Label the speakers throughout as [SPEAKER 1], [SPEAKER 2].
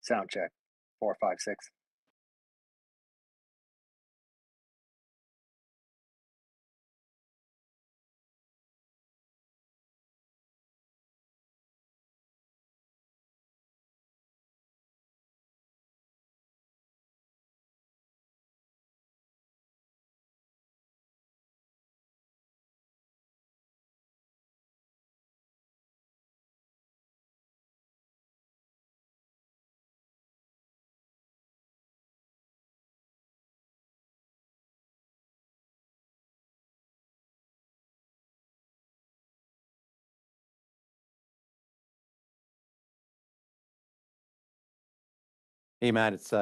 [SPEAKER 1] Sound check. 4, 5, 6.
[SPEAKER 2] Hey, Matt, it's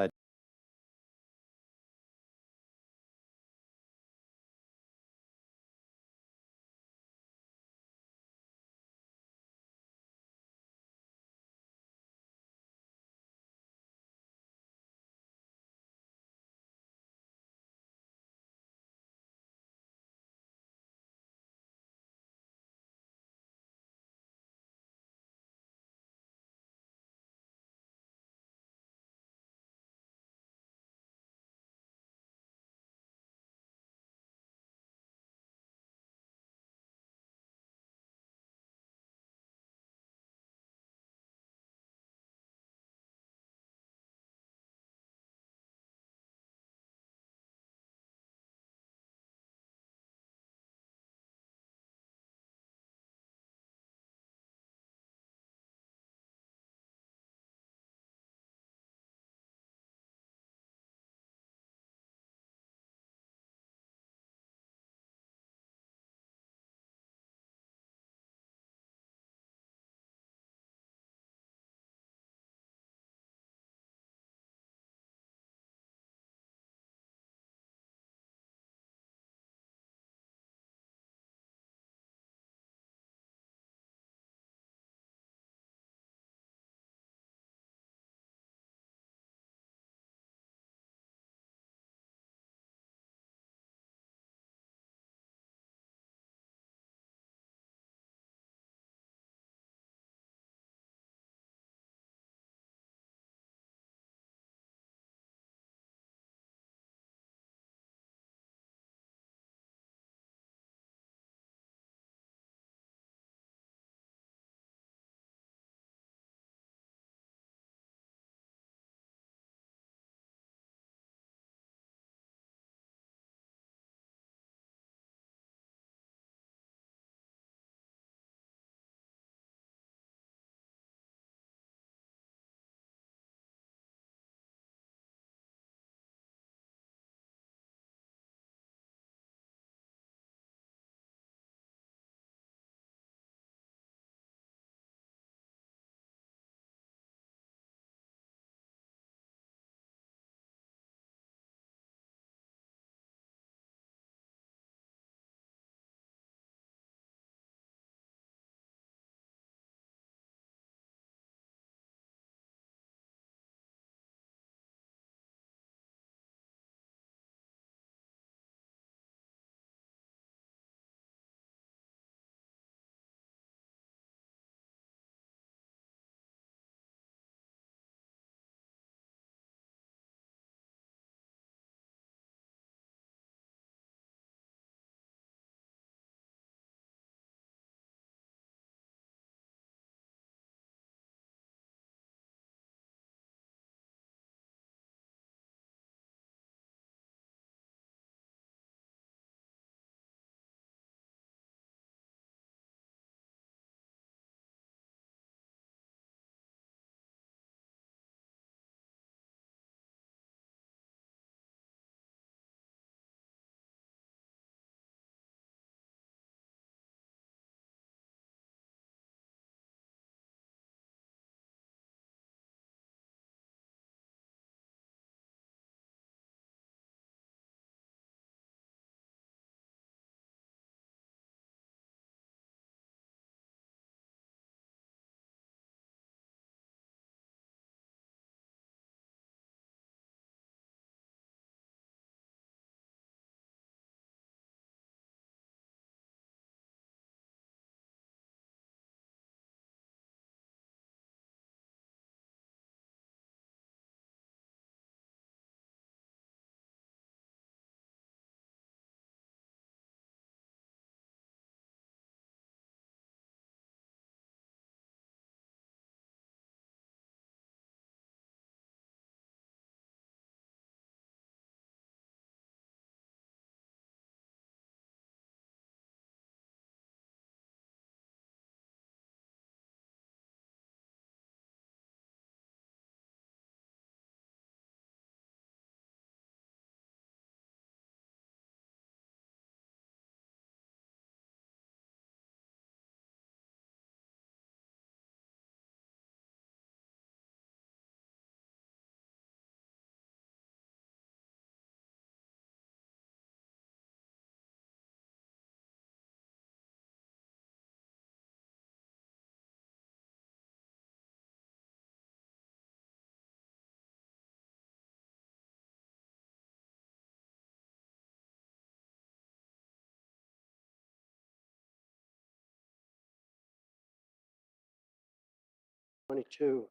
[SPEAKER 2] 22.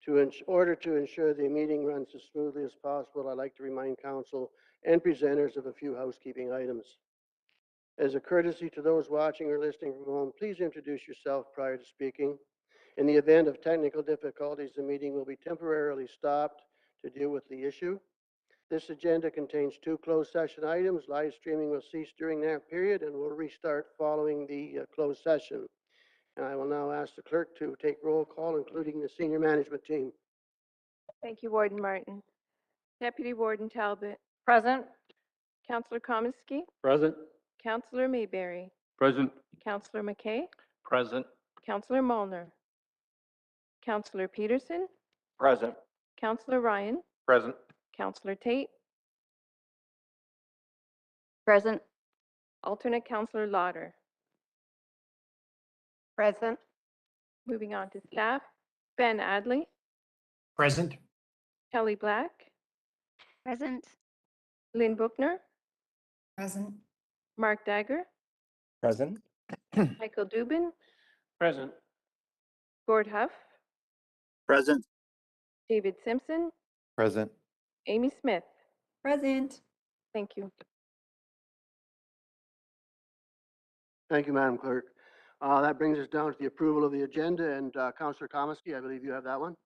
[SPEAKER 2] In order to ensure the meeting runs as smoothly as possible, I'd like to remind council and presenters of a few housekeeping items. As a courtesy to those watching or listening from home, please introduce yourself prior to speaking. In the event of technical difficulties, the meeting will be temporarily stopped to deal with the issue. This agenda contains 2 closed session items. Live streaming will cease during that period and will restart following the closed session. And I will now ask the clerk to take roll call, including the senior management team.
[SPEAKER 3] Thank you, Warden Martin. Deputy Warden Talbot.
[SPEAKER 4] Present.
[SPEAKER 3] Councillor Komisky.
[SPEAKER 5] Present.
[SPEAKER 3] Councillor Mayberry.
[SPEAKER 5] Present.
[SPEAKER 3] Councillor McKay.
[SPEAKER 5] Present.
[SPEAKER 3] Councillor Molnar. Councillor Peterson.
[SPEAKER 5] Present.
[SPEAKER 3] Councillor Ryan.
[SPEAKER 5] Present.
[SPEAKER 3] Councillor Tate.
[SPEAKER 4] Present.
[SPEAKER 3] Alternate Councillor Lauder.
[SPEAKER 4] Present.
[SPEAKER 3] Moving on to staff. Ben Adley.
[SPEAKER 5] Present.
[SPEAKER 3] Kelly Black.
[SPEAKER 4] Present.
[SPEAKER 3] Lynn Buchner.
[SPEAKER 4] Present.
[SPEAKER 3] Mark Dagger.
[SPEAKER 5] Present.
[SPEAKER 3] Michael Dubin.
[SPEAKER 5] Present.
[SPEAKER 3] Gord Huff.
[SPEAKER 6] Present.
[SPEAKER 3] David Simpson.
[SPEAKER 5] Present.
[SPEAKER 3] Amy Smith.
[SPEAKER 4] Present.
[SPEAKER 3] Thank you.
[SPEAKER 2] Thank you, Madam Clerk. That brings us down to the approval of the agenda, and Councillor Komisky, I believe you have that one.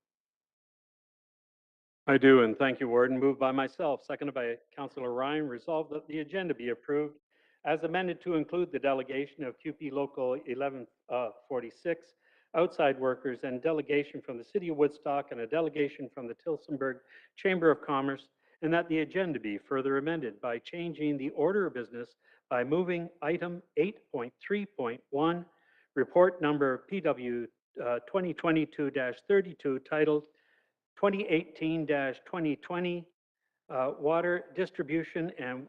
[SPEAKER 5] I do, and thank you, Warden. Moved by myself, seconded by Councillor Ryan. Resolved that the agenda be approved as amended to include the delegation of QP Local 1146 outside workers and delegation from the City of Woodstock and a delegation from the Tillsonburg Chamber of Commerce, and that the agenda be further amended by changing the order of business by moving item 8.3.1, report number PW 2022-32, titled 2018-2020 Water Distribution and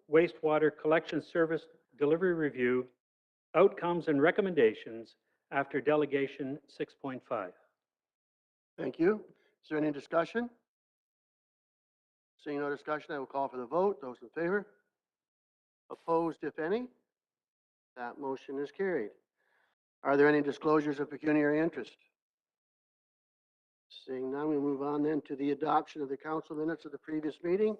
[SPEAKER 5] Wastewater Collection Service Delivery Review, Outcomes and Recommendations after Delegation 6.5.
[SPEAKER 2] Thank you. Is there any discussion? Seeing no discussion, I will call for the vote. Those in favor? Opposed, if any? That motion is carried. Are there any disclosures of pecuniary interest? Seeing none, we move on then to the adoption of the council minutes of the previous meeting.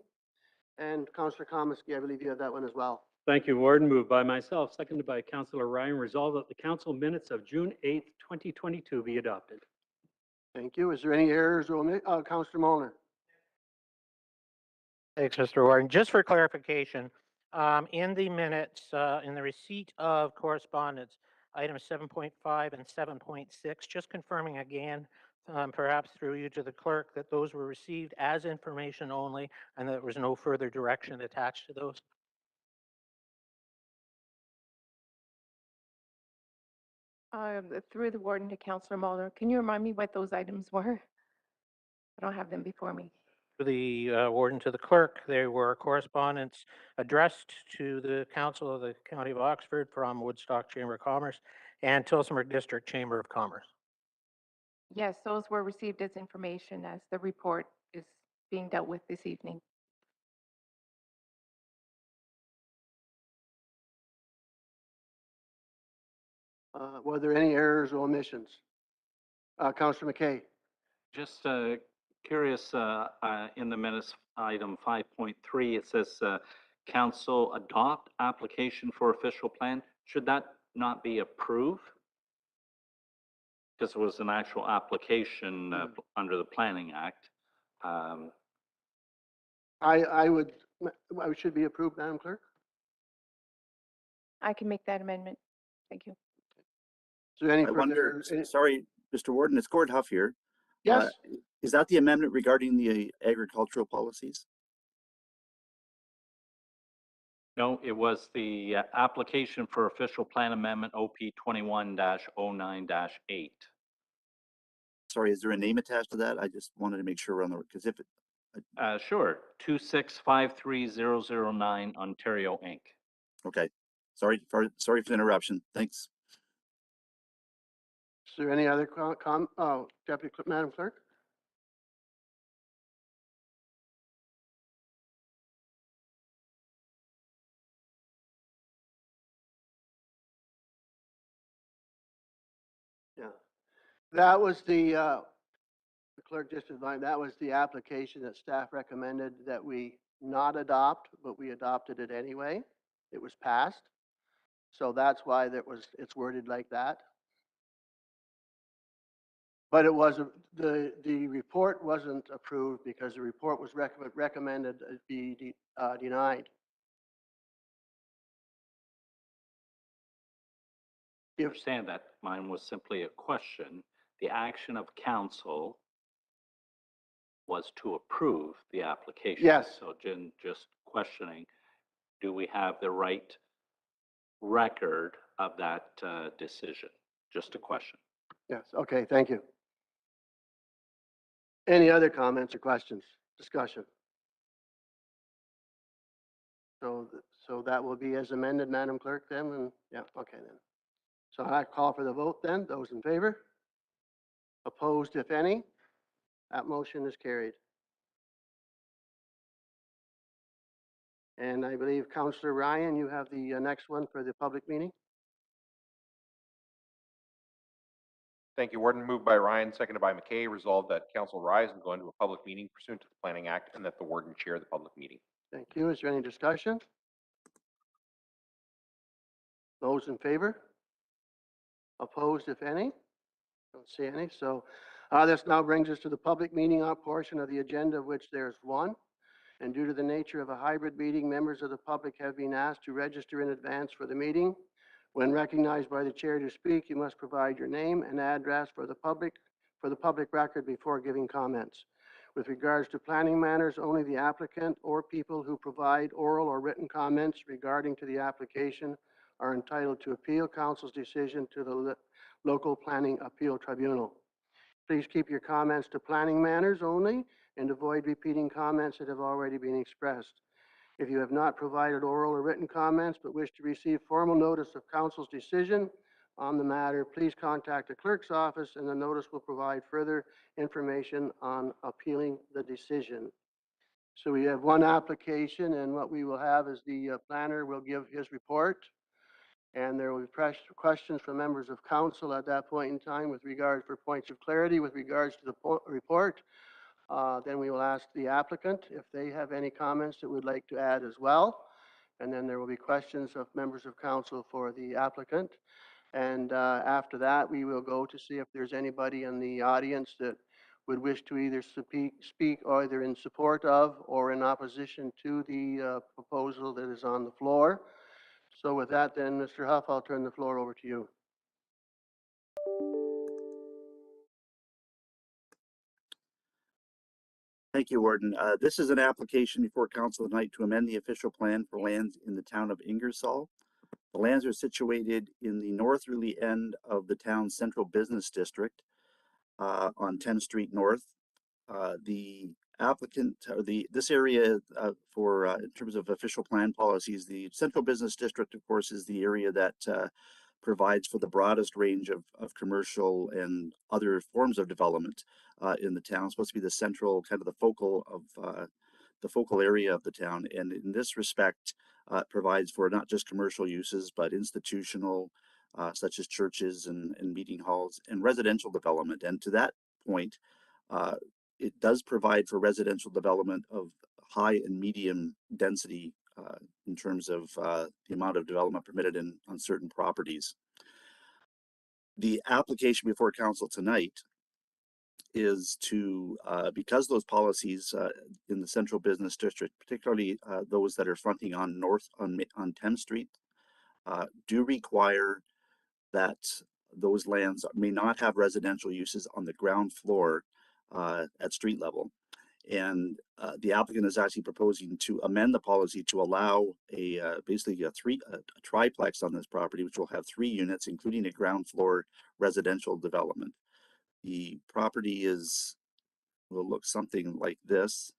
[SPEAKER 2] And Councillor Komisky, I believe you have that one as well.
[SPEAKER 5] Thank you, Warden. Moved by myself, seconded by Councillor Ryan. Resolved that the council minutes of June 8th, 2022 be adopted.
[SPEAKER 2] Thank you. Is there any errors or Councillor Molnar?
[SPEAKER 7] Thanks, Mr. Warden. Just for clarification, in the minutes, in the receipt of correspondence, items 7.5 and 7.6, just confirming again, perhaps through you to the clerk, that those were received as information only and that there was no further direction attached to those.
[SPEAKER 3] Through the warden to Councillor Molnar, can you remind me what those items were? I don't have them before me.
[SPEAKER 7] To the warden to the clerk, they were correspondence addressed to the council of the County of Oxford from Woodstock Chamber of Commerce and Tillsonburg District Chamber of Commerce.
[SPEAKER 3] Yes, those were received as information as the report is being dealt with this evening.
[SPEAKER 2] Were there any errors or omissions? Councillor McKay.
[SPEAKER 8] Just curious, in the minutes, item 5.3, it says council adopt application for official plan. Should that not be approved? Because it was an actual application under the Planning Act.
[SPEAKER 2] I should be approved, Madam Clerk.
[SPEAKER 3] I can make that amendment. Thank you.
[SPEAKER 2] Is there any
[SPEAKER 6] I wonder, sorry, Mr. Warden, it's Gord Huff here.
[SPEAKER 2] Yes.
[SPEAKER 6] Is that the amendment regarding the agricultural policies?
[SPEAKER 8] No, it was the application for official plan amendment OP 21-09-8.
[SPEAKER 6] Sorry, is there a name attached to that? I just wanted to make sure we're on the, because if it,
[SPEAKER 8] Sure, 2653009 Ontario Inc.
[SPEAKER 6] okay. Sorry for the interruption. Thanks.
[SPEAKER 2] Is there any other Deputy Madam Clerk? Yeah. That was the clerk just advised, that was the application that staff recommended that we not adopt, but we adopted it anyway. It was passed. So that's why it's worded like that. But it wasn't, the report wasn't approved because the report was recommended it be denied.
[SPEAKER 8] I understand that. Mine was simply a question. The action of council was to approve the application.
[SPEAKER 2] Yes.
[SPEAKER 8] So just questioning, do we have the right record of that decision? Just a question.
[SPEAKER 2] Yes, okay, thank you. Any other comments or questions, discussion? So that will be as amended, Madam Clerk, then, and, yeah, okay then. So I call for the vote then. Those in favor? Opposed, if any? That motion is carried. And I believe Councillor Ryan, you have the next one for the public meeting?
[SPEAKER 9] Thank you, Warden. Moved by Ryan, seconded by McKay. Resolved that council rise and go into a public meeting pursuant to the Planning Act and that the warden chair the public meeting.
[SPEAKER 2] Thank you. Is there any discussion? Those in favor? Opposed, if any? Don't see any. So this now brings us to the public meeting portion of the agenda, of which there's one. And due to the nature of a hybrid meeting, members of the public have been asked to register in advance for the meeting. When recognized by the chair to speak, you must provide your name and address for the public record before giving comments. With regards to planning matters, only the applicant or people who provide oral or written comments regarding to the application are entitled to appeal council's decision to the local planning appeal tribunal. Please keep your comments to planning matters only and avoid repeating comments that have already been expressed. If you have not provided oral or written comments but wish to receive formal notice of council's decision on the matter, please contact the clerk's office and the notice will provide further information on appealing the decision. So we have one application, and what we will have is the planner will give his report, and there will be questions from members of council at that point in time with regard for points of clarity with regards to the report. Then we will ask the applicant if they have any comments that would like to add as well. And then there will be questions of members of council for the applicant. And after that, we will go to see if there's anybody in the audience that would wish to either speak either in support of or in opposition to the proposal that is on the floor. So with that then, Mr. Huff, I'll turn the floor over to you.
[SPEAKER 6] Thank you, Warden. This is an application before council tonight to amend the official plan for lands in the town of Ingersoll. The lands are situated in the northerly end of the town's central business district on 10th Street North. The applicant, or this area in terms of official plan policies, the central business district, of course, is the area that provides for the broadest range of commercial and other forms of development in the town. It's supposed to be the central, kind of the focal area of the town. And in this respect, provides for not just commercial uses, but institutional, such as churches and meeting halls, and residential development. And to that point, it does provide for residential development of high and medium density in terms of the amount of development permitted on certain properties. The application before council tonight is to, because those policies in the central business district, particularly those that are fronting on 10th Street, do require that those lands may not have residential uses on the ground floor at street level. And the applicant is actually proposing to amend the policy to allow basically a triplex on this property, which will have 3 units, including a ground floor residential development. The property will look something like this.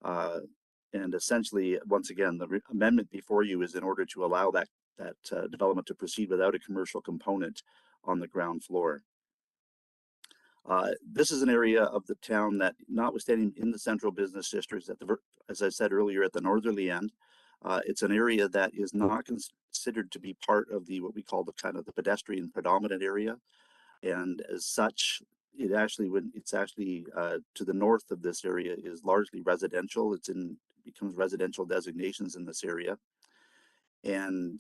[SPEAKER 6] And essentially, once again, the amendment before you is in order to allow that development to proceed without a commercial component on the ground floor. This is an area of the town that, notwithstanding in the central business districts, as I said earlier, at the northerly end, it's an area that is not considered to be part of what we call the kind of the pedestrian predominant area. And as such, it's actually to the north of this area is largely residential. Becomes residential designations in this area. And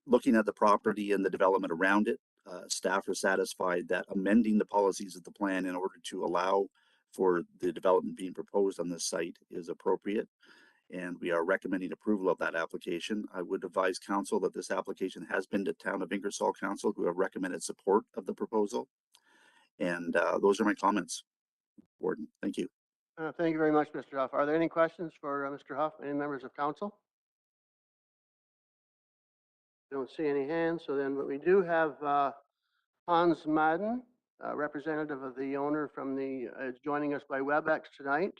[SPEAKER 6] looking at the property and the development around it, staff are satisfied that amending the policies of the plan in order to allow for the development being proposed on this site is appropriate. And we are recommending approval of that application. I would advise council that this application has been to Town of Ingersoll Council, who have recommended support of the proposal. And those are my comments, Warden. Thank you.
[SPEAKER 2] Thank you very much, Mr. Huff. Are there any questions for Mr. Huff? Any members of council? Don't see any hands, so then we do have Hans Madden, representative of the owner from is joining us by WebEx tonight.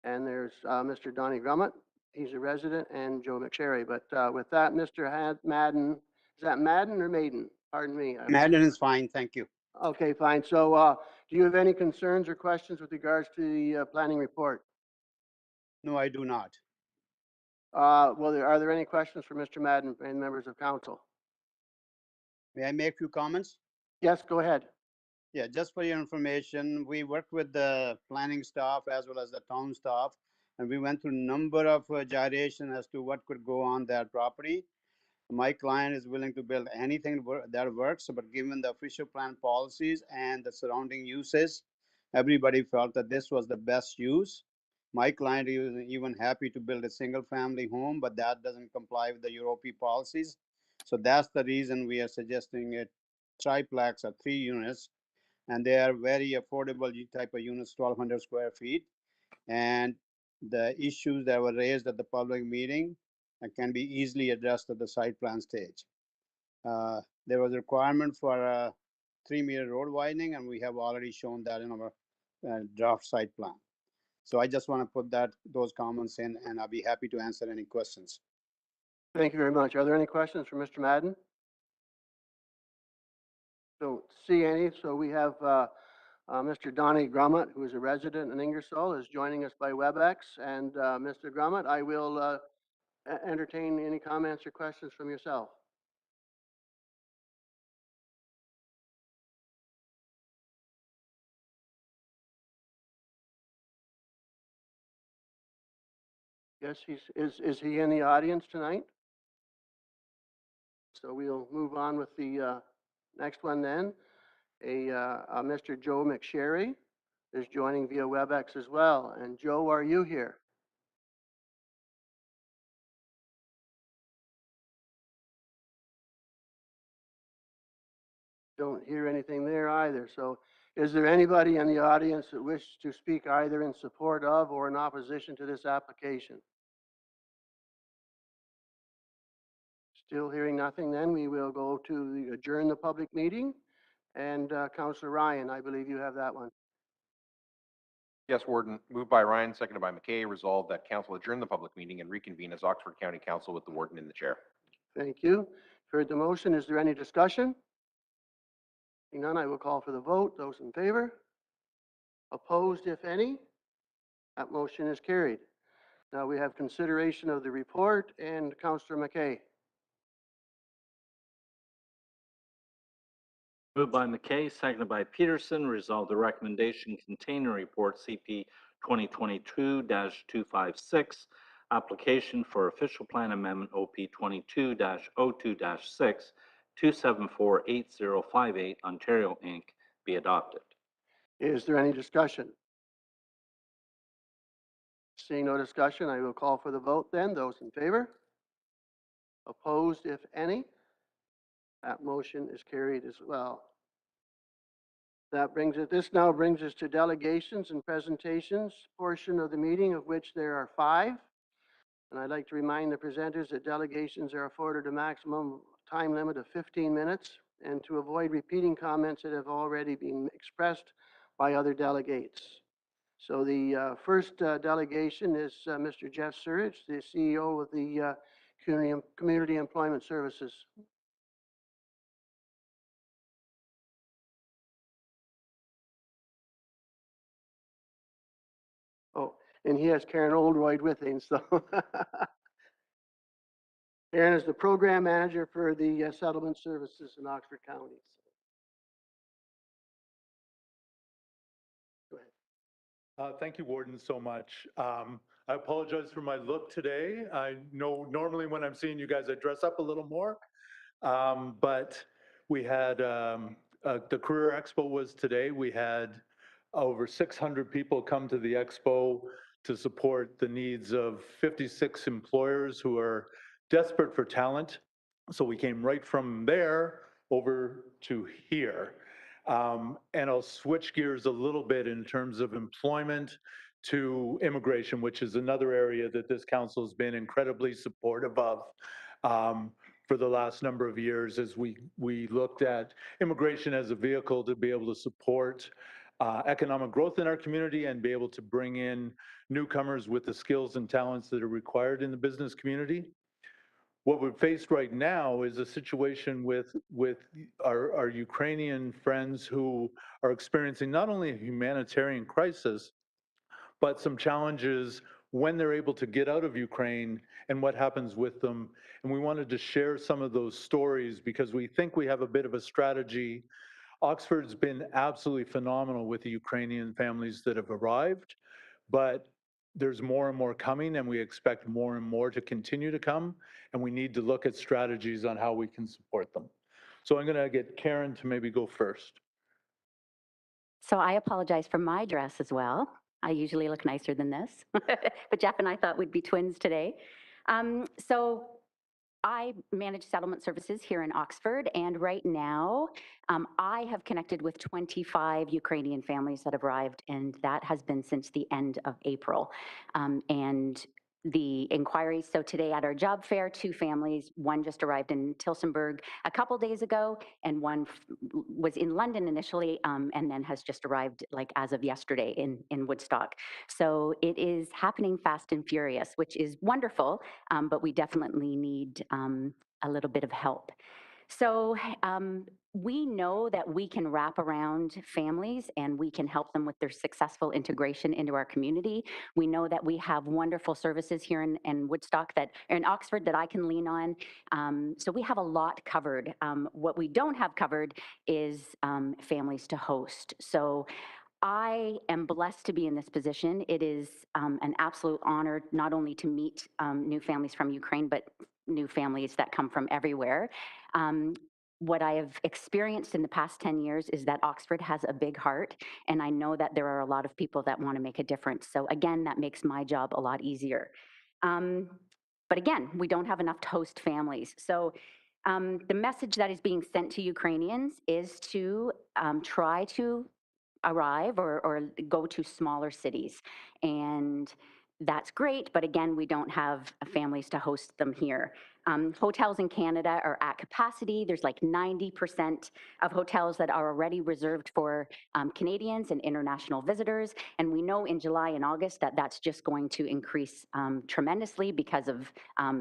[SPEAKER 2] And there's Mr. Donnie Grummett, he's a resident, and Joe McSherry. But with that, Mr. Madden, is that Madden or Maiden? Pardon me.
[SPEAKER 1] Madden is fine, thank you.
[SPEAKER 2] Okay, fine. So do you have any concerns or questions with regards to the planning report?
[SPEAKER 1] No, I do not.
[SPEAKER 2] Well, are there any questions for Mr. Madden and members of council?
[SPEAKER 1] May I make a few comments?
[SPEAKER 2] Yes, go ahead.
[SPEAKER 1] Yeah, just for your information, we worked with the planning staff as well as the town staff, and we went through a number of gyrations as to what could go on that property. My client is willing to build anything that works, but given the official plan policies and the surrounding uses, everybody felt that this was the best use. My client is even happy to build a single family home, but that doesn't comply with the European policies. So that's the reason we are suggesting a triplex or 3 units, and they are very affordable type of units, 1,200 square feet. And the issues that were raised at the public meeting can be easily addressed at the site plan stage. There was a requirement for a 3-meter road widening, and we have already shown that in our draft site plan. So I just want to put those comments in, and I'll be happy to answer any questions.
[SPEAKER 2] Thank you very much. Are there any questions for Mr. Madden? Don't see any. So we have Mr. Donnie Grummett, who is a resident in Ingersoll, is joining us by WebEx. And Mr. Grummett, I will entertain any comments or questions from yourself. Yes, is he in the audience tonight? So we'll move on with the next one then. Mr. Joe McSherry is joining via WebEx as well. And Joe, are you here? Don't hear anything there either. So is there anybody in the audience that wishes to speak either in support of or in opposition to this application? Still hearing nothing, then we will go to adjourn the public meeting. And Councillor Ryan, I believe you have that one.
[SPEAKER 9] Yes, Warden. Moved by Ryan, seconded by McKay. Resolved that council adjourn the public meeting and reconvene as Oxford County Council with the warden in the chair.
[SPEAKER 2] Thank you. Heard the motion. Is there any discussion? Seeing none, I will call for the vote. Those in favor? Opposed, if any? That motion is carried. Now we have consideration of the report, and Councillor McKay.
[SPEAKER 8] Moved by McKay, seconded by Peterson. Resolve the recommendation contained in report CP 2022-256, application for official plan amendment OP 22-02-6, 2748058 Ontario Inc. be adopted.
[SPEAKER 2] Is there any discussion? Seeing no discussion, I will call for the vote then. Those in favor? Opposed, if any? That motion is carried as well. This now brings us to delegations and presentations portion of the meeting, of which there are 5. And I'd like to remind the presenters that delegations are afforded a maximum time limit of 15 minutes, and to avoid repeating comments that have already been expressed by other delegates. So the first delegation is Mr. Jeff Surridge, the CEO of the Community Employment Services. Oh, and he has Karen Oldroyd with him, so. Karen is the program manager for the settlement services in Oxford County.
[SPEAKER 10] Thank you, Warden, so much. I apologize for my look today. I know normally when I'm seeing you guys, I dress up a little more. But we had, the Career Expo was today. We had over 600 people come to the expo to support the needs of 56 employers who are desperate for talent. So we came right from there over to here. And I'll switch gears a little bit in terms of employment to immigration, which is another area that this council has been incredibly supportive of for the last number of years as we looked at immigration as a vehicle to be able to support economic growth in our community and be able to bring in newcomers with the skills and talents that are required in the business community. What we're faced right now is a situation with our Ukrainian friends who are experiencing not only a humanitarian crisis, but some challenges when they're able to get out of Ukraine and what happens with them. And we wanted to share some of those stories because we think we have a bit of a strategy. Oxford's been absolutely phenomenal with the Ukrainian families that have arrived, but there's more and more coming, and we expect more and more to continue to come, and we need to look at strategies on how we can support them. So I'm going to get Karen to maybe go first.
[SPEAKER 11] So I apologize for my dress as well. I usually look nicer than this, but Jeff and I thought we'd be twins today. So I manage settlement services here in Oxford, and right now I have connected with 25 Ukrainian families that have arrived, and that has been since the end of April. And the inquiries, so today at our job fair, 2 families, one just arrived in Tilsonburg a couple days ago, and one was in London initially, and then has just arrived like as of yesterday in Woodstock. So it is happening fast and furious, which is wonderful, but we definitely need a little bit of help. So we know that we can wrap around families and we can help them with their successful integration into our community. We know that we have wonderful services here in Woodstock that in Oxford that I can lean on. So we have a lot covered. What we don't have covered is families to host. So I am blessed to be in this position. It is an absolute honor not only to meet new families from Ukraine, but new families that come from everywhere. What I have experienced in the past 10 years is that Oxford has a big heart, and I know that there are a lot of people that want to make a difference. So again, that makes my job a lot easier. But again, we don't have enough to host families. So the message that is being sent to Ukrainians is to try to arrive or go to smaller cities. And that's great, but again, we don't have families to host them here. Hotels in Canada are at capacity. There's like 90% of hotels that are already reserved for Canadians and international visitors. And we know in July and August that that's just going to increase tremendously because of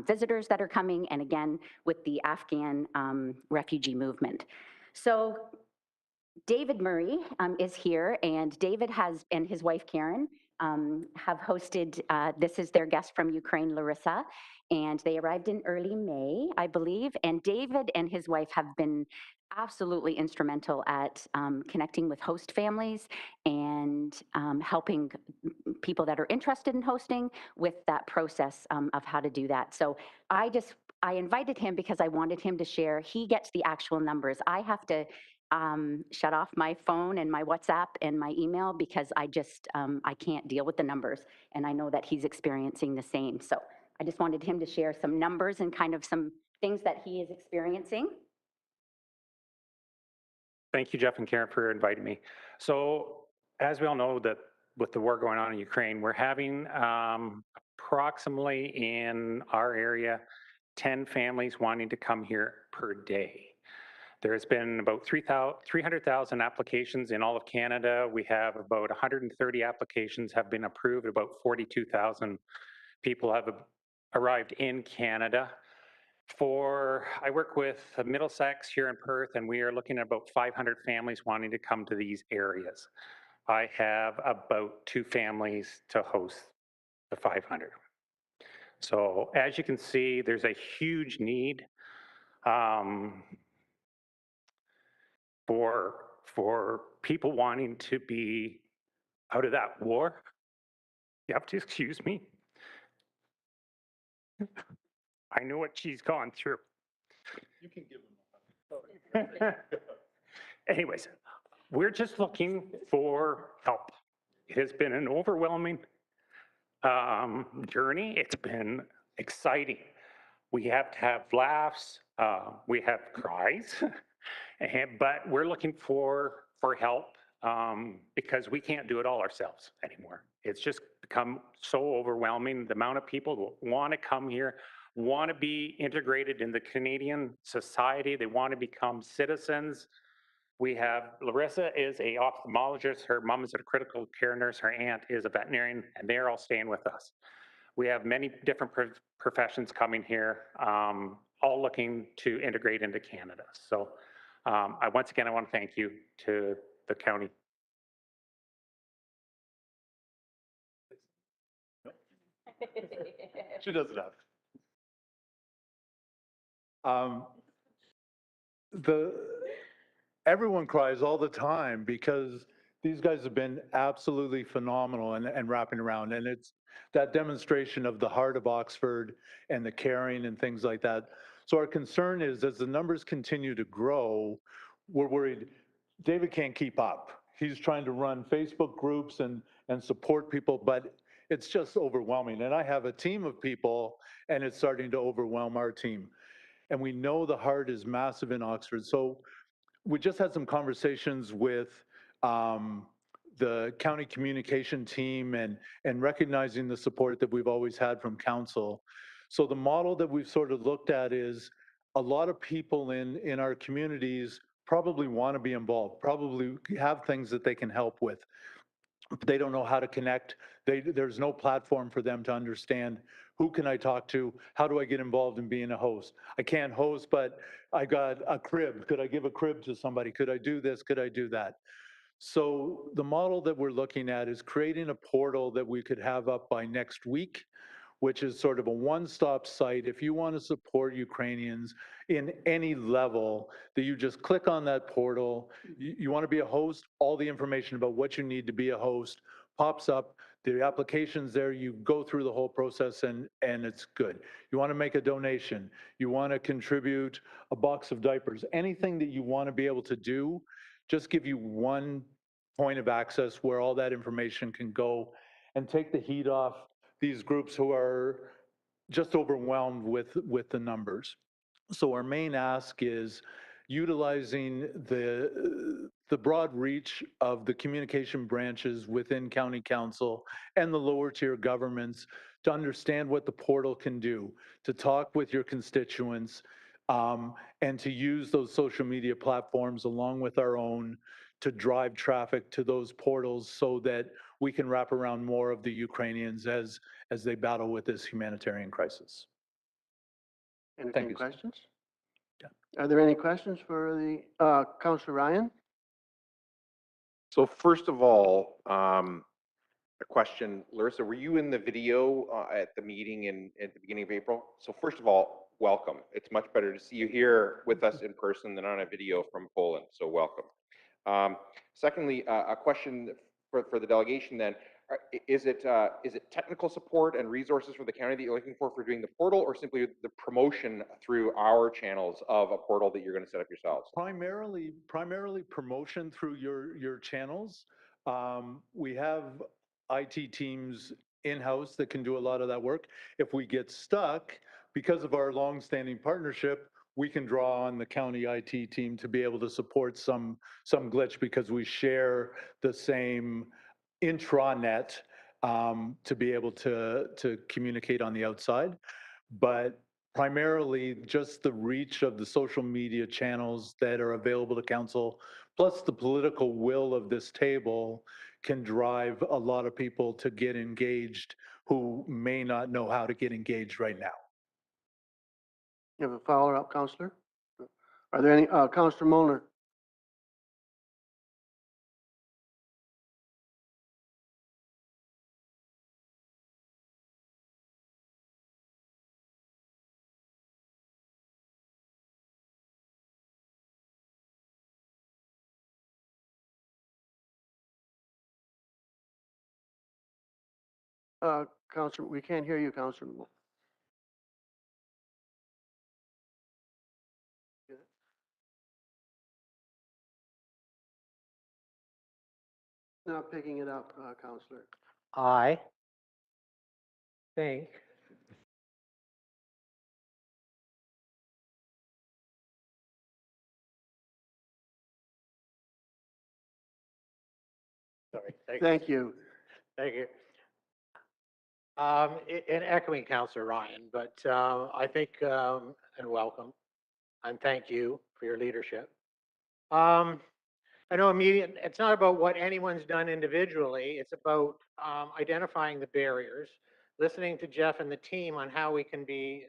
[SPEAKER 11] visitors that are coming, and again, with the Afghan refugee movement. So David Murray is here, and David and his wife Karen have hosted, this is their guest from Ukraine, Larissa, and they arrived in early May, I believe, and David and his wife have been absolutely instrumental at connecting with host families and helping people that are interested in hosting with that process of how to do that. So I invited him because I wanted him to share. He gets the actual numbers. I have to shut off my phone and my WhatsApp and my email because I can't deal with the numbers. And I know that he's experiencing the same. So I just wanted him to share some numbers and kind of some things that he is experiencing.
[SPEAKER 12] Thank you, Jeff and Karen, for inviting me. So as we all know that with the war going on in Ukraine, we're having approximately in our area 10 families wanting to come here per day. There has been about 300,000 applications in all of Canada. We have about 130 applications have been approved. About 42,000 people have arrived in Canada. I work with Middlesex here in Perth, and we are looking at about 500 families wanting to come to these areas. I have about 2 families to host the 500. So as you can see, there's a huge need for people wanting to be out of that war. You have to excuse me. I know what she's gone through.
[SPEAKER 10] You can give him.
[SPEAKER 12] Anyways, we're just looking for help. It has been an overwhelming journey. It's been exciting. We have to have laughs. We have cries, but we're looking for help because we can't do it all ourselves anymore. It's just become so overwhelming. The amount of people who want to come here, want to be integrated in the Canadian society. They want to become citizens. We have Larissa is a ophthalmologist. Her mom is a critical care nurse. Her aunt is a veterinarian, and they're all staying with us. We have many different professions coming here, all looking to integrate into Canada. So once again, I want to thank you to the county.
[SPEAKER 10] She doesn't have. Everyone cries all the time because these guys have been absolutely phenomenal and wrapping around. And it's that demonstration of the heart of Oxford and the caring and things like that. So our concern is as the numbers continue to grow, we're worried David can't keep up. He's trying to run Facebook groups and support people, but it's just overwhelming. And I have a team of people and it's starting to overwhelm our team. And we know the heart is massive in Oxford. So we just had some conversations with the county communication team and recognizing the support that we've always had from council. So the model that we've sort of looked at is a lot of people in our communities probably want to be involved, probably have things that they can help with. They don't know how to connect. There's no platform for them to understand who can I talk to? How do I get involved in being a host? I can't host, but I got a crib. Could I give a crib to somebody? Could I do this? Could I do that? So the model that we're looking at is creating a portal that we could have up by next week, which is sort of a one-stop site. If you want to support Ukrainians in any level, that you just click on that portal. You want to be a host, all the information about what you need to be a host pops up. The application's there, you go through the whole process and it's good. You want to make a donation, you want to contribute a box of diapers, anything that you want to be able to do, just give you one point of access where all that information can go and take the heat off these groups who are just overwhelmed with the numbers. So our main ask is utilizing the broad reach of the communication branches within county council and the lower tier governments to understand what the portal can do, to talk with your constituents, and to use those social media platforms along with our own to drive traffic to those portals so that we can wrap around more of the Ukrainians as they battle with this humanitarian crisis.
[SPEAKER 2] Entertain
[SPEAKER 10] you, sir.
[SPEAKER 2] questions? Are there any questions for the Councillor Ryan?
[SPEAKER 9] So first of all, a question, Larissa, were you in the video at the meeting at the beginning of April? So first of all, welcome. It's much better to see you here with us in person than on a video from Poland, so welcome. Secondly, a question for the delegation then. Is it technical support and resources for the county that you're looking for doing the portal, or simply the promotion through our channels of a portal that you're going to set up yourselves?
[SPEAKER 10] Primarily promotion through your channels. We have IT teams in-house that can do a lot of that work. If we get stuck, because of our long-standing partnership, we can draw on the county IT team to be able to support some glitch because we share the same intranet to be able to communicate on the outside. But primarily just the reach of the social media channels that are available to council, plus the political will of this table can drive a lot of people to get engaged who may not know how to get engaged right now.
[SPEAKER 2] You have a follow-up, Councillor? Are there any, Councillor Molnar? Counselor, we can't hear you, Counselor. Not picking it up, Counselor.
[SPEAKER 7] I think sorry.
[SPEAKER 2] Thank you.
[SPEAKER 7] Thank you. In echoing Councillor Ryan, but I think, and welcome, and thank you for your leadership. I know it's not about what anyone's done individually. It's about identifying the barriers, listening to Jeff and the team on how we can be,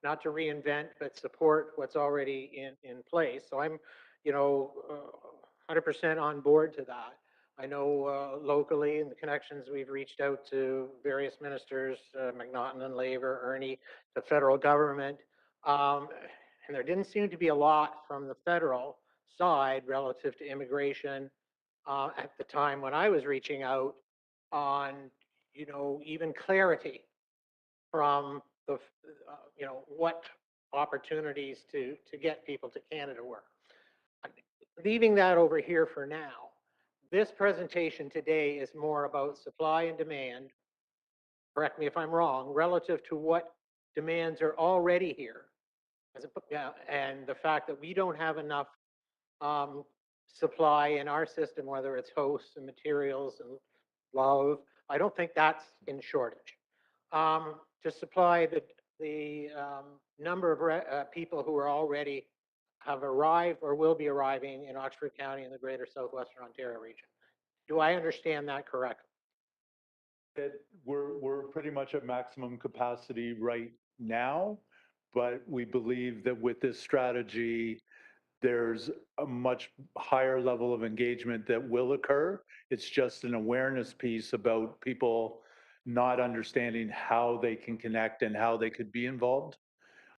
[SPEAKER 7] not to reinvent, but support what's already in place. So I'm, 100% on board to that. I know locally in the connections, we've reached out to various ministers, McNaughton and Laver, Ernie, the federal government. And there didn't seem to be a lot from the federal side relative to immigration at the time when I was reaching out on, even clarity from the, what opportunities to get people to Canada were. Leaving that over here for now, this presentation today is more about supply and demand, correct me if I'm wrong, relative to what demands are already here. And the fact that we don't have enough supply in our system, whether it's hosts and materials and love, I don't think that's in shortage. To supply the number of people who are already have arrived or will be arriving in Oxford County and the greater Southwestern Ontario region. Do I understand that correctly?
[SPEAKER 10] That we're pretty much at maximum capacity right now, but we believe that with this strategy, there's a much higher level of engagement that will occur. It's just an awareness piece about people not understanding how they can connect and how they could be involved.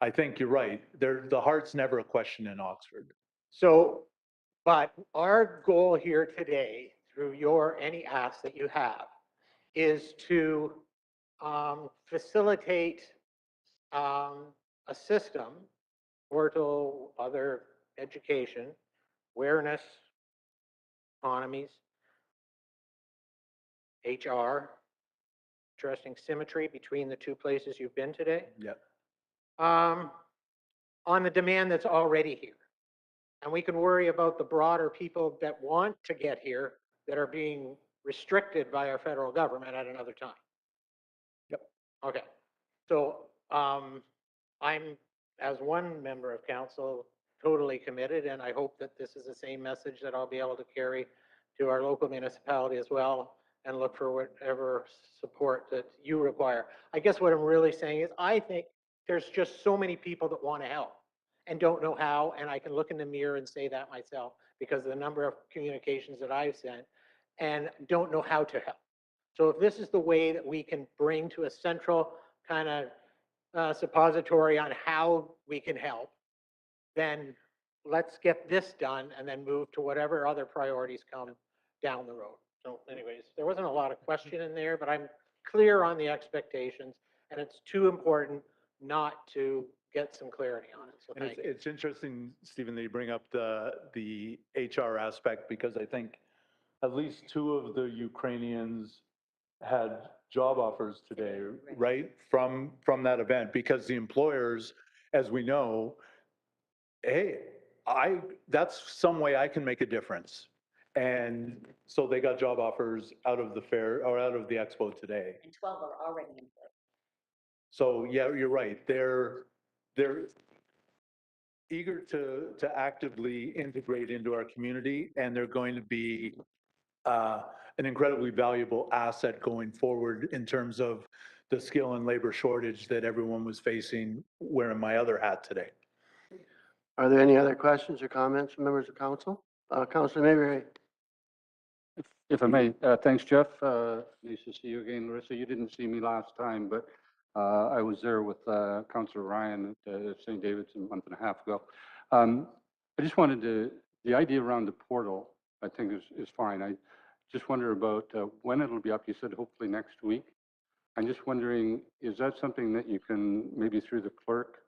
[SPEAKER 10] I think you're right. The heart's never a question in Oxford.
[SPEAKER 7] So, but our goal here today, through any ask that you have, is to facilitate a system, or to other education, awareness, economies, HR, interesting symmetry between the two places you've been today.
[SPEAKER 10] Yep.
[SPEAKER 7] On the demand that's already here. And we can worry about the broader people that want to get here that are being restricted by our federal government at another time.
[SPEAKER 10] Yep.
[SPEAKER 7] Okay. So I'm, as one member of council, totally committed, and I hope that this is the same message that I'll be able to carry to our local municipality as well, and look for whatever support that you require. I guess what I'm really saying is I think there's just so many people that want to help and don't know how, and I can look in the mirror and say that myself because of the number of communications that I've sent, and don't know how to help. So if this is the way that we can bring to a central kind of suppository on how we can help, then let's get this done and then move to whatever other priorities come down the road. So anyways, there wasn't a lot of question in there, but I'm clear on the expectations, and it's too important not to get some clarity on it. So
[SPEAKER 10] And
[SPEAKER 7] thank you.
[SPEAKER 10] it's interesting, Stephen, that you bring up the HR aspect, because I think at least 2 of the Ukrainians had job offers today, right? From that event, because the employers, as we know, hey, that's some way I can make a difference. And so they got job offers out of the fair or out of the expo today.
[SPEAKER 11] And 12 are already employed.
[SPEAKER 10] So yeah, you're right. They're eager to actively integrate into our community, and they're going to be an incredibly valuable asset going forward in terms of the skill and labor shortage that everyone was facing wearing my other hat today.
[SPEAKER 2] Are there any other questions or comments from members of council? Councilor Mayberry.
[SPEAKER 13] If I may, thanks, Jeff. Nice to see you again, Larissa. You didn't see me last time, but I was there with Councillor Ryan at St. David's a month and a half ago. I just wanted the idea around the portal, I think is fine. I just wonder about when it'll be up. You said hopefully next week. I'm just wondering, is that something that you can, maybe through the clerk,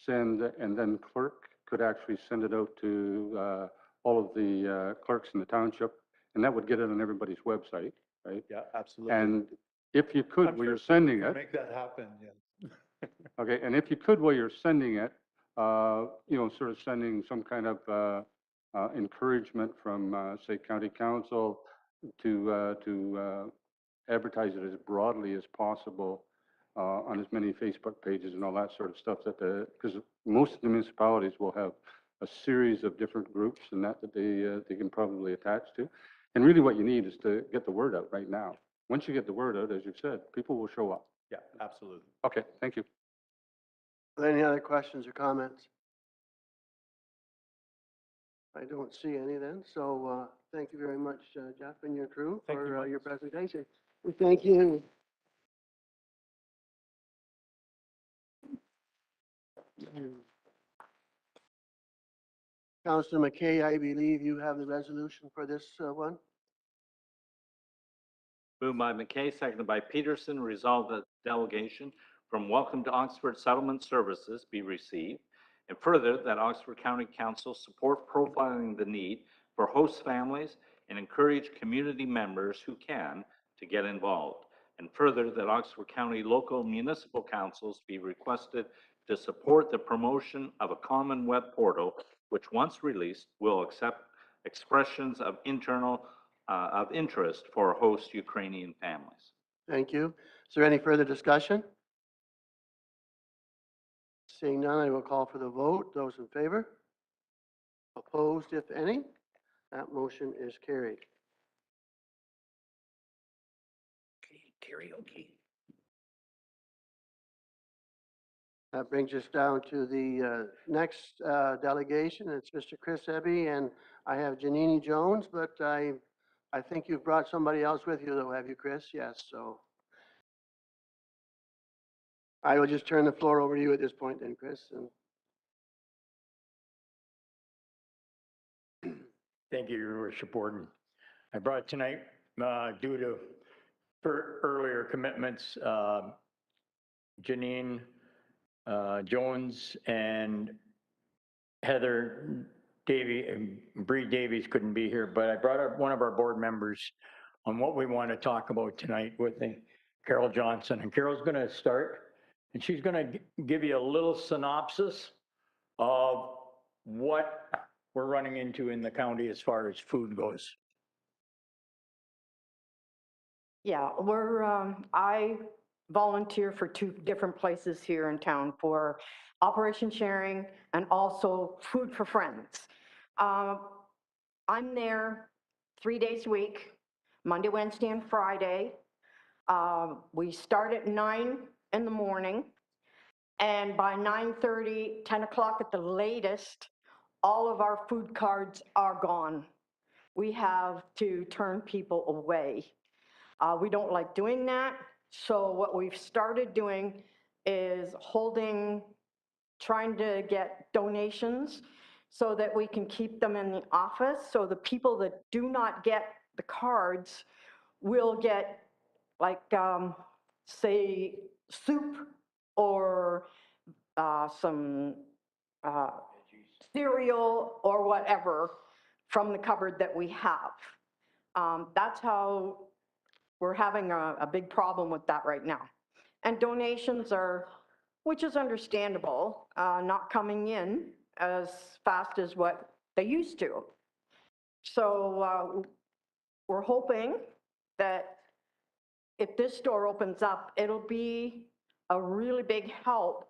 [SPEAKER 13] send, and then clerk could actually send it out to all of the clerks in the township, and that would get it on everybody's website, right?
[SPEAKER 10] Yeah, absolutely.
[SPEAKER 13] And if you could,
[SPEAKER 10] I'm
[SPEAKER 13] while
[SPEAKER 10] sure
[SPEAKER 13] you're
[SPEAKER 10] Steve
[SPEAKER 13] sending
[SPEAKER 10] can
[SPEAKER 13] it,
[SPEAKER 10] Make that happen, yeah.
[SPEAKER 13] okay, and if you could, while you're sending it, sort of sending some kind of encouragement from, say, county council to advertise it as broadly as possible on as many Facebook pages and all that sort of stuff because most of the municipalities will have a series of different groups and that they can probably attach to. And really what you need is to get the word out right now. Once you get the word out, as you've said, people will show up.
[SPEAKER 10] Yeah, absolutely.
[SPEAKER 13] Okay, thank you.
[SPEAKER 2] Any other questions or comments? I don't see any then, so thank you very much, Jeff and your crew,
[SPEAKER 10] Thank you,
[SPEAKER 2] for
[SPEAKER 10] Mike.
[SPEAKER 2] your presentation. We thank you. Councilor McKay, I believe you have the resolution for this one.
[SPEAKER 8] Moved by McKay, seconded by Peterson, resolved that delegation from Welcome to Oxford Settlement Services be received, and further that Oxford County Council support profiling the need for host families and encourage community members who can to get involved, and further that Oxford County local municipal councils be requested to support the promotion of a common web portal, which once released will accept expressions of of interest for host Ukrainian families.
[SPEAKER 2] Thank you. Is there any further discussion? Seeing none, I will call for the vote. Those in favor? Opposed, if any? That motion is carried.
[SPEAKER 7] Karaoke.
[SPEAKER 2] That brings us down to the next delegation. It's Mr. Chris Eby, and I have Janini Jones, but I think you've brought somebody else with you, though, have you, Chris? Yes, so I will just turn the floor over to you at this point then, Chris.
[SPEAKER 14] Thank you, Your Worship Warden. I brought tonight due to earlier commitments, Janine Jones and Heather Bree Davies couldn't be here, but I brought up one of our board members on what we want to talk about tonight with Carol Johnson. And Carol's going to start, and she's going to give you a little synopsis of what we're running into in the county as far as food goes.
[SPEAKER 15] Yeah, I volunteer for two different places here in town for Operation Sharing and also Food for Friends. I'm there 3 days a week, Monday, Wednesday, and Friday. We start at 9 in the morning, and by 9:30, 10 o'clock at the latest, all of our food cards are gone. We have to turn people away. We don't like doing that. So what we've started doing is trying to get donations so that we can keep them in the office. So the people that do not get the cards will get like, say, soup or some cereal or whatever from the cupboard that we have. That's how we're having a big problem with that right now. And donations are, which is understandable, not coming in as fast as what they used to. So we're hoping that if this store opens up, it'll be a really big help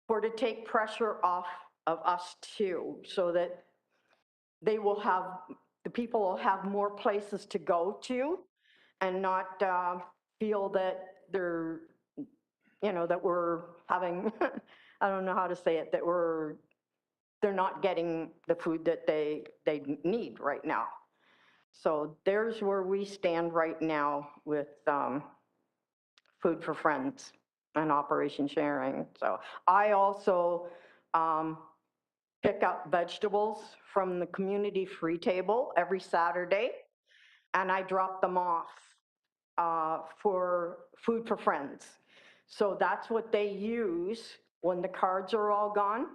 [SPEAKER 15] to take pressure off of us too, so that the people will have more places to go to and not feel that that we're having, I don't know how to say it, that they're not getting the food that they need right now. So there's where we stand right now with Food for Friends and Operation Sharing. So I also pick up vegetables from the community free table every Saturday, and I drop them off for Food for Friends. So that's what they use when the cards are all gone.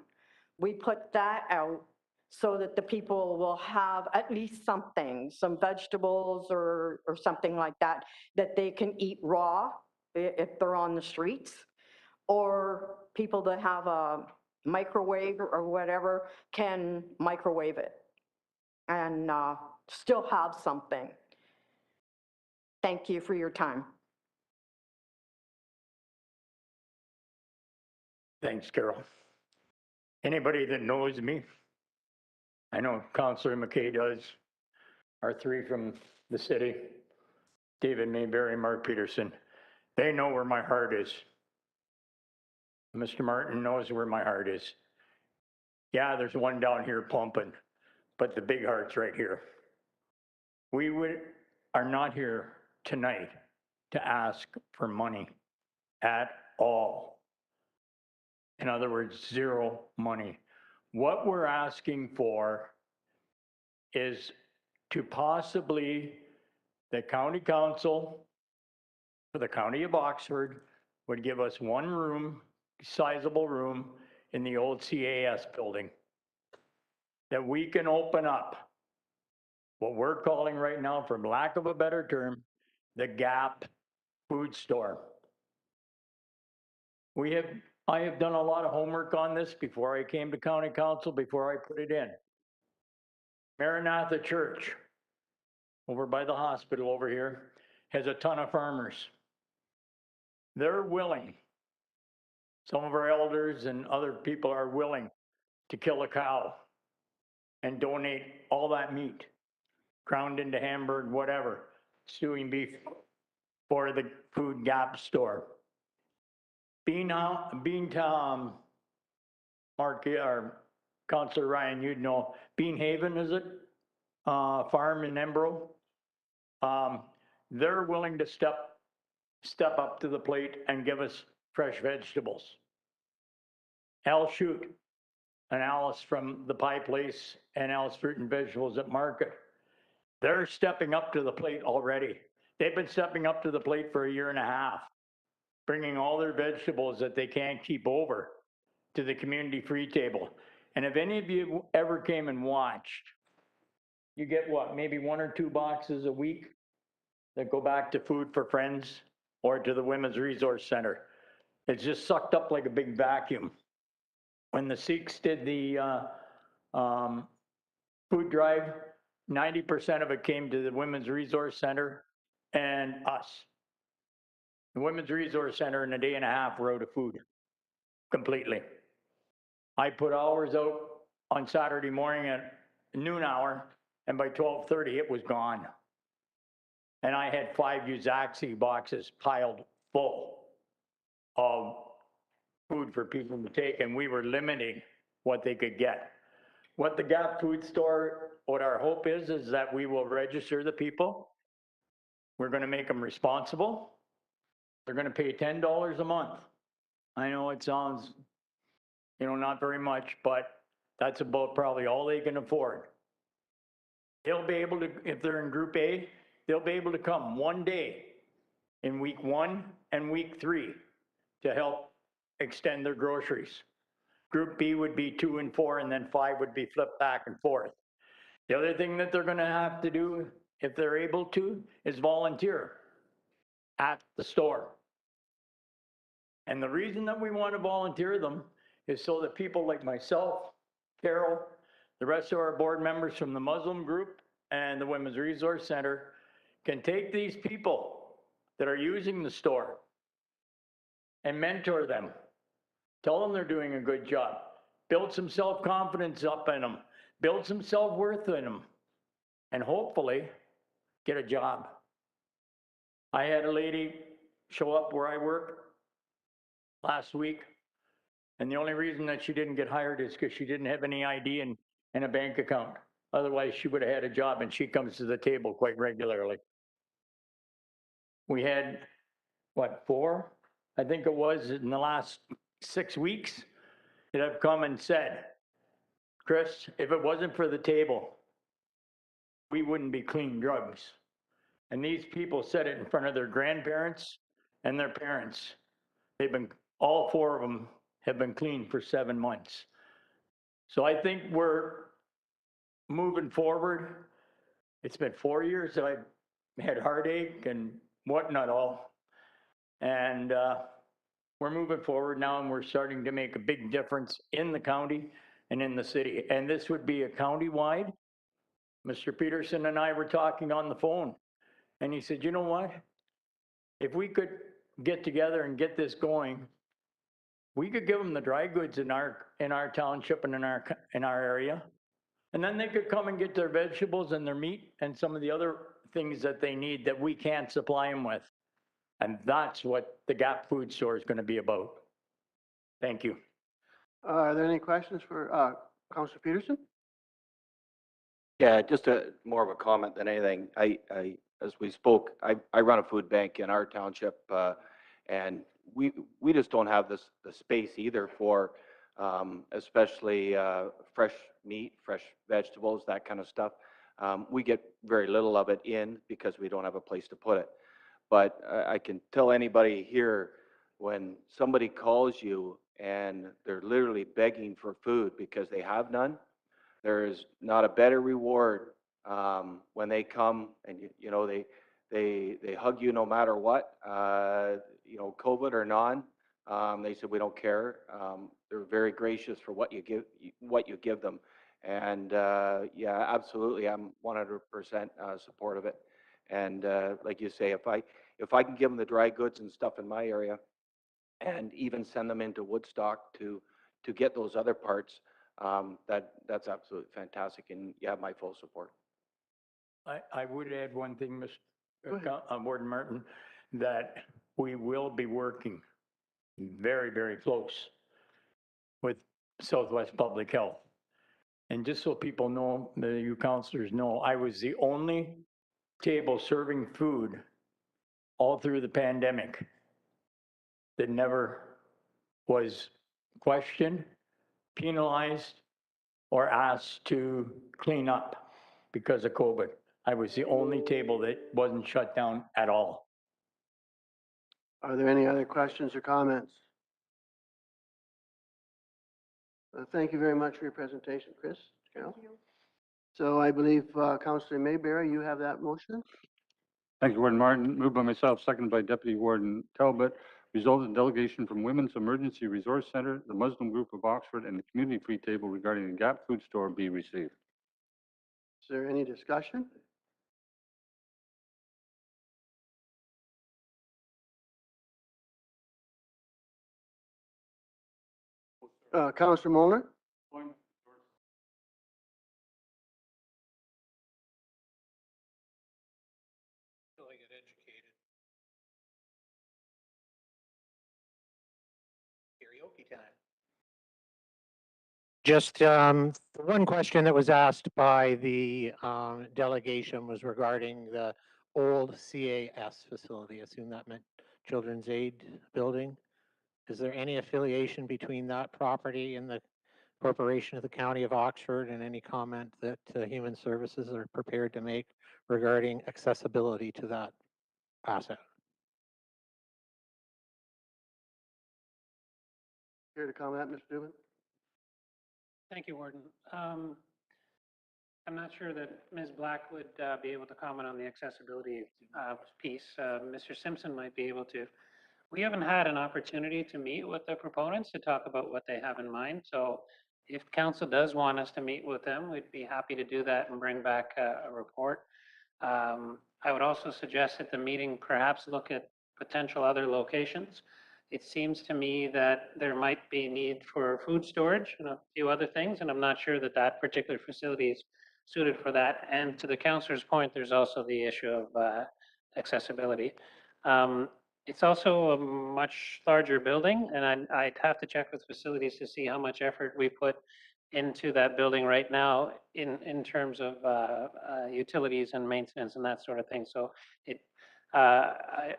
[SPEAKER 15] We put that out so that the people will have at least something, some vegetables or something like that, that they can eat raw if they're on the streets. Or people that have a microwave or whatever can microwave it and still have something. Thank you for your time.
[SPEAKER 14] Thanks, Carol. Anybody that knows me, I know Councillor McKay does, our three from the city, David Mayberry, Mark Peterson, they know where my heart is. Mr. Martin knows where my heart is. Yeah, there's one down here pumping, but the big heart's right here. We are not here tonight to ask for money at all. In other words, zero money. What we're asking for is to possibly the county council for the county of Oxford would give us one room, sizable room in the old CAS building that we can open up what we're calling right now, for lack of a better term, the Gap food store. I have done a lot of homework on this before I came to county council, before I put it in. Maranatha Church, over by the hospital over here, has a ton of farmers. They're willing, some of our elders and other people are willing to kill a cow and donate all that meat, ground into Hamburg, whatever, stewing beef, for the Food Gap store. Beantown, Mark, or Councillor Ryan, you'd know, Bean Haven, is it? Farm in Embro. They're willing to step up to the plate and give us fresh vegetables. Al Shute and Alice from the Pie Place and Alice Fruit and Vegetables at Market, they're stepping up to the plate already. They've been stepping up to the plate for 1.5 years, bringing all their vegetables that they can't keep over to the community free table. And if any of you ever came and watched, you get what, maybe 1 or 2 boxes a week that go back to Food for Friends or to the Women's Resource Center. It's just sucked up like a big vacuum. When the Sikhs did the food drive, 90% of it came to the Women's Resource Center and us. The Women's Resource Center in 1.5 days were out of food completely. I put hours out on Saturday morning at noon hour, and by 12:30 it was gone. And I had 5 Uzaxi boxes piled full of food for people to take, and we were limiting what they could get. What the Gap Food Store, what our hope is that we will register the people. We're going to make them responsible. They're going to pay $10 a month. I know it sounds, not very much, but that's about probably all they can afford. They'll be able to, if they're in Group A, they'll be able to come one day in week 1 and week 3 to help extend their groceries. Group B would be 2 and 4, and then 5 would be flipped back and forth. The other thing that they're going to have to do, if they're able to, is volunteer at the store. And the reason that we want to volunteer them is so that people like myself, Carol, the rest of our board members from the Muslim group and the Women's Resource Center can take these people that are using the store and mentor them. Tell them they're doing a good job. Build some self-confidence up in them. Build some self-worth in them. And hopefully get a job. I had a lady show up where I work last week, and the only reason that she didn't get hired is because she didn't have any ID and a bank account. Otherwise, she would have had a job, and she comes to the table quite regularly. We had, 4? I think it was in the last 6 weeks that have come and said, Chris, if it wasn't for the table, we wouldn't be clean drugs. And these people said it in front of their grandparents and their parents. All four of them have been clean for 7 months. So I think we're moving forward. It's been 4 years that I've had heartache and whatnot all. And we're moving forward now, and we're starting to make a big difference in the county and in the city. And this would be a county-wide. Mr. Peterson and I were talking on the phone, and he said, you know what? If we could get together and get this going, we could give them the dry goods in our township and in our area. And then they could come and get their vegetables and their meat and some of the other things that they need that we can't supply them with. And that's what the Gap Food Store is going to be about. Thank you.
[SPEAKER 2] Are there any questions for Councillor Peterson?
[SPEAKER 16] Yeah, just more of a comment than anything. As we spoke, I run a food bank in our township, and we just don't have the space either for, especially fresh meat, fresh vegetables, that kind of stuff. We get very little of it in because we don't have a place to put it. But I can tell anybody here, when somebody calls you and they're literally begging for food because they have none, there is not a better reward when they come and they hug you no matter what, COVID or non. They said we don't care. They're very gracious for what you give them, and yeah, absolutely, I'm 100% support of it. And like you say, if I can give them the dry goods and stuff in my area, and even send them into Woodstock to get those other parts, that's absolutely fantastic, and you have my full support.
[SPEAKER 14] I would add one thing, Mr. Warden Martin, that we will be working very, very close with Southwest Public Health. And just so people know, you councilors know, I was the only table serving food all through the pandemic that never was questioned, penalized, or asked to clean up because of COVID. I was the only table that wasn't shut down at all.
[SPEAKER 2] Are there any other questions or comments? Thank you very much for your presentation, Chris. Carol? So I believe Councillor Mayberry, you have that motion.
[SPEAKER 13] Thank you, Warden Martin. Moved by myself, seconded by Deputy Warden Talbot. Resolved in delegation from Women's Emergency Resource Center, the Muslim Group of Oxford, and the Community Free Table regarding the Gap Food Store be received.
[SPEAKER 2] Is there any discussion? Councillor Molnar?
[SPEAKER 7] Karaoke time. Just the one question that was asked by the delegation was regarding the old CAS facility. I assume that meant Children's Aid Building. Is there any affiliation between that property and the Corporation of the County of Oxford, and any comment that Human Services are prepared to make regarding accessibility to that asset?
[SPEAKER 2] Care to comment, Mr. Dubin?
[SPEAKER 5] Thank you, Warden. I'm not sure that Ms. Black would be able to comment on the accessibility piece. Mr. Simpson might be able to. We haven't had an opportunity to meet with the proponents to talk about what they have in mind. So if council does want us to meet with them, we'd be happy to do that and bring back a report. I would also suggest at the meeting perhaps look at potential other locations. It seems to me that there might be need for food storage and a few other things, and I'm not sure that that particular facility is suited for that. And to the councillor's point, there's also the issue of accessibility. It's also a much larger building, and I'd have to check with facilities to see how much effort we put into that building right now in terms of utilities and maintenance and that sort of thing. So I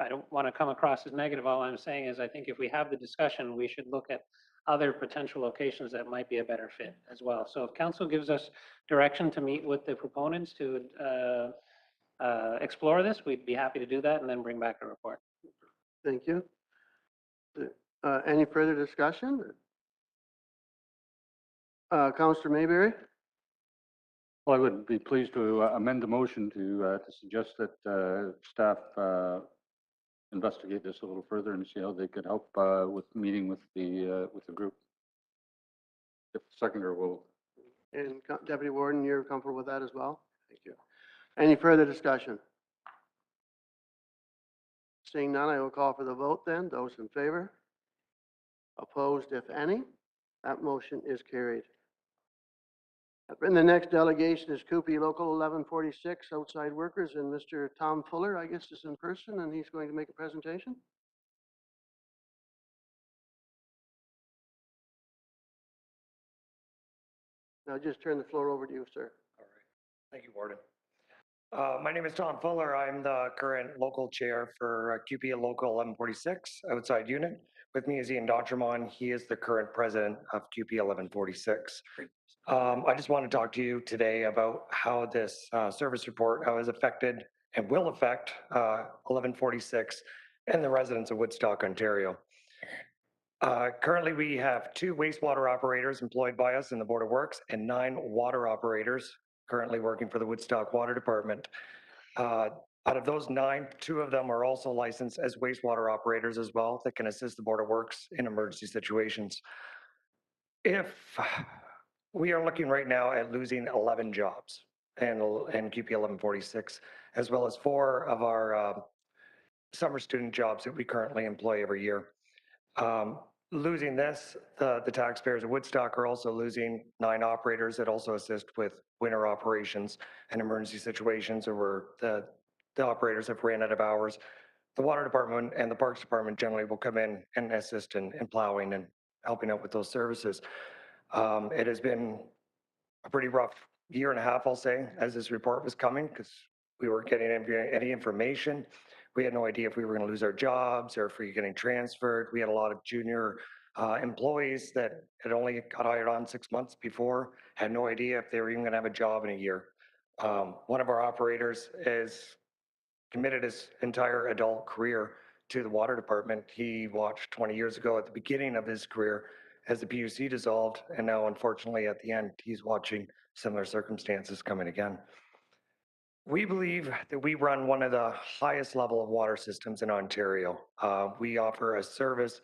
[SPEAKER 5] don't want to come across as negative. All I'm saying is I think if we have the discussion, we should look at other potential locations that might be a better fit as well. So if council gives us direction to meet with the proponents to
[SPEAKER 7] explore this, we'd be happy to do that and then bring back a report.
[SPEAKER 2] Thank you. Any further discussion? Councillor Mayberry?
[SPEAKER 13] Well, I would be pleased to amend the motion to suggest that staff investigate this a little further and see how they could help with meeting with the group. If the seconder will.
[SPEAKER 2] And Deputy Warden, you're comfortable with that as well? Thank you. Any further discussion? Seeing none, I will call for the vote then. Those in favor? Opposed, if any? That motion is carried. And the next delegation is Coopy Local 1146, Outside Workers, and Mr. Tom Fuller, I guess, is in person, and he's going to make a presentation. I'll just turn the floor over to you, sir.
[SPEAKER 17] Thank you, Warden. My name is Tom Fuller. I'm the current local chair for QP Local 1146 outside unit. With me is Ian Dotremont. He is the current president of QP 1146. I just want to talk to you today about how this service report has affected and will affect 1146 and the residents of Woodstock, Ontario. Currently, we have 2 wastewater operators employed by us in the Board of Works and 9 water operators currently working for the Woodstock Water Department. Out of those 9, 2 of them are also licensed as wastewater operators as well that can assist the Board of Works in emergency situations. If we are looking right now at losing 11 jobs and QP 1146, as well as 4 of our summer student jobs that we currently employ every year. Losing this, the taxpayers of Woodstock are also losing 9 operators that also assist with winter operations and emergency situations where the operators have ran out of hours. The water department and the parks department generally will come in and assist in plowing and helping out with those services. It has been a pretty rough year and a half, I'll say, as this report was coming, because we weren't getting any information. We had no idea if we were going to lose our jobs or if we were getting transferred. We had a lot of junior employees that had only got hired on 6 months before, had no idea if they were even going to have a job in a year. One of our operators is committed his entire adult career to the water department. He watched 20 years ago at the beginning of his career as the PUC dissolved, and now unfortunately at the end, he's watching similar circumstances coming again. We believe that we run one of the highest level of water systems in Ontario. We offer a service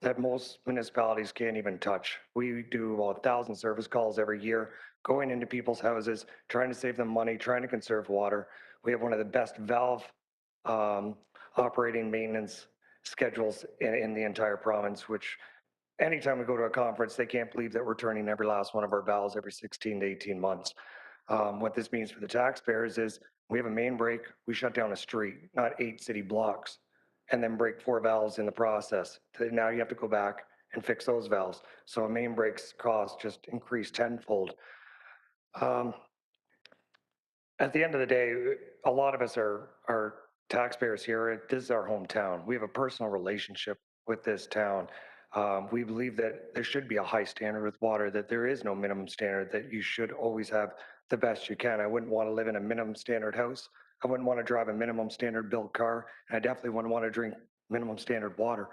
[SPEAKER 17] that most municipalities can't even touch. We do about 1,000 service calls every year, going into people's houses, trying to save them money, trying to conserve water. We have one of the best valve operating maintenance schedules in the entire province, which anytime we go to a conference, they can't believe that we're turning every last one of our valves every 16 to 18 months. What this means for the taxpayers is we have a main break, we shut down a street, not 8 city blocks, and then break 4 valves in the process. Now you have to go back and fix those valves. So a main break's cost just increased tenfold. At the end of the day, a lot of us are taxpayers here. This is our hometown. We have a personal relationship with this town. We believe that there should be a high standard with water, that there is no minimum standard, that you should always have the best you can. I wouldn't want to live in a minimum standard house. I wouldn't want to drive a minimum standard built car. And I definitely wouldn't want to drink minimum standard water.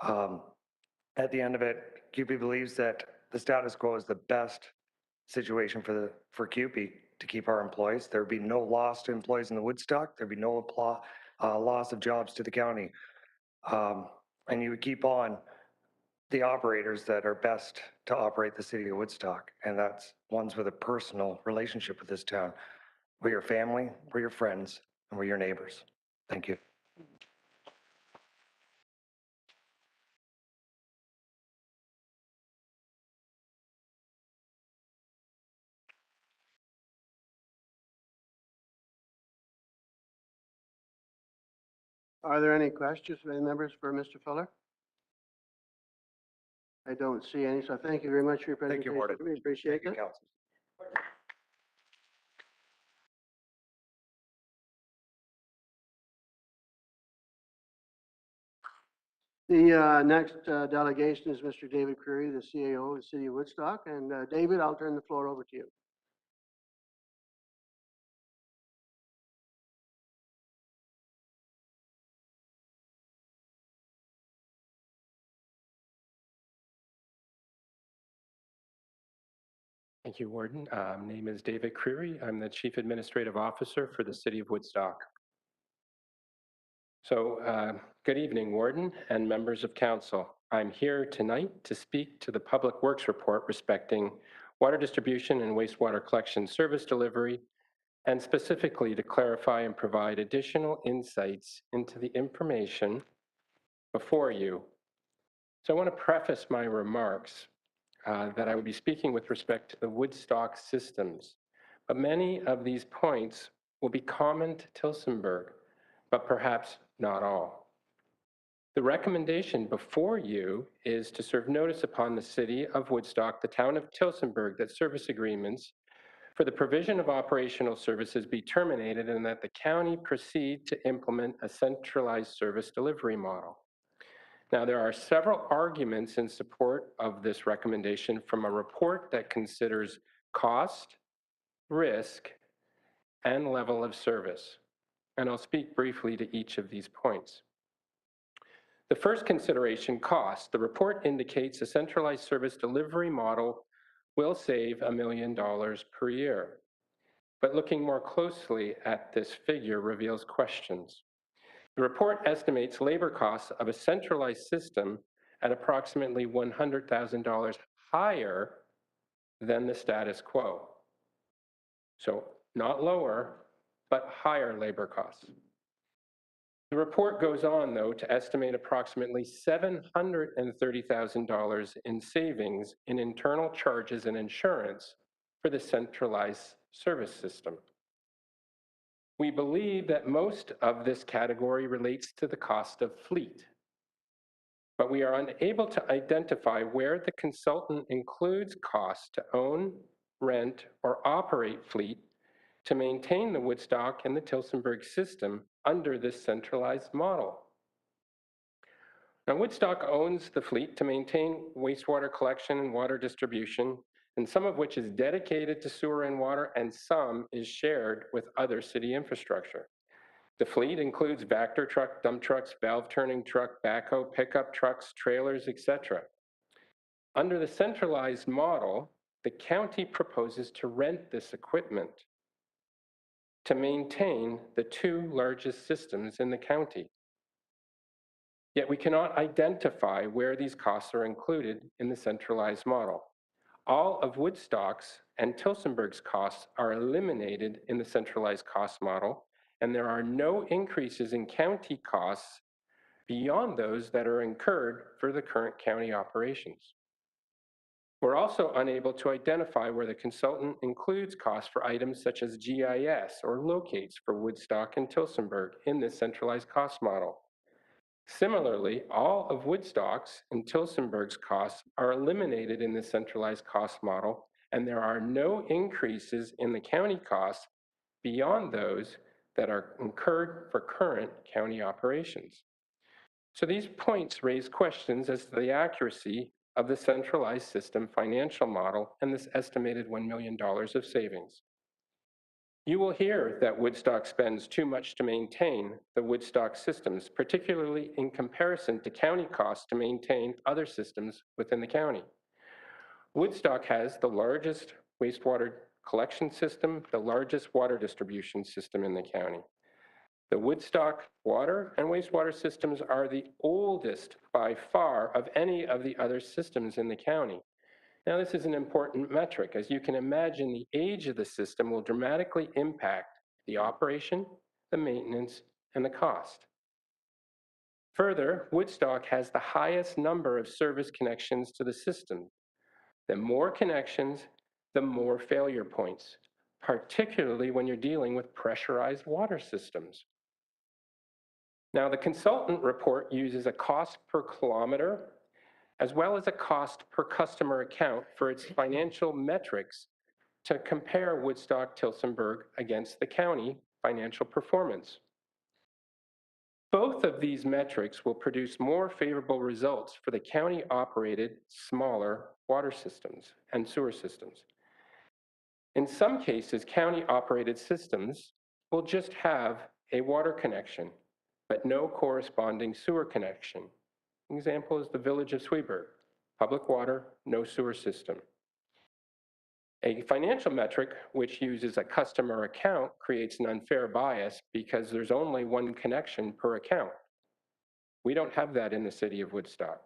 [SPEAKER 17] At the end of it, QP believes that the status quo is the best situation for QP to keep our employees. There'd be no loss to employees in the Woodstock. There'd be no loss of jobs to the county. And you would keep on the operators that are best to operate the city of Woodstock, and that's ones with a personal relationship with this town. We're your family, we're your friends, and we're your neighbors. Thank you.
[SPEAKER 2] Are there any questions from any members for Mr. Fuller? I don't see any, so thank you very much for your presentation.
[SPEAKER 17] Thank you, Warden.
[SPEAKER 2] We appreciate
[SPEAKER 17] Thank
[SPEAKER 2] it.
[SPEAKER 17] you, Council.
[SPEAKER 2] The next delegation is Mr. David Creary, the CAO of the City of Woodstock. And David, I'll turn the floor over to you.
[SPEAKER 18] Thank you, Warden. Name is David Creary. I'm the Chief Administrative Officer for the City of Woodstock. So, good evening, Warden and members of Council. I'm here tonight to speak to the Public Works Report respecting water distribution and wastewater collection service delivery, and specifically to clarify and provide additional insights into the information before you. So I want to preface my remarks that I would be speaking with respect to the Woodstock systems, but many of these points will be common to Tillsonburg, but perhaps not all. The recommendation before you is to serve notice upon the City of Woodstock, the Town of Tillsonburg, that service agreements for the provision of operational services be terminated and that the county proceed to implement a centralized service delivery model. Now, there are several arguments in support of this recommendation from a report that considers cost, risk, and level of service. And I'll speak briefly to each of these points. The first consideration, cost. The report indicates a centralized service delivery model will save $1 million per year. But looking more closely at this figure reveals questions. The report estimates labor costs of a centralized system at approximately $100,000 higher than the status quo. So not lower, but higher labor costs. The report goes on, though, to estimate approximately $730,000 in savings in internal charges and insurance for the centralized service system. We believe that most of this category relates to the cost of fleet, but we are unable to identify where the consultant includes costs to own, rent, or operate fleet to maintain the Woodstock and the Tillsonburg system under this centralized model. Now, Woodstock owns the fleet to maintain wastewater collection and water distribution, and some of which is dedicated to sewer and water, and some is shared with other city infrastructure. The fleet includes Vector truck, dump trucks, valve turning truck, backhoe, pickup trucks, trailers, etc. Under the centralized model, the county proposes to rent this equipment to maintain the two largest systems in the county. Yet we cannot identify where these costs are included in the centralized model. All of Woodstock's and Tillsonburg's costs are eliminated in the centralized cost model, and there are no increases in county costs beyond those that are incurred for the current county operations. We're also unable to identify where the consultant includes costs for items such as GIS or locates for Woodstock and Tillsonburg in this centralized cost model. Similarly, all of Woodstock's and Tillsonburg's costs are eliminated in the centralized cost model, and there are no increases in the county costs beyond those that are incurred for current county operations. So these points raise questions as to the accuracy of the centralized system financial model and this estimated $1 million of savings. You will hear that Woodstock spends too much to maintain the Woodstock systems, particularly in comparison to county costs to maintain other systems within the county. Woodstock has the largest wastewater collection system, the largest water distribution system in the county. The Woodstock water and wastewater systems are the oldest by far of any of the other systems in the county. Now, this is an important metric. As you can imagine, the age of the system will dramatically impact the operation, the maintenance, and the cost. Further, Woodstock has the highest number of service connections to the system. The more connections, the more failure points, particularly when you're dealing with pressurized water systems. Now, the consultant report uses a cost per kilometer as well as a cost per customer account for its financial metrics to compare Woodstock Tillsonburg against the county financial performance. Both of these metrics will produce more favorable results for the county-operated smaller water systems and sewer systems. In some cases, county-operated systems will just have a water connection, but no corresponding sewer connection. An example is the village of Sweetburg. Public water, no sewer system. A financial metric which uses a customer account creates an unfair bias because there's only one connection per account. We don't have that in the city of Woodstock.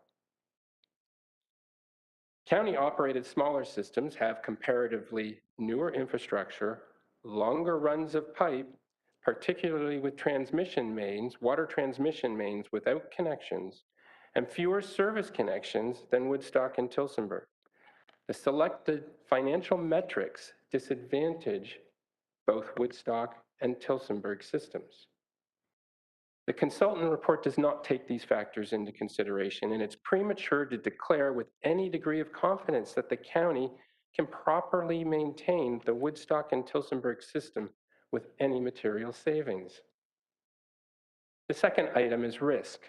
[SPEAKER 18] County-operated smaller systems have comparatively newer infrastructure, longer runs of pipe, particularly with transmission mains, water transmission mains without connections, and fewer service connections than Woodstock and Tillsonburg. The selected financial metrics disadvantage both Woodstock and Tillsonburg systems. The consultant report does not take these factors into consideration, and it's premature to declare with any degree of confidence that the county can properly maintain the Woodstock and Tillsonburg system with any material savings. The second item is risk.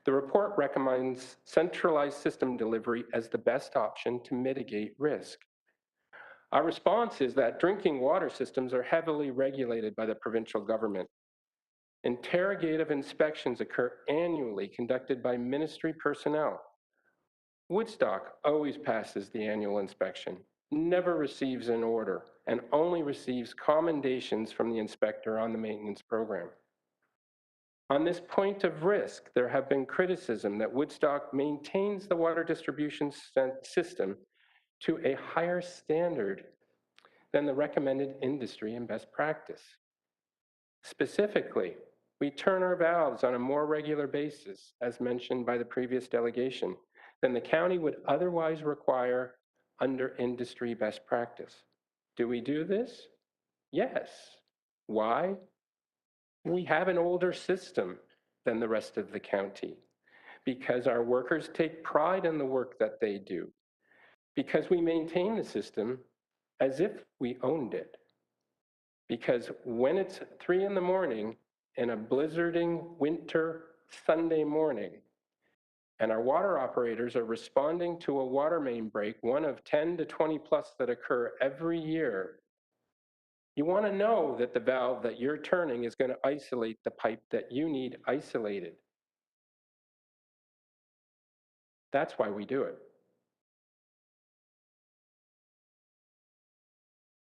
[SPEAKER 18] The report recommends centralized system delivery as the best option to mitigate risk. Our response is that drinking water systems are heavily regulated by the provincial government. Interrogative inspections occur annually, conducted by ministry personnel. Woodstock always passes the annual inspection, never receives an order, and only receives commendations from the inspector on the maintenance program. On this point of risk, there have been criticism that Woodstock maintains the water distribution system to a higher standard than the recommended industry and best practice. Specifically, we turn our valves on a more regular basis, as mentioned by the previous delegation, than the county would otherwise require under industry best practice. Do we do this? Yes. Why? We have an older system than the rest of the county because our workers take pride in the work that they do, because we maintain the system as if we owned it. Because when it's 3 in the morning in a blizzarding winter Sunday morning, and our water operators are responding to a water main break, one of 10 to 20 plus that occur every year, you want to know that the valve that you're turning is going to isolate the pipe that you need isolated. That's why we do it.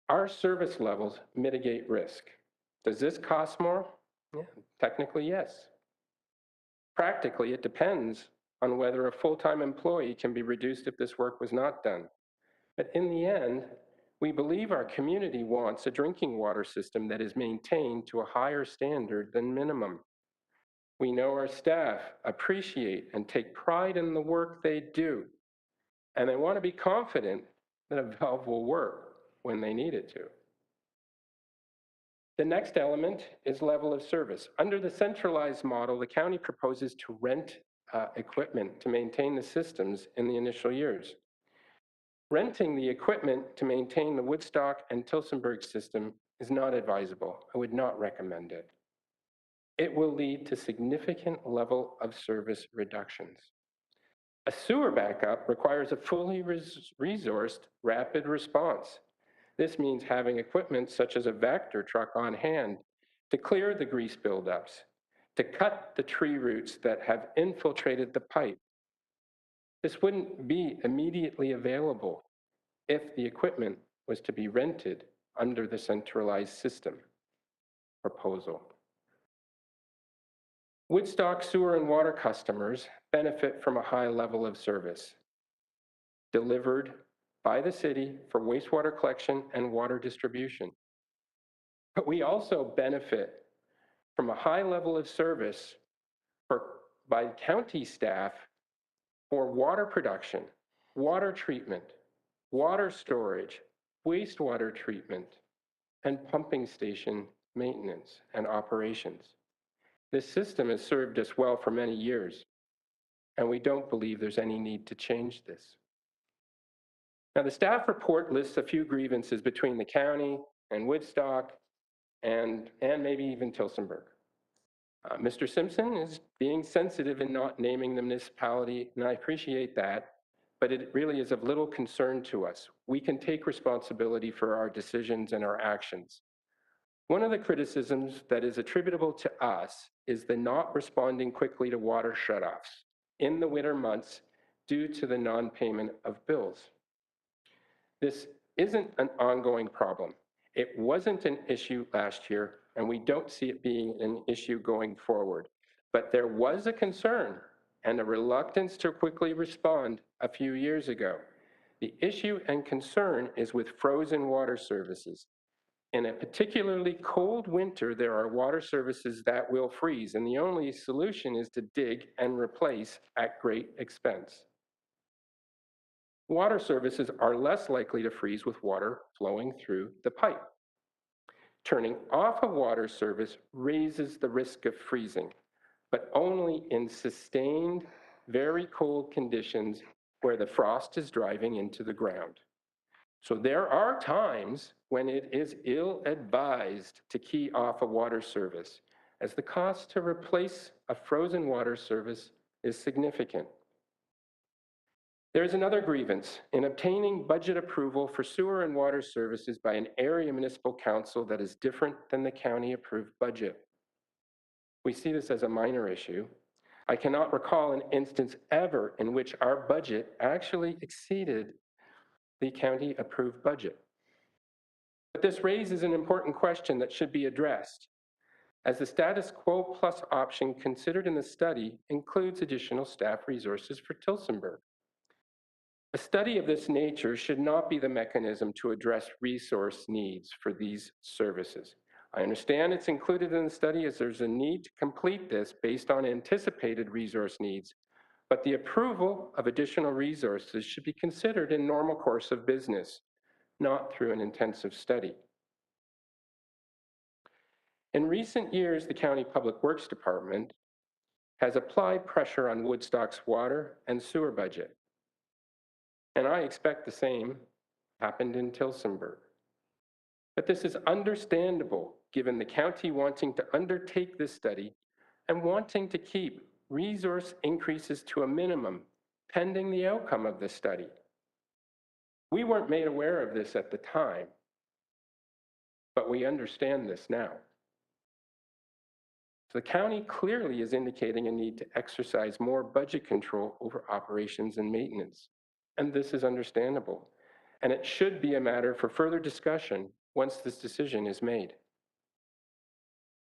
[SPEAKER 18] Our service levels mitigate risk. Does this cost more? Yeah, technically, yes. Practically, it depends on whether a full-time employee can be reduced if this work was not done. But in the end, we believe our community wants a drinking water system that is maintained to a higher standard than minimum. We know our staff appreciate and take pride in the work they do, and they want to be confident that a valve will work when they need it to. The next element is level of service. Under the centralized model, the county proposes to rent equipment to maintain the systems in the initial years. Renting the equipment to maintain the Woodstock and Tillsonburg system is not advisable. I would not recommend it. It will lead to significant level of service reductions. A sewer backup requires a fully resourced rapid response. This means having equipment such as a Vector truck on hand to clear the grease buildups, to cut the tree roots that have infiltrated the pipe. This wouldn't be immediately available if the equipment was to be rented under the centralized system proposal. Woodstock sewer and water customers benefit from a high level of service delivered by the city for wastewater collection and water distribution. But we also benefit from a high level of service by county staff for water production, water treatment, water storage, wastewater treatment, and pumping station maintenance and operations. This system has served us well for many years, and we don't believe there's any need to change this. Now, the staff report lists a few grievances between the county and Woodstock and maybe even Tillsonburg. Mr. Simpson is being sensitive in not naming the municipality, and I appreciate that, but it really is of little concern to us. We can take responsibility for our decisions and our actions. One of the criticisms that is attributable to us is the not responding quickly to water shutoffs in the winter months due to the non-payment of bills. This isn't an ongoing problem. It wasn't an issue last year, and we don't see it being an issue going forward. But there was a concern and a reluctance to quickly respond a few years ago. The issue and concern is with frozen water services. In a particularly cold winter, there are water services that will freeze, and the only solution is to dig and replace at great expense. Water services are less likely to freeze with water flowing through the pipe. Turning off a water service raises the risk of freezing, but only in sustained, very cold conditions where the frost is driving into the ground. So there are times when it is ill-advised to key off a water service, as the cost to replace a frozen water service is significant. There is another grievance in obtaining budget approval for sewer and water services by an area municipal council that is different than the county-approved budget. We see this as a minor issue. I cannot recall an instance ever in which our budget actually exceeded the county-approved budget. But this raises an important question that should be addressed, as the status quo plus option considered in the study includes additional staff resources for Tillsonburg. A study of this nature should not be the mechanism to address resource needs for these services. I understand it's included in the study as there's a need to complete this based on anticipated resource needs, but the approval of additional resources should be considered in normal course of business, not through an intensive study. In recent years, the County Public Works Department has applied pressure on Woodstock's water and sewer budget. And I expect the same happened in Tillsonburg. But this is understandable given the county wanting to undertake this study and wanting to keep resource increases to a minimum pending the outcome of this study. We weren't made aware of this at the time, but we understand this now. So the county clearly is indicating a need to exercise more budget control over operations and maintenance. And this is understandable. And it should be a matter for further discussion once this decision is made.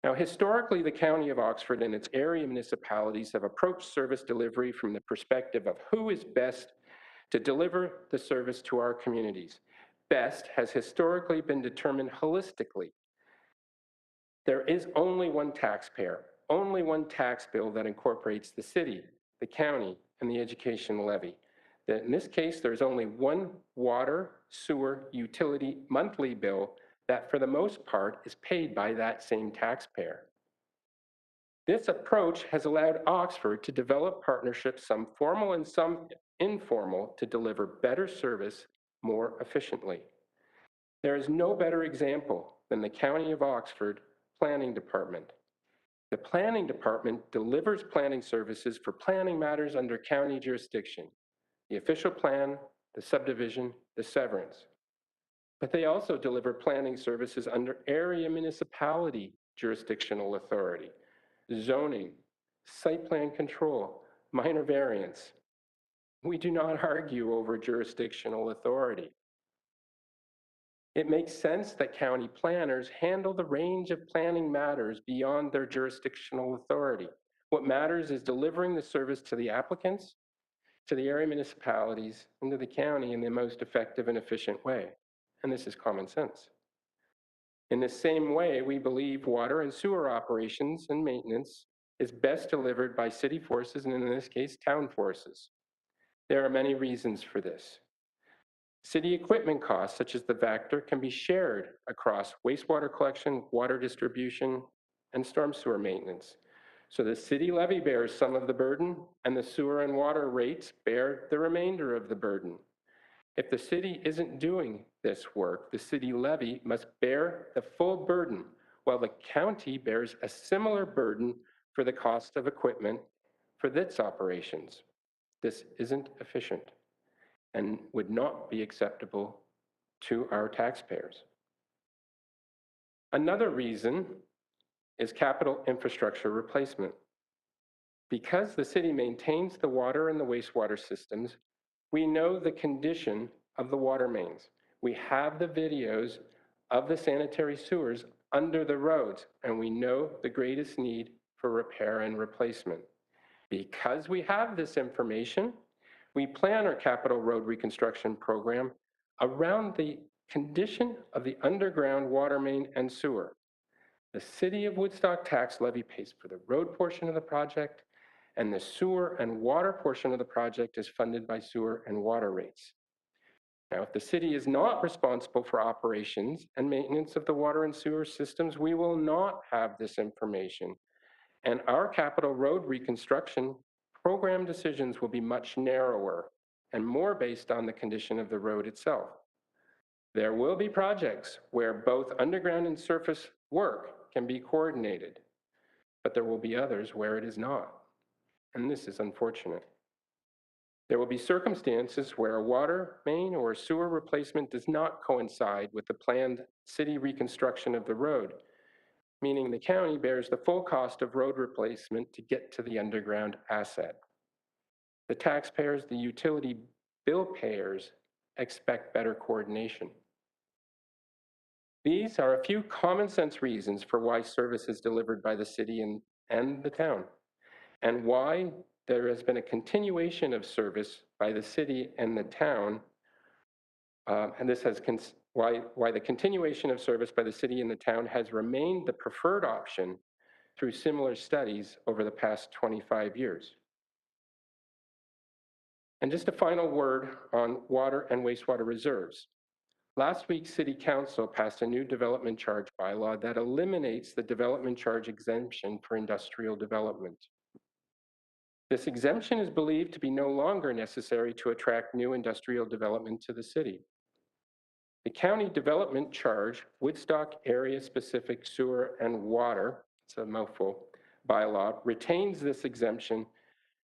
[SPEAKER 18] Now, historically, the County of Oxford and its area municipalities have approached service delivery from the perspective of who is best to deliver the service to our communities. Best has historically been determined holistically. There is only one taxpayer, only one tax bill that incorporates the city, the county, and the education levy. That in this case, there's only one water, sewer, utility monthly bill that for the most part is paid by that same taxpayer. This approach has allowed Oxford to develop partnerships, some formal and some informal, to deliver better service more efficiently. There is no better example than the County of Oxford Planning Department. The Planning Department delivers planning services for planning matters under county jurisdiction. The official plan, the subdivision, the severance. But they also deliver planning services under area municipality jurisdictional authority, zoning, site plan control, minor variance. We do not argue over jurisdictional authority. It makes sense that county planners handle the range of planning matters beyond their jurisdictional authority. What matters is delivering the service to the applicants, to the area municipalities, and to the county in the most effective and efficient way. And this is common sense. In the same way, we believe water and sewer operations and maintenance is best delivered by city forces, and in this case, town forces. There are many reasons for this. City equipment costs, such as the Vector, can be shared across wastewater collection, water distribution, and storm sewer maintenance. So the city levy bears some of the burden, and the sewer and water rates bear the remainder of the burden. If the city isn't doing this work, the city levy must bear the full burden, while the county bears a similar burden for the cost of equipment for its operations. This isn't efficient and would not be acceptable to our taxpayers. Another reason is capital infrastructure replacement. Because the city maintains the water and the wastewater systems, we know the condition of the water mains. We have the videos of the sanitary sewers under the roads, and we know the greatest need for repair and replacement. Because we have this information, we plan our capital road reconstruction program around the condition of the underground water main and sewer. The City of Woodstock tax levy pays for the road portion of the project, and the sewer and water portion of the project is funded by sewer and water rates. Now, if the city is not responsible for operations and maintenance of the water and sewer systems, we will not have this information. And our capital road reconstruction program decisions will be much narrower and more based on the condition of the road itself. There will be projects where both underground and surface work can be coordinated, but there will be others where it is not. And this is unfortunate. There will be circumstances where a water main or a sewer replacement does not coincide with the planned city reconstruction of the road, meaning the county bears the full cost of road replacement to get to the underground asset. The taxpayers, the utility bill payers, expect better coordination. These are a few common sense reasons for why service is delivered by the city and the town, and why there has been a continuation of service by the city and the town, and this has why the continuation of service by the city and the town has remained the preferred option through similar studies over the past 25 years. And just a final word on water and wastewater reserves. Last week, City Council passed a new development charge bylaw that eliminates the development charge exemption for industrial development. This exemption is believed to be no longer necessary to attract new industrial development to the city. The county development charge, Woodstock Area Specific Sewer and Water, it's a mouthful, bylaw, retains this exemption,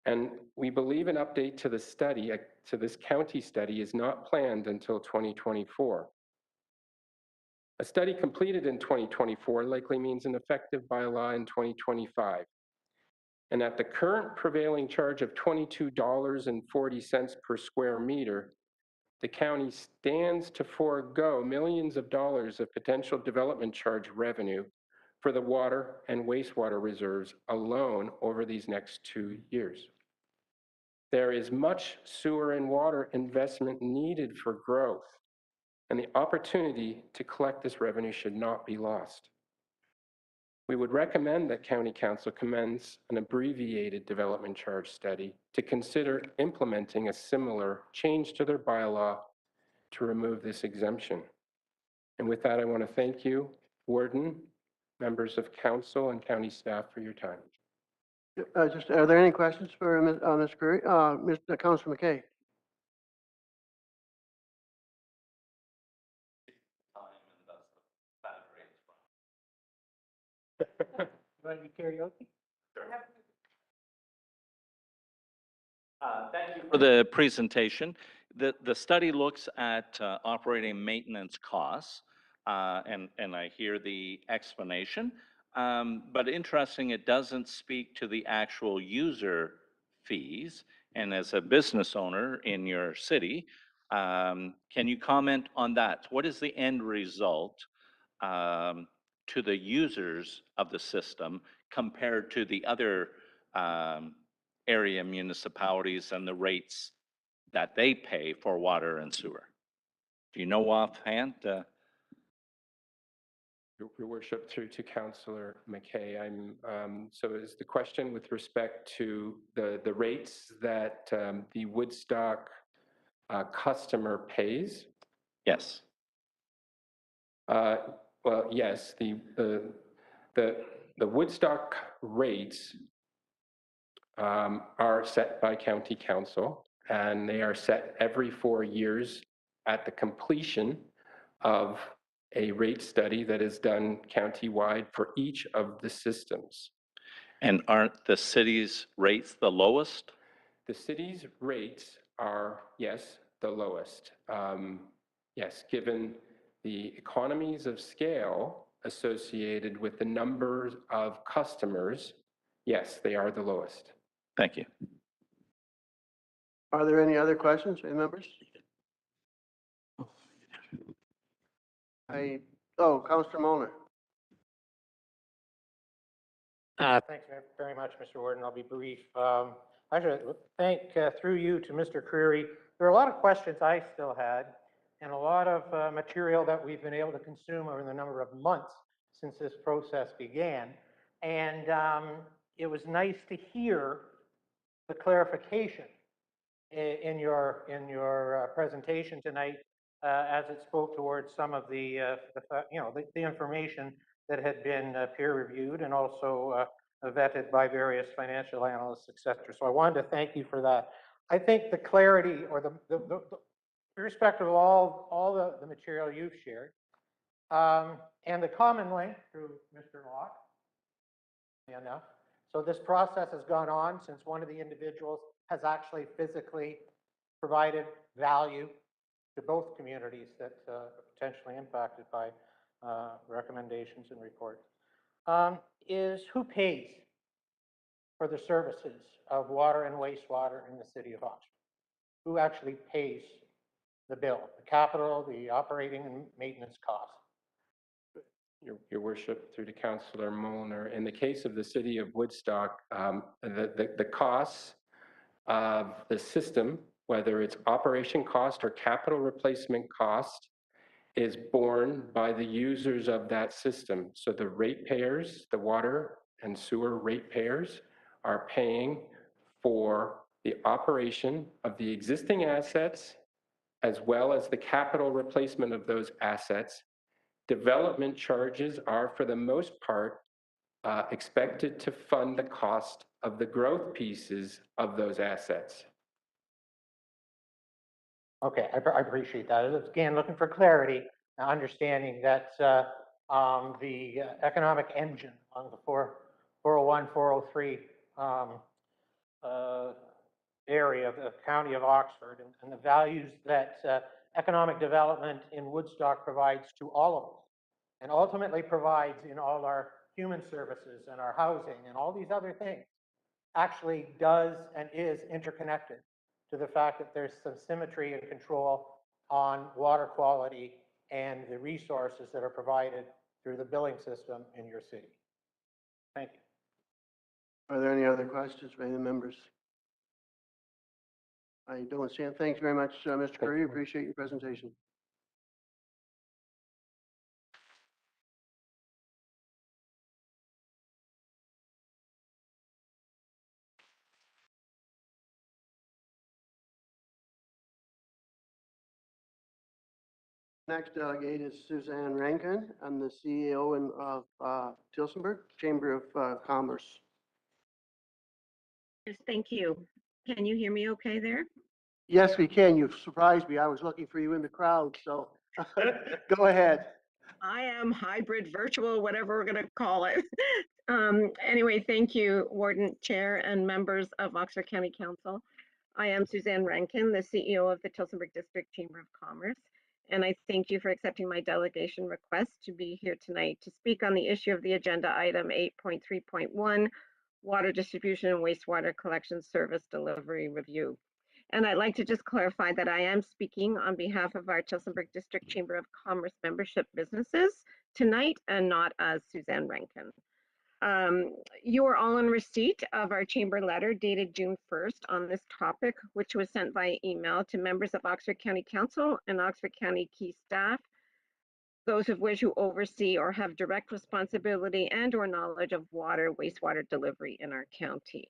[SPEAKER 18] and we believe an update to the study, to this county study, is not planned until 2024. A study completed in 2024 likely means an effective bylaw in 2025. And at the current prevailing charge of $22.40 per square meter, the county stands to forego millions of dollars of potential development charge revenue for the water and wastewater reserves alone over these next 2 years. There is much sewer and water investment needed for growth, and the opportunity to collect this revenue should not be lost. We would recommend that County Council commence an abbreviated development charge study to consider implementing a similar change to their bylaw to remove this exemption. And with that, I want to thank you, Warden, members of council, and county staff for your time.
[SPEAKER 2] Are there any questions for Ms. Curry? Councilor McKay?
[SPEAKER 7] Want to do karaoke?
[SPEAKER 8] Thank you for the presentation. The study looks at operating and maintenance costs, and I hear the explanation. But interesting, it doesn't speak to the actual user fees. And as a business owner in your city, can you comment on that? What is the end result to the users of the system compared to the other area municipalities and the rates that they pay for water and sewer? Do you know offhand?
[SPEAKER 18] Your worship, through to Councillor McKay, so is the question with respect to the rates that the Woodstock customer pays?
[SPEAKER 8] Yes.
[SPEAKER 18] Well, yes, the Woodstock rates are set by County Council, and they are set every 4 years at the completion of a rate study that is done countywide for each of the systems.
[SPEAKER 8] And aren't the city's rates the lowest?
[SPEAKER 18] The city's rates are, yes, the lowest. Yes, given the economies of scale associated with the number of customers, yes, they are the lowest.
[SPEAKER 8] Thank you.
[SPEAKER 2] Are there any other questions from members? Councillor Molnar.
[SPEAKER 7] Thanks very much, Mr. Warden. I'll be brief. I should thank, through you to Mr. Creary. There are a lot of questions I still had and a lot of material that we've been able to consume over the number of months since this process began. And it was nice to hear the clarification in your presentation tonight as it spoke towards some of the information that had been peer reviewed and also vetted by various financial analysts, et cetera. So I wanted to thank you for that. I think the clarity or the irrespective of all the material you've shared and the common link through Mr. Locke, enough. So this process has gone on since one of the individuals has actually physically provided value to both communities that are potentially impacted by recommendations and reports. Is who pays for the services of water and wastewater in the city of Oxford? Who actually pays the bill, the capital, the operating and maintenance costs?
[SPEAKER 18] Your Worship, through to Councillor Molnar, in the case of the city of Woodstock, the costs of the system, whether it's operation cost or capital replacement cost, is borne by the users of that system. So the ratepayers, the water and sewer ratepayers, are paying for the operation of the existing assets as well as the capital replacement of those assets. Development charges are, for the most part, expected to fund the cost of the growth pieces of those assets.
[SPEAKER 7] Okay, I appreciate that. Again, looking for clarity, understanding that the economic engine on the 401, 403 area of the county of Oxford and the values that economic development in Woodstock provides to all of us and ultimately provides in all our human services and our housing and all these other things actually does and is interconnected to the fact that there's some symmetry and control on water quality and the resources that are provided through the billing system in your city. Thank you.
[SPEAKER 2] Are there any other questions by the members? I don't see it. Thanks very much, Mr. Curry. Appreciate your presentation. Next delegate is Suzanne Rankin. I'm the CEO of Tillsonburg Chamber of Commerce.
[SPEAKER 19] Yes, thank you. Can you hear me okay there?
[SPEAKER 2] Yes, we can. You've surprised me. I was looking for you in the crowd, so go ahead.
[SPEAKER 19] I am hybrid, virtual, whatever we're going to call it. Anyway, thank you, Warden, Chair, and members of Oxford County Council. I am Suzanne Rankin, the CEO of the Tillsonburg District Chamber of Commerce, and I thank you for accepting my delegation request to be here tonight to speak on the issue of the agenda item 8.3.1, Water Distribution and Wastewater Collection Service Delivery Review. And I'd like to just clarify that I am speaking on behalf of our Tillsonburg District Chamber of Commerce membership businesses tonight and not as Suzanne Rankin. You are all in receipt of our chamber letter dated June 1st on this topic, which was sent via email to members of Oxford County Council and Oxford County key staff, those of which who oversee or have direct responsibility and or knowledge of water, wastewater delivery in our county.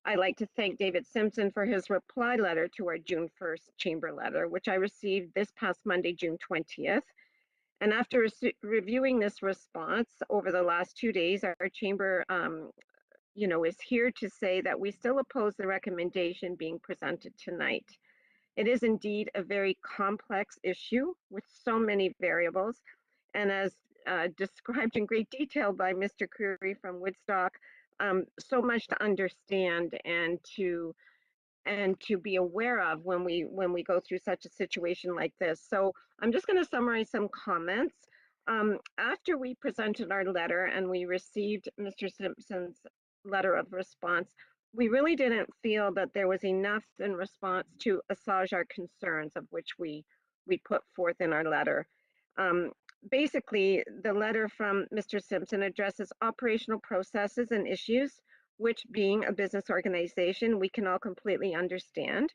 [SPEAKER 19] I'd like to thank David Simpson for his reply letter to our June 1st chamber letter, which I received this past Monday, June 20th. And after reviewing this response over the last 2 days, our chamber is here to say that we still oppose the recommendation being presented tonight. It is indeed a very complex issue with so many variables. And as described in great detail by Mr. Creary from Woodstock, so much to understand and to be aware of when we go through such a situation like this. So I'm just going to summarize some comments. After we presented our letter and we received Mr. Simpson's letter of response, we really didn't feel that there was enough in response to assuage our concerns of which we put forth in our letter. basically, the letter from Mr. Simpson addresses operational processes and issues, which being a business organization, we can all completely understand.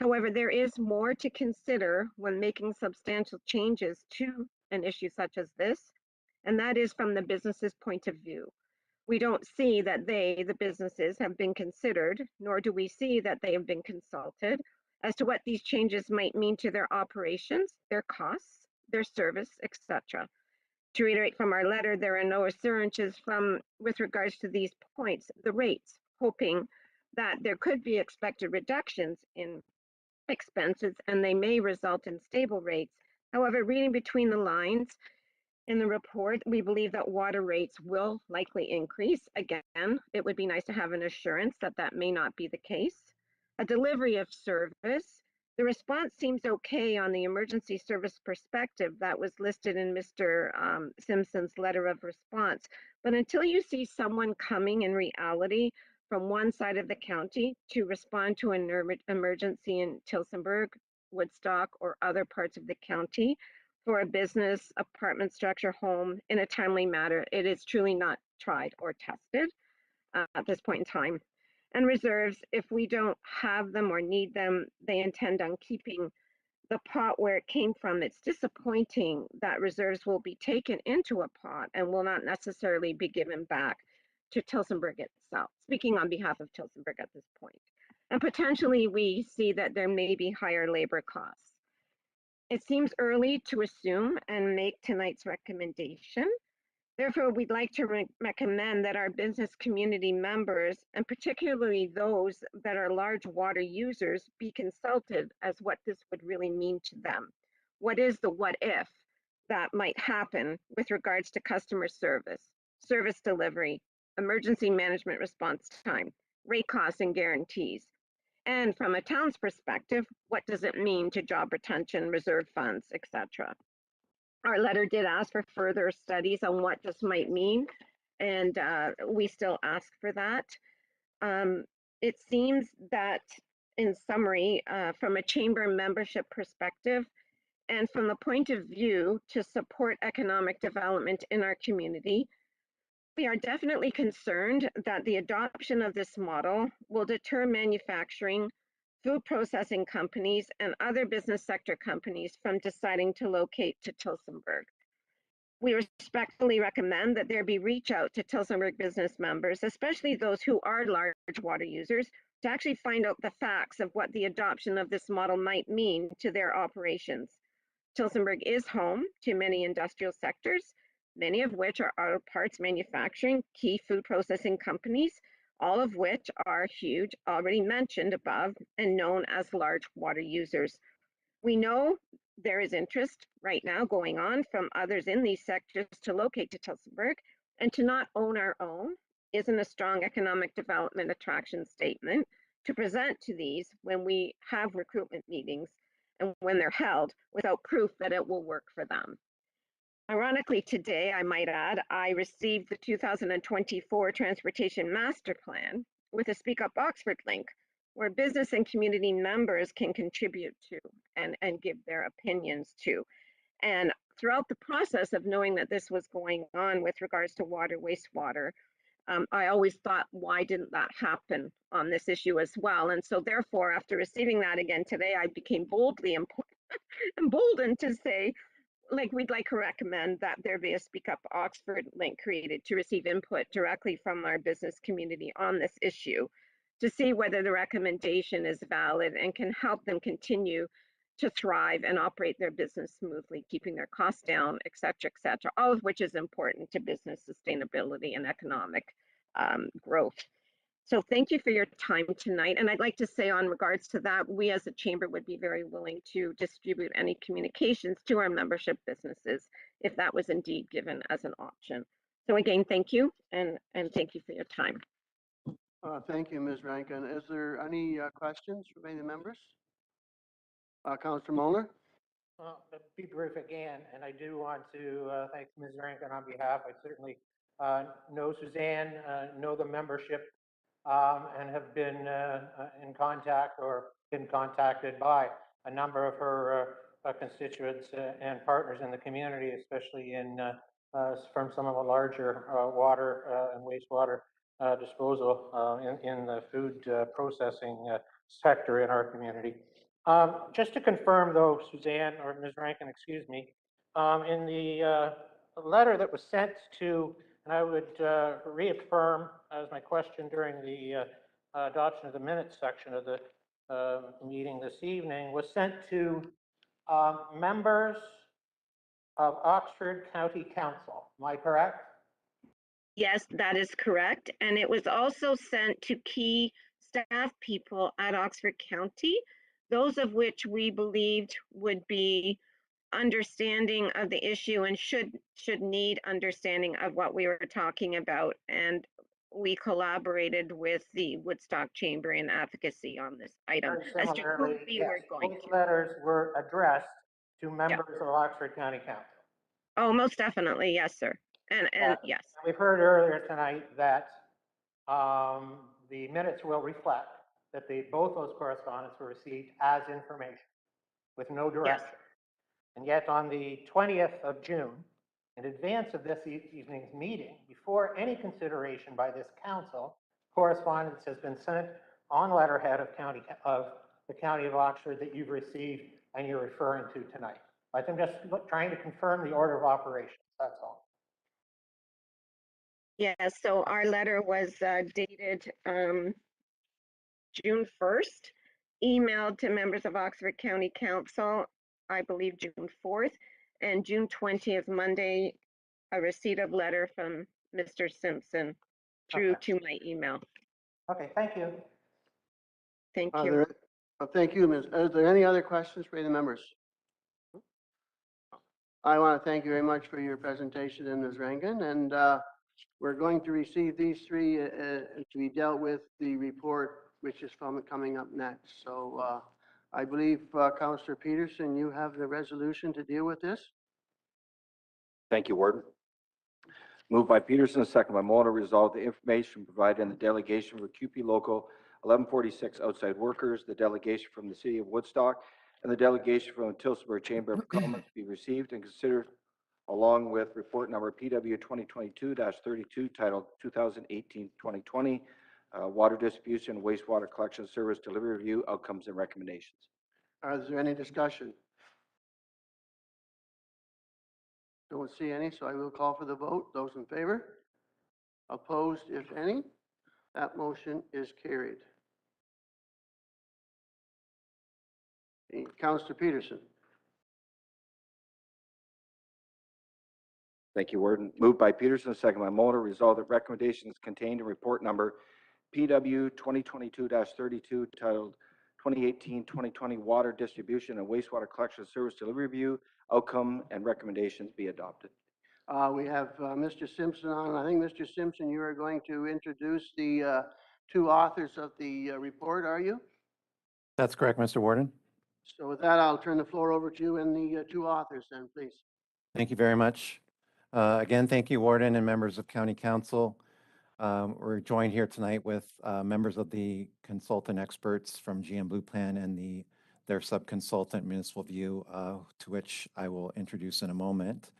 [SPEAKER 19] However, there is more to consider when making substantial changes to an issue such as this, and that is from the business's point of view. We don't see that they, the businesses, have been considered, nor do we see that they have been consulted as to what these changes might mean to their operations, their costs, their service, etc. To reiterate from our letter, there are no assurances with regards to these points, the rates, hoping that there could be expected reductions in expenses and they may result in stable rates. However, reading between the lines in the report, we believe that water rates will likely increase. Again, it would be nice to have an assurance that that may not be the case. A delivery of service. The response seems okay on the emergency service perspective that was listed in Mr. Simpson's letter of response. But until you see someone coming in reality from one side of the county to respond to an emergency in Tillsonburg, Woodstock, or other parts of the county for a business, apartment structure, home in a timely manner, it is truly not tried or tested at this point in time. And reserves, if we don't have them or need them, they intend on keeping the pot where it came from. It's disappointing that reserves will be taken into a pot and will not necessarily be given back to Tillsonburg itself, speaking on behalf of Tillsonburg at this point. And potentially we see that there may be higher labor costs. It seems early to assume and make tonight's recommendation. Therefore, we'd like to recommend that our business community members, and particularly those that are large water users, be consulted as what this would really mean to them. What is the what if that might happen with regards to customer service, service delivery, emergency management response time, rate costs and guarantees? And from a town's perspective, what does it mean to job retention, reserve funds, etc.? Our letter did ask for further studies on what this might mean, and we still ask for that. It seems that, in summary, from a chamber membership perspective, and from the point of view to support economic development in our community, we are definitely concerned that the adoption of this model will deter manufacturing, food processing companies, and other business sector companies from deciding to locate to Tillsonburg. We respectfully recommend that there be reach out to Tillsonburg business members, especially those who are large water users, to actually find out the facts of what the adoption of this model might mean to their operations. Tillsonburg is home to many industrial sectors, many of which are auto parts manufacturing, key food processing companies, all of which are huge, already mentioned above, and known as large water users. We know there is interest right now going on from others in these sectors to locate to Tillsonburg, and to not own our own isn't a strong economic development attraction statement to present to these when we have recruitment meetings and when they're held without proof that it will work for them. Ironically, today, I might add, I received the 2024 Transportation Master Plan with a Speak Up Oxford link, where business and community members can contribute to and give their opinions to. And throughout the process of knowing that this was going on with regards to water, wastewater, I always thought, why didn't that happen on this issue as well? And so therefore, after receiving that again today, I became boldly emboldened to say, we'd like to recommend that there be a Speak Up Oxford link created to receive input directly from our business community on this issue, to see whether the recommendation is valid and can help them continue to thrive and operate their business smoothly, keeping their costs down, et cetera, all of which is important to business sustainability and economic growth. So thank you for your time tonight. And I'd like to say on regards to that, we as a chamber would be very willing to distribute any communications to our membership businesses if that was indeed given as an option. So again, thank you, and thank you for your time.
[SPEAKER 2] Thank you, Ms. Rankin. Is there any questions from any of the members? Councillor Muller?
[SPEAKER 7] Well, be brief again, and I do want to thank Ms. Rankin on behalf. I certainly know Suzanne, know the membership, and have been in contact or been contacted by a number of her constituents and partners in the community, especially from some of the larger water and wastewater disposal in the food processing sector in our community. Just to confirm though, Suzanne, or Ms. Rankin, excuse me, in the letter that was sent to, and I would reaffirm as my question during the adoption of the minutes section of the meeting this evening, was sent to members of Oxford County Council. Am I correct?
[SPEAKER 19] Yes, that is correct. And it was also sent to key staff people at Oxford County, those of which we believed would be understanding of the issue and should need understanding of what we were talking about. And we collaborated with the Woodstock Chamber and Advocacy on this item
[SPEAKER 7] Very
[SPEAKER 19] as to who
[SPEAKER 7] similarly,
[SPEAKER 19] we
[SPEAKER 7] yes,
[SPEAKER 19] were going
[SPEAKER 7] both
[SPEAKER 19] to.
[SPEAKER 7] letters were addressed to members of Oxford County Council.
[SPEAKER 19] Oh, most definitely, yes, sir. And yes.
[SPEAKER 7] We've heard earlier tonight that the minutes will reflect that both those correspondence were received as information with no direction. And yet on the 20th of June, in advance of this evening's meeting, before any consideration by this council, correspondence has been sent on letterhead of the County of Oxford that you've received and you're referring to tonight. I'm just trying to confirm the order of operations, that's all.
[SPEAKER 19] Yes, so our letter was dated June 1st, emailed to members of Oxford County Council, I believe June 4th, and June 20th, Monday, a receipt of letter from Mr. Simpson through to my email.
[SPEAKER 7] Okay, thank you.
[SPEAKER 19] Thank
[SPEAKER 2] Are
[SPEAKER 19] you.
[SPEAKER 2] there, thank you, Ms. Are there any other questions for the members? I want to thank you very much for your presentation, Ms. Rankin, and we're going to receive these three to be dealt with the report, which is coming up next. So I believe, Councillor Peterson, you have the resolution to deal with this.
[SPEAKER 16] Thank you, Warden. Moved by Peterson, second by Mulder, resolve the information provided in the delegation for QP Local 1146 outside workers, the delegation from the City of Woodstock, and the delegation from the Tillsonburg Chamber of Commerce be received and considered along with report number PW 2022-32 titled 2018-2020 Water Distribution and Wastewater Collection Service Delivery Review Outcomes and Recommendations.
[SPEAKER 2] Is there any discussion? Don't see any, so I will call for the vote. Those in favor? Opposed, if any? That motion is carried. Councillor Peterson.
[SPEAKER 16] Thank you, Warden. Moved by Peterson, second by Mulder, resolved that recommendations contained in report number PW 2022-32 titled 2018-2020 Water Distribution and Wastewater Collection Service Delivery Review Outcome and Recommendations be adopted.
[SPEAKER 2] We have Mr. Simpson on. I think, Mr. Simpson, you are going to introduce the two authors of the report, are you?
[SPEAKER 20] That's correct, Mr. Warden.
[SPEAKER 2] So with that, I'll turn the floor over to you and the two authors then, please.
[SPEAKER 20] Thank you very much. Again, thank you, Warden and members of County Council. We're joined here tonight with members of the consultant experts from GM Blue Plan and their sub-consultant Municipal View, to which I will introduce in a moment.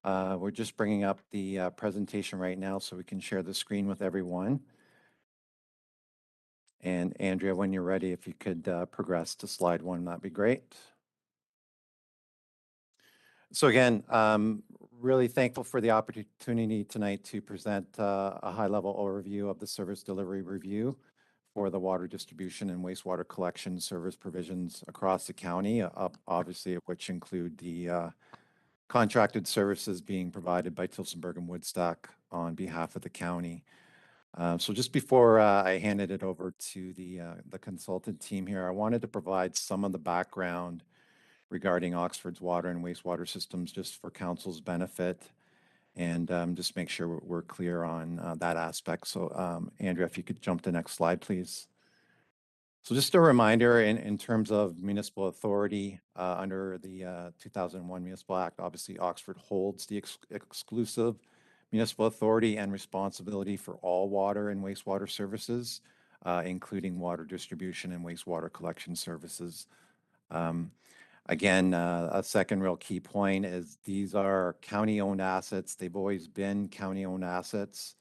[SPEAKER 20] We're just bringing up the presentation right now so we can share the screen with everyone. And Andrea, when you're ready, if you could progress to slide 1, that'd be great. So again, really thankful for the opportunity tonight to present a high-level overview of the service delivery review for the water distribution and wastewater collection service provisions across the county, obviously which include the contracted services being provided by Tillsonburg and Woodstock on behalf of the county. So just before I handed it over to the consultant team here, I wanted to provide some of the background regarding Oxford's water and wastewater systems just for council's benefit and just make sure we're clear on that aspect. So Andrea, if you could jump to the next slide, please. So just a reminder in terms of municipal authority under the 2001 Municipal Act, obviously Oxford holds the exclusive municipal authority and responsibility for all water and wastewater services, including water distribution and wastewater collection services. Again, a second real key point is these are county-owned assets. They've always been county-owned assets.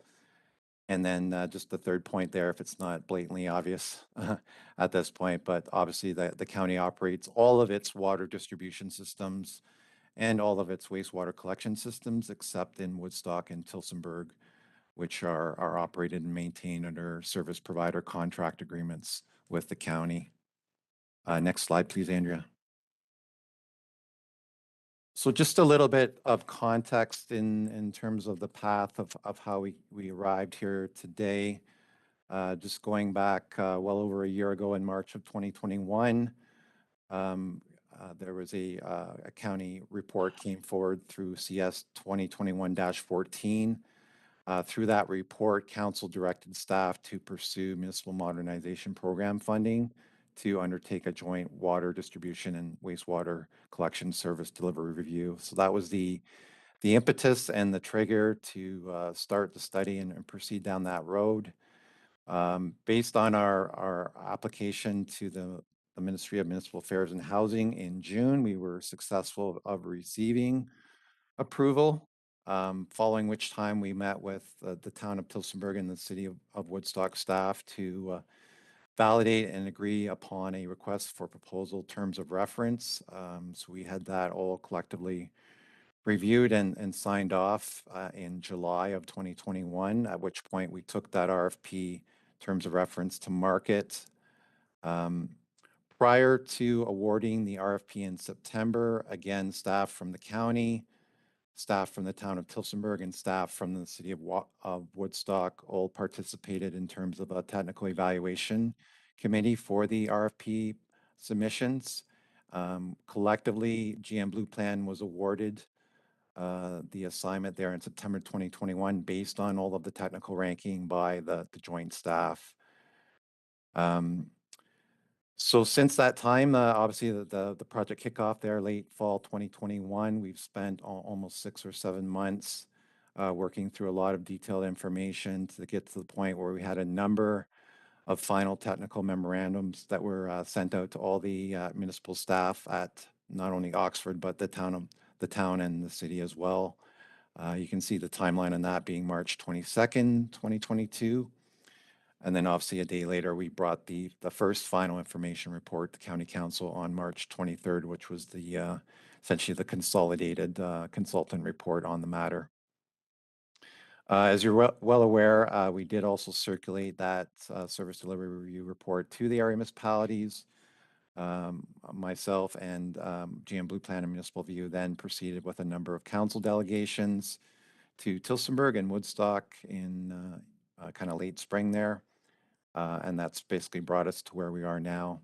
[SPEAKER 20] And then just the third point there, if it's not blatantly obvious at this point, but obviously the county operates all of its water distribution systems and all of its wastewater collection systems, except in Woodstock and Tilsonburg, which are operated and maintained under service provider contract agreements with the county. Next slide, please, Andrea. So just a little bit of context in terms of the path of how we arrived here today. Just going back well over a year ago in March of 2021, there was a county report came forward through CS 2021-14. Through that report, council directed staff to pursue municipal modernization program funding to undertake a joint water distribution and wastewater collection service delivery review. So that was the impetus and the trigger to start the study and proceed down that road. Based on our application to the Ministry of Municipal Affairs and Housing in June, we were successful of receiving approval, following which time we met with the town of Tilsonburg and the city of Woodstock staff to validate and agree upon a request for proposal terms of reference. So we had that all collectively reviewed and signed off in July of 2021, at which point we took that RFP terms of reference to market. Prior to awarding the RFP in September, again, staff from the county, staff from the town of Tilsonburg, and staff from the city of Woodstock all participated in terms of a technical evaluation committee for the RFP submissions. Collectively, GM Blue Plan was awarded the assignment there in September 2021 based on all of the technical ranking by the joint staff. So since that time, obviously the project kickoff there, late fall 2021, we've spent almost 6 or 7 months working through a lot of detailed information to get to the point where we had a number of final technical memorandums that were sent out to all the municipal staff at not only Oxford, but the town and the city as well. You can see the timeline on that being March 22nd, 2022. And then obviously a day later, we brought the first final information report to County Council on March 23rd, which was the essentially the consolidated consultant report on the matter. As you're well aware, we did also circulate that service delivery review report to the area municipalities. Myself and GM Blue Plan and Municipal View then proceeded with a number of council delegations to Tilsonburg and Woodstock in kind of late spring there. And that's basically brought us to where we are now.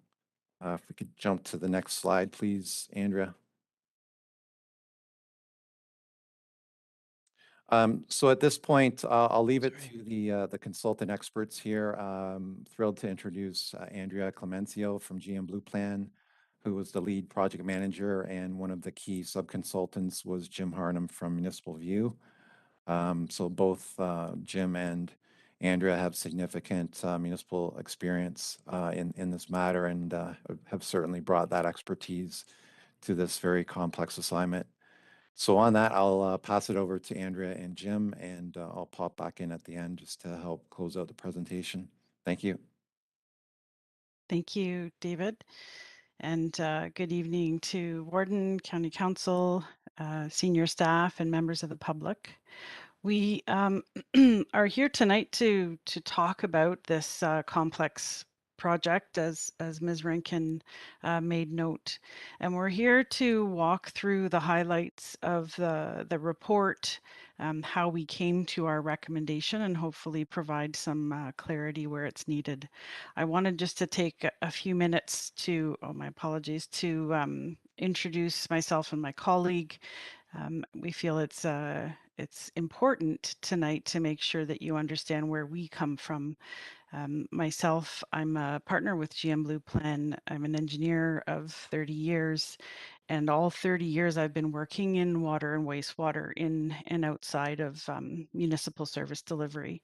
[SPEAKER 20] If we could jump to the next slide, please, Andrea. So at this point, I'll leave it to the consultant experts here. Thrilled to introduce Andrea Clemencio from GM Blue Plan, who was the lead project manager, and one of the key sub-consultants was Jim Harnum from Municipal View. So both Jim and Andrea have significant municipal experience in this matter and have certainly brought that expertise to this very complex assignment. So on that, I'll pass it over to Andrea and Jim, and I'll pop back in at the end just to help close out the presentation. Thank you.
[SPEAKER 21] Thank you, David. And good evening to Warden, County Council, senior staff, and members of the public. We are here tonight to talk about this complex project, as Ms. Rankin made note. And we're here to walk through the highlights of the report, how we came to our recommendation, and hopefully provide some clarity where it's needed. I wanted just to take a few minutes to, my apologies, to introduce myself and my colleague. We feel it's important tonight to make sure that you understand where we come from. Myself, I'm a partner with GM Blue Plan. I'm an engineer of 30 years, and all 30 years I've been working in water and wastewater in and outside of municipal service delivery.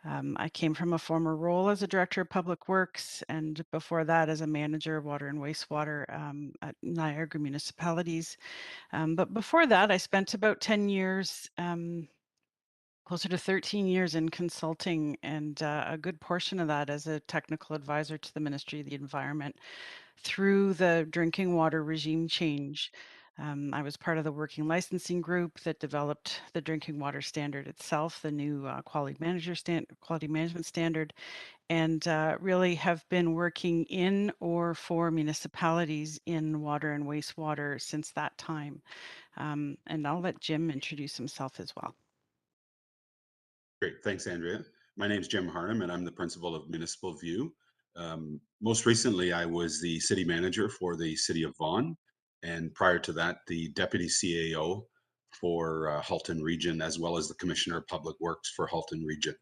[SPEAKER 21] I came from a former role as a director of public works, and before that as a manager of water and wastewater at Niagara municipalities. But before that, I spent about 10 years, closer to 13 years in consulting, and a good portion of that as a technical advisor to the Ministry of the Environment through the drinking water regime change. I was part of the working licensing group that developed the drinking water standard itself, the new quality management standard, and really have been working in or for municipalities in water and wastewater since that time. And I'll let Jim introduce himself as well.
[SPEAKER 4] Great, thanks, Andrea. My name is Jim Harnham, and I'm the principal of Municipal View. Most recently, I was the city manager for the city of Vaughan, and prior to that, the deputy CAO for Halton Region, as well as the Commissioner of Public Works for Halton Region.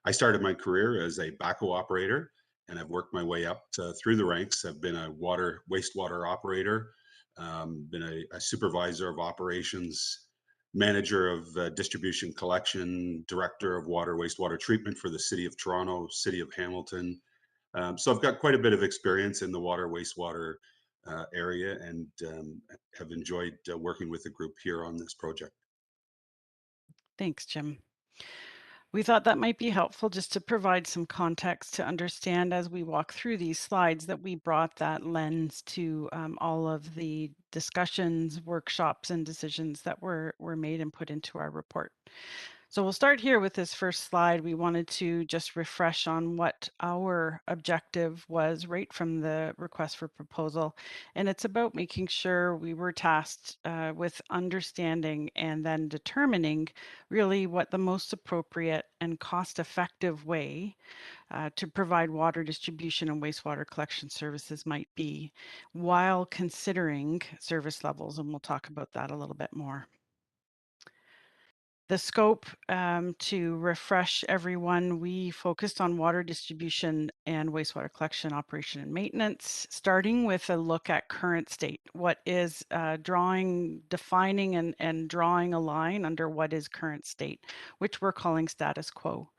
[SPEAKER 4] I started my career as a backhoe operator, and I've worked my way up through the ranks. I've been a wastewater operator, been a supervisor of operations, manager of distribution collection, director of water wastewater treatment for the City of Toronto, City of Hamilton. So I've got quite a bit of experience in the water wastewater area, and have enjoyed working with the group here on this project.
[SPEAKER 21] Thanks, Jim. We thought that might be helpful just to provide some context to understand as we walk through these slides that we brought that lens to all of the discussions, workshops, and decisions that were made and put into our report. So we'll start here with this first slide. We wanted to just refresh on what our objective was right from the request for proposal. And it's about making sure we were tasked with understanding and then determining really what the most appropriate and cost-effective way to provide water distribution and wastewater collection services might be, while considering service levels. And we'll talk about that a little bit more. The scope, to refresh everyone, we focused on water distribution and wastewater collection, operation and maintenance, starting with a look at current state. What is defining and drawing a line under what is current state, which we're calling status quo.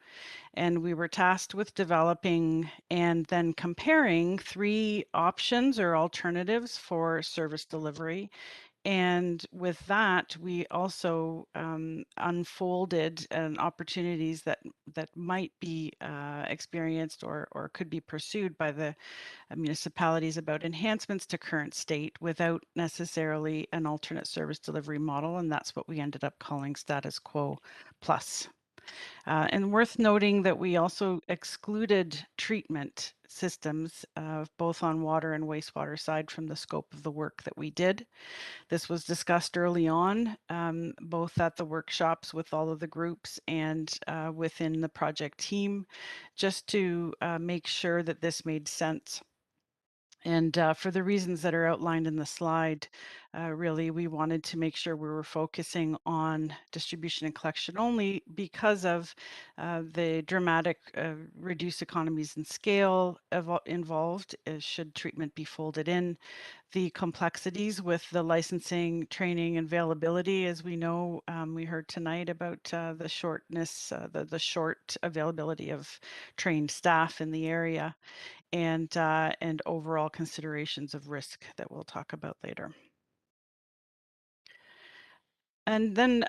[SPEAKER 21] And we were tasked with developing and then comparing 3 options or alternatives for service delivery. And with that, we also unfolded opportunities that might be experienced or could be pursued by the municipalities about enhancements to current state without necessarily an alternate service delivery model. And that's what we ended up calling status quo plus. And worth noting that we also excluded treatment systems, both on water and wastewater side, from the scope of the work that we did. This was discussed early on, both at the workshops with all of the groups and within the project team, just to make sure that this made sense. And for the reasons that are outlined in the slide, really, we wanted to make sure we were focusing on distribution and collection only because of the dramatic reduced economies in scale involved should treatment be folded in. The complexities with the licensing, training, and availability, as we know, we heard tonight about the shortness, the short availability of trained staff in the area, and overall considerations of risk that we'll talk about later. And then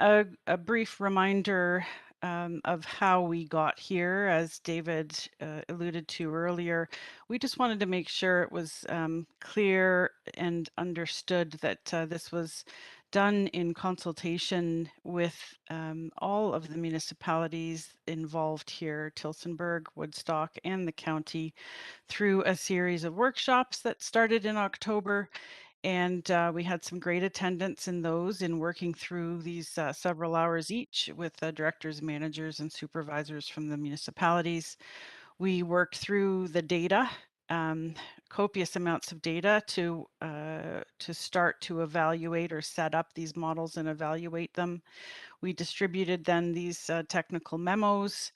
[SPEAKER 21] a brief reminder of how we got here. As David alluded to earlier, we just wanted to make sure it was clear and understood that this was done in consultation with all of the municipalities involved here, Tillsonburg, Woodstock, and the county, through a series of workshops that started in October. And we had some great attendance in those, in working through these several hours each with directors, managers, and supervisors from the municipalities. We worked through the data, copious amounts of data to start to evaluate or set up these models and evaluate them. We distributed then these technical memos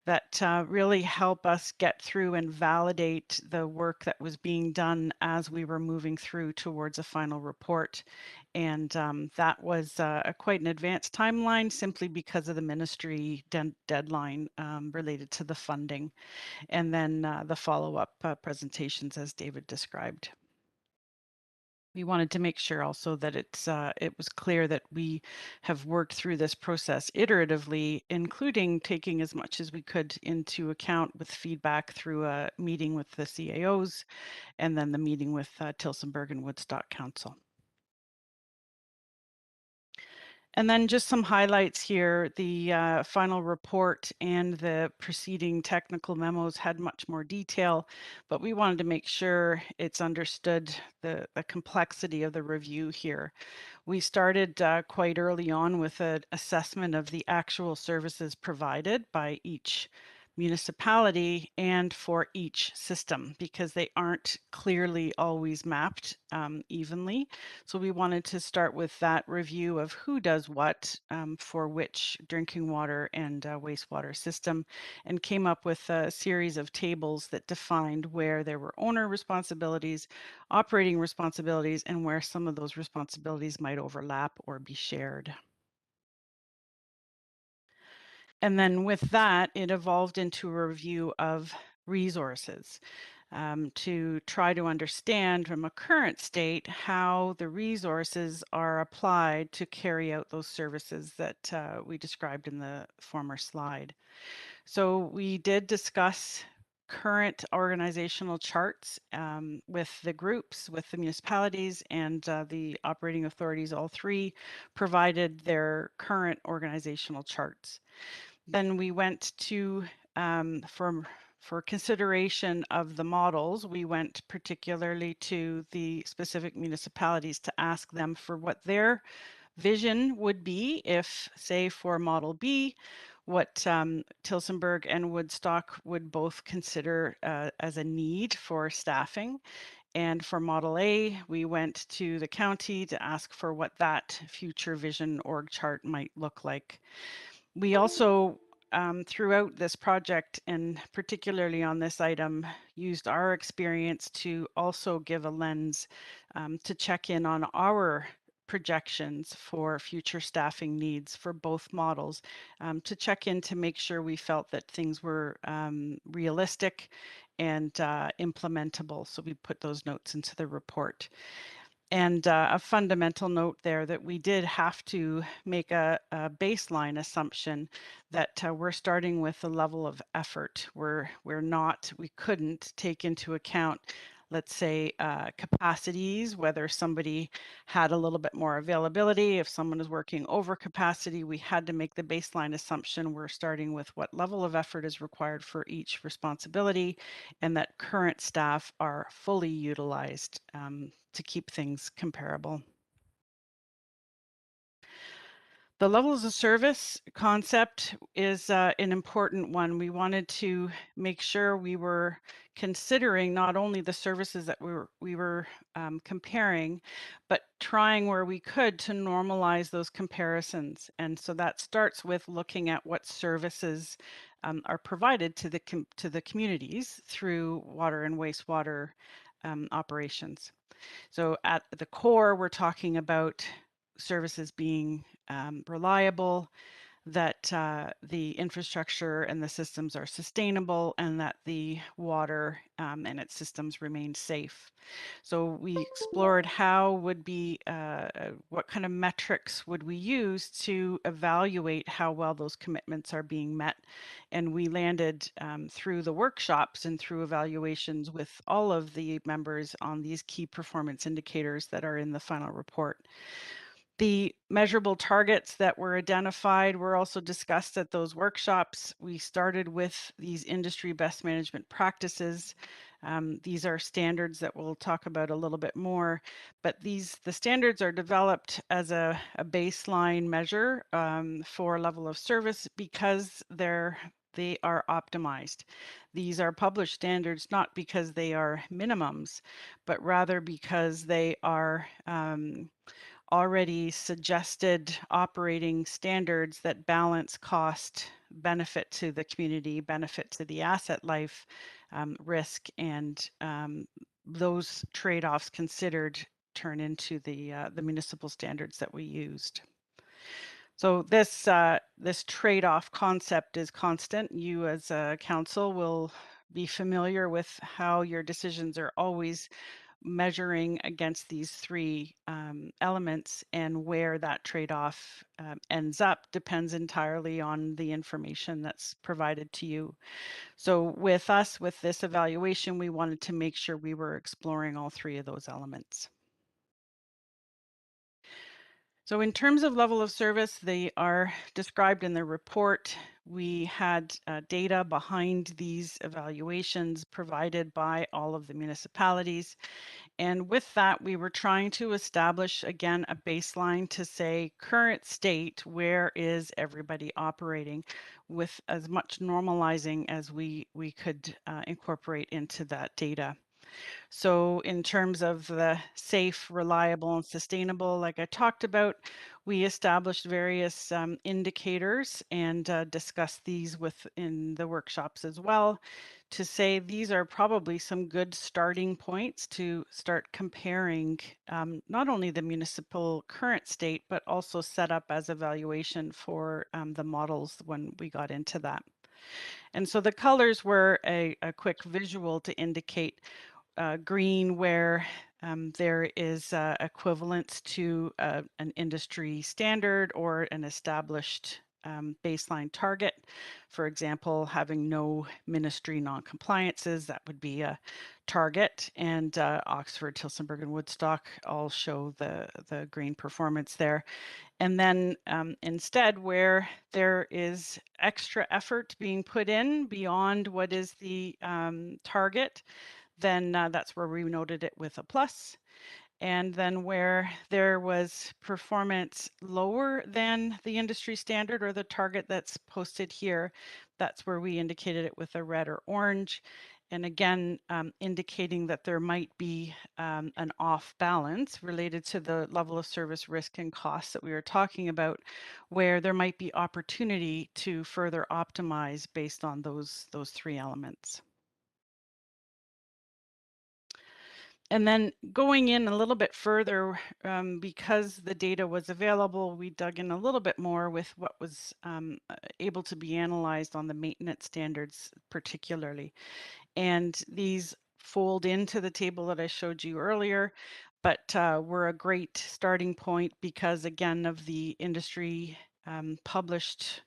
[SPEAKER 21] that really help us get through and validate the work that was being done as we were moving through towards a final report. And that was quite an advanced timeline simply because of the ministry deadline related to the funding, and then the follow-up presentations as David described. We wanted to make sure also that it was clear that we have worked through this process iteratively, including taking as much as we could into account with feedback through a meeting with the CAOs and then the meeting with Tillsonburg and Woodstock Council. And then just some highlights here. The final report and the preceding technical memos had much more detail, but we wanted to make sure it's understood the complexity of the review here. We started quite early on with an assessment of the actual services provided by each municipality and for each system, because they aren't clearly always mapped evenly. So we wanted to start with that review of who does what for which drinking water and wastewater system, and came up with a series of tables that defined where there were owner responsibilities, operating responsibilities, and where some of those responsibilities might overlap or be shared. And then with that, it evolved into a review of resources to try to understand from a current state how the resources are applied to carry out those services that we described in the former slide. So we did discuss current organizational charts with the groups, with the municipalities, and the operating authorities. All three provided their current organizational charts. Then we went to, for consideration of the models, we went particularly to the specific municipalities to ask them for what their vision would be if, say, for Model B, what Tillsonburg and Woodstock would both consider as a need for staffing. And for Model A, we went to the county to ask for what that future vision org chart might look like. We also, throughout this project, and particularly on this item, used our experience to also give a lens to check in on our projections for future staffing needs for both models, to check in to make sure we felt that things were realistic and implementable. So we put those notes into the report. And a fundamental note there that we did have to make a baseline assumption that we're starting with a level of effort. We couldn't take into account, let's say, capacities, whether somebody had a little bit more availability, if someone is working over capacity. We had to make the baseline assumption we're starting with what level of effort is required for each responsibility, and that current staff are fully utilized to keep things comparable. The levels of service concept is an important one. We wanted to make sure we were considering not only the services that we were comparing, but trying where we could to normalize those comparisons. And so that starts with looking at what services are provided to the communities through water and wastewater operations. So at the core, we're talking about services being reliable, that the infrastructure and the systems are sustainable, and that the water and its systems remain safe. So we explored how would be, what kind of metrics would we use to evaluate how well those commitments are being met. And we landed through the workshops and through evaluations with all of the members on these key performance indicators that are in the final report. The measurable targets that were identified were also discussed at those workshops. We started with these industry best management practices. These are standards that we'll talk about a little bit more, but the standards are developed as a baseline measure for level of service because they are optimized. These are published standards not because they are minimums, but rather because they are already suggested operating standards that balance cost, benefit to the community, benefit to the asset life, risk, and those trade-offs considered turn into the municipal standards that we used. So this trade-off concept is constant. You as a council will be familiar with how your decisions are always measuring against these three elements, and where that trade-off ends up depends entirely on the information that's provided to you. So with us, with this evaluation, we wanted to make sure we were exploring all three of those elements. So in terms of level of service, they are described in the report. We had data behind these evaluations provided by all of the municipalities. And with that, we were trying to establish, again, a baseline to say, current state, where is everybody operating, with as much normalizing as we could incorporate into that data. So in terms of the safe, reliable, and sustainable, like I talked about, we established various indicators and discussed these within the workshops as well, to say these are probably some good starting points to start comparing not only the municipal current state, but also set up as evaluation for the models when we got into that. And so the colors were a quick visual to indicate green, where there is equivalence to an industry standard or an established baseline target. For example, having no ministry non-compliances, that would be a target. And Oxford, Tillsonburg, and Woodstock all show the green performance there. And then instead, where there is extra effort being put in beyond what is the target, then that's where we noted it with a plus. And then where there was performance lower than the industry standard or the target that's posted here, that's where we indicated it with a red or orange. And again, indicating that there might be an off balance related to the level of service risk and costs that we were talking about, where there might be opportunity to further optimize based on those three elements. And then going in a little bit further, because the data was available, we dug in a little bit more with what was able to be analyzed on the maintenance standards particularly. And these fold into the table that I showed you earlier, but were a great starting point because, again, of the industry published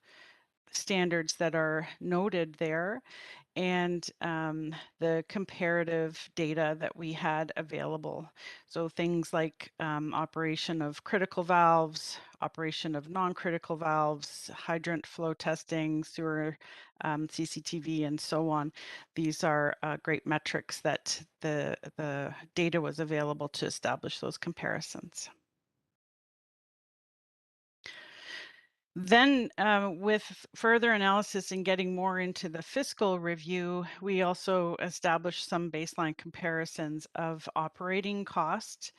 [SPEAKER 21] standards that are noted there, and the comparative data that we had available. So things like operation of critical valves, operation of non-critical valves, hydrant flow testing, sewer CCTV, and so on. These are great metrics that the data was available to establish those comparisons. Then with further analysis and getting more into the fiscal review, we also established some baseline comparisons of operating costs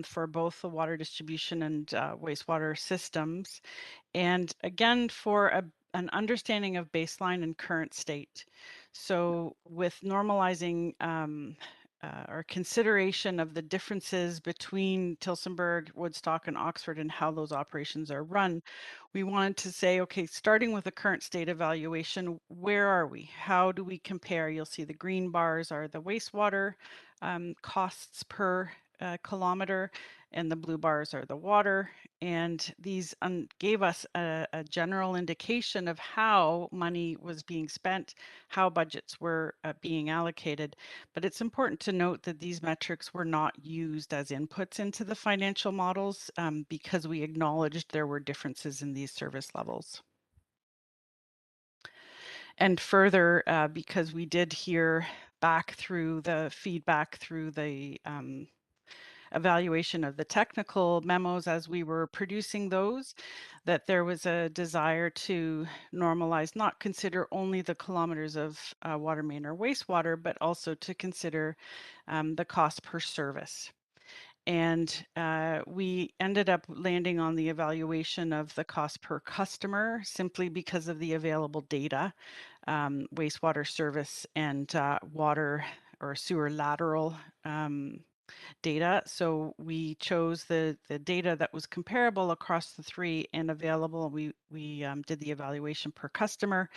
[SPEAKER 21] for both the water distribution and wastewater systems. And again, for an understanding of baseline and current state. So with normalizing or consideration of the differences between Tillsonburg, Woodstock, and Oxford and how those operations are run, we wanted to say, okay, starting with the current state evaluation, where are we? How do we compare? You'll see the green bars are the wastewater costs per kilometer, and the blue bars are the water. And these gave us a general indication of how money was being spent, how budgets were being allocated. But it's important to note that these metrics were not used as inputs into the financial models because we acknowledged there were differences in these service levels. And further, because we did hear back through the feedback through the evaluation of the technical memos as we were producing those, that there was a desire to normalize, not consider only the kilometers of water main or wastewater, but also to consider the cost per service. And we ended up landing on the evaluation of the cost per customer simply because of the available data, wastewater service and water or sewer lateral data. So we chose the data that was comparable across the three and available. We did the evaluation per customer,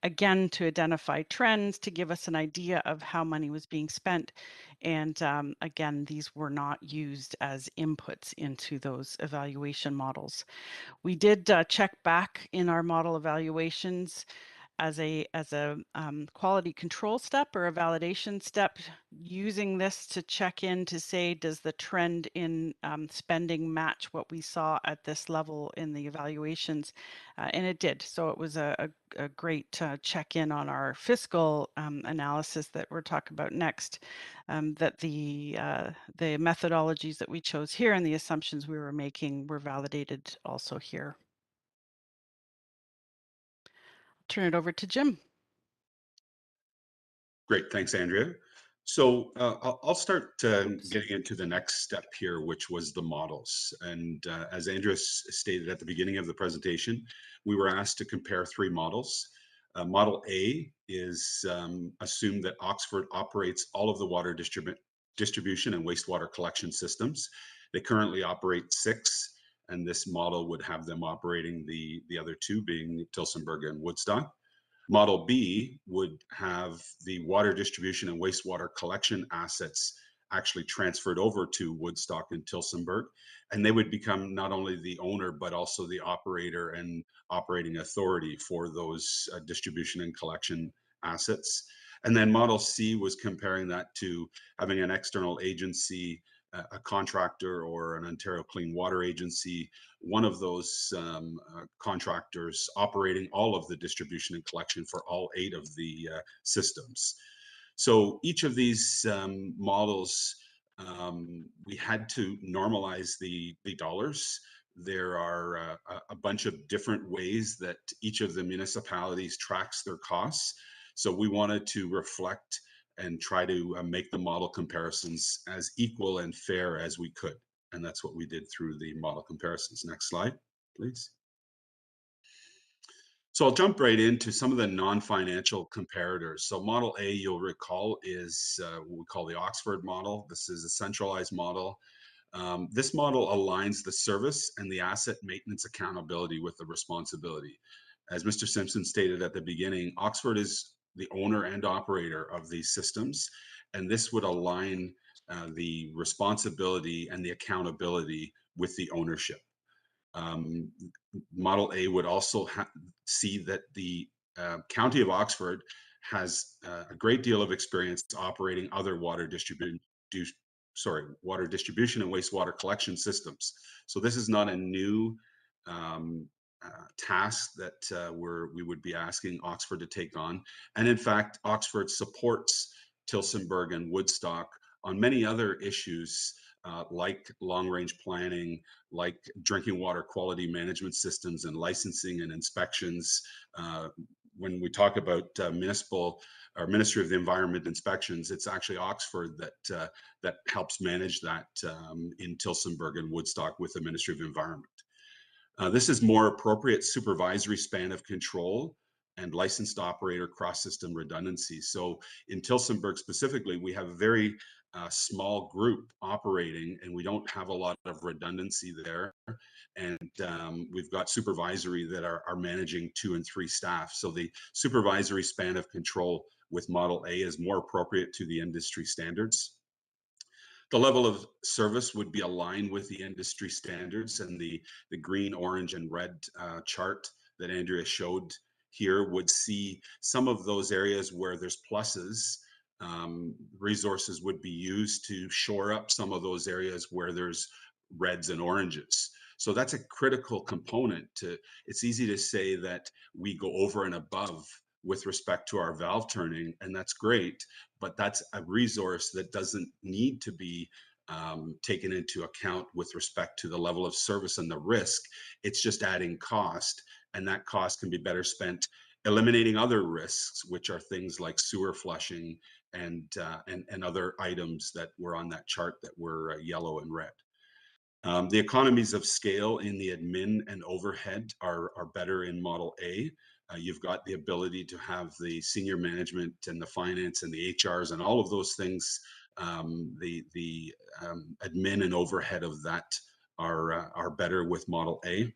[SPEAKER 21] again, to identify trends, to give us an idea of how money was being spent. And again, these were not used as inputs into those evaluation models. We did check back in our model evaluations as a quality control step or a validation step, using this to check in to say, does the trend in spending match what we saw at this level in the evaluations? And it did. So it was a great check in on our fiscal analysis that we're talking about next, that the methodologies that we chose here and the assumptions we were making were validated also here. Turn it over to Jim.
[SPEAKER 4] Great, thanks, Andrea. So I'll start getting into the next step here, which was the models. And as Andrea stated at the beginning of the presentation, we were asked to compare three models. Model A is assumed that Oxford operates all of the water distribution and wastewater collection systems. They currently operate 6, and this model would have them operating the other 2, being Tillsonburg and Woodstock. Model B would have the water distribution and wastewater collection assets actually transferred over to Woodstock and Tillsonburg, and they would become not only the owner, but also the operator and operating authority for those distribution and collection assets. And then Model C was comparing that to having an external agency, a contractor or an Ontario Clean Water Agency, one of those contractors operating all of the distribution and collection for all 8 of the systems. So each of these models, we had to normalize the dollars. There are a bunch of different ways that each of the municipalities tracks their costs. So we wanted to reflect and try to make the model comparisons as equal and fair as we could. And that's what we did through the model comparisons. Next slide, please. So I'll jump right into some of the non-financial comparators. So Model A, you'll recall, is what we call the Oxford model. This is a centralized model. This model aligns the service and the asset maintenance accountability with the responsibility. As Mr. Simpson stated at the beginning, Oxford is the owner and operator of these systems, and this would align the responsibility and the accountability with the ownership. Model A would also see that the County of Oxford has a great deal of experience operating other water distribution and wastewater collection systems. So this is not a new task that we would be asking Oxford to take on. And in fact, Oxford supports Tillsonburg and Woodstock on many other issues like long-range planning, like drinking water quality management systems and licensing and inspections. When we talk about municipal or Ministry of the Environment inspections, it's actually Oxford that helps manage that in Tillsonburg and Woodstock with the Ministry of Environment. This is more appropriate supervisory span of control and licensed operator cross-system redundancy. So in Tillsonburg specifically, we have a very small group operating, and we don't have a lot of redundancy there. And we've got supervisory that are managing 2 and 3 staff. So the supervisory span of control with Model A is more appropriate to the industry standards. The level of service would be aligned with the industry standards, and the green, orange, and red chart that Andrea showed here would see some of those areas where there's pluses. Resources would be used to shore up some of those areas where there's reds and oranges. So that's a critical component to, it's easy to say that we go over and above with respect to our valve turning, and that's great, but that's a resource that doesn't need to be taken into account with respect to the level of service and the risk. It's just adding cost, and that cost can be better spent eliminating other risks, which are things like sewer flushing and other items that were on that chart that were yellow and red. The economies of scale in the admin and overhead are better in Model A. You've got the ability to have the senior management and the finance and the HRs and all of those things the admin and overhead of that are better with Model A.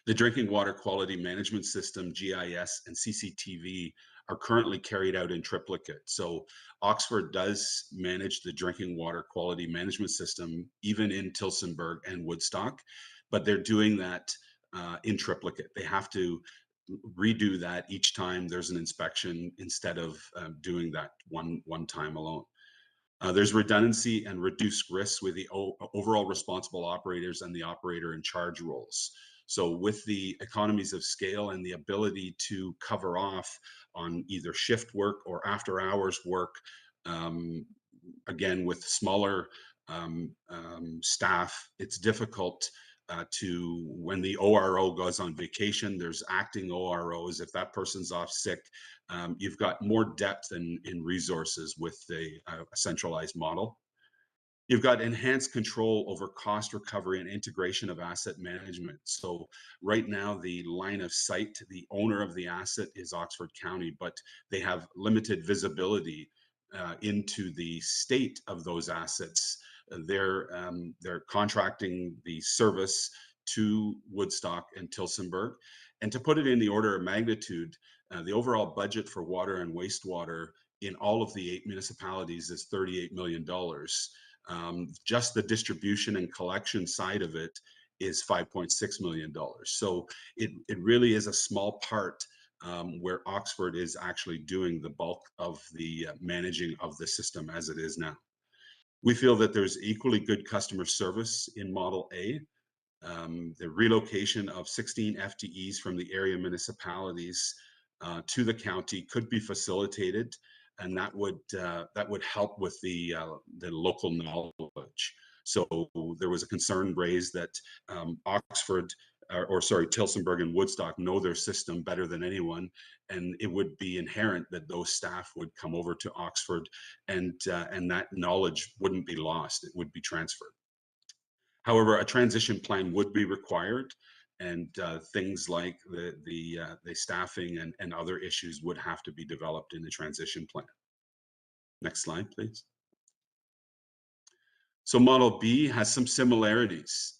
[SPEAKER 4] The Drinking Water Quality Management System, GIS, and CCTV are currently carried out in triplicate. So Oxford does manage the drinking water quality management system, even in Tillsonburg and Woodstock, but they're doing that in triplicate. They have to redo that each time there's an inspection instead of doing that one time alone. There's redundancy and reduced risks with the overall responsible operators and the operator in charge roles. So with the economies of scale and the ability to cover off on either shift work or after hours work, again, with smaller staff, it's difficult when the ORO goes on vacation, there's acting OROs. If that person's off sick, you've got more depth in resources with a centralized model. You've got enhanced control over cost recovery and integration of asset management. So right now, the line of sight, the owner of the asset is Oxford County, but they have limited visibility into the state of those assets. They're contracting the service to Woodstock and Tillsonburg. And to put it in the order of magnitude, the overall budget for water and wastewater in all of the 8 municipalities is $38 million. Just the distribution and collection side of it is $5.6 million. So it really is a small part where Oxford is actually doing the bulk of the managing of the system as it is now. We feel that there's equally good customer service in Model A. The relocation of 16 FTEs from the area municipalities to the county could be facilitated, and that would help with the local knowledge. So there was a concern raised that Tillsonburg and Woodstock know their system better than anyone, and it would be inherent that those staff would come over to Oxford, and that knowledge wouldn't be lost; it would be transferred. However, a transition plan would be required, and things like the staffing and other issues would have to be developed in the transition plan. Next slide, please. So Model B has some similarities.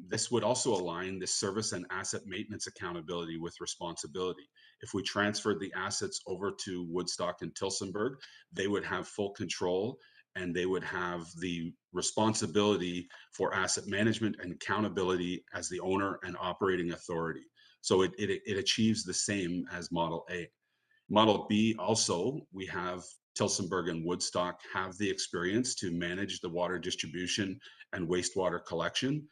[SPEAKER 4] This would also align the service and asset maintenance accountability with responsibility. If we transferred the assets over to Woodstock and Tillsonburg, they would have full control and they would have the responsibility for asset management and accountability as the owner and operating authority. So it achieves the same as Model A. Model B also, we have Tillsonburg and Woodstock have the experience to manage the water distribution and wastewater collection.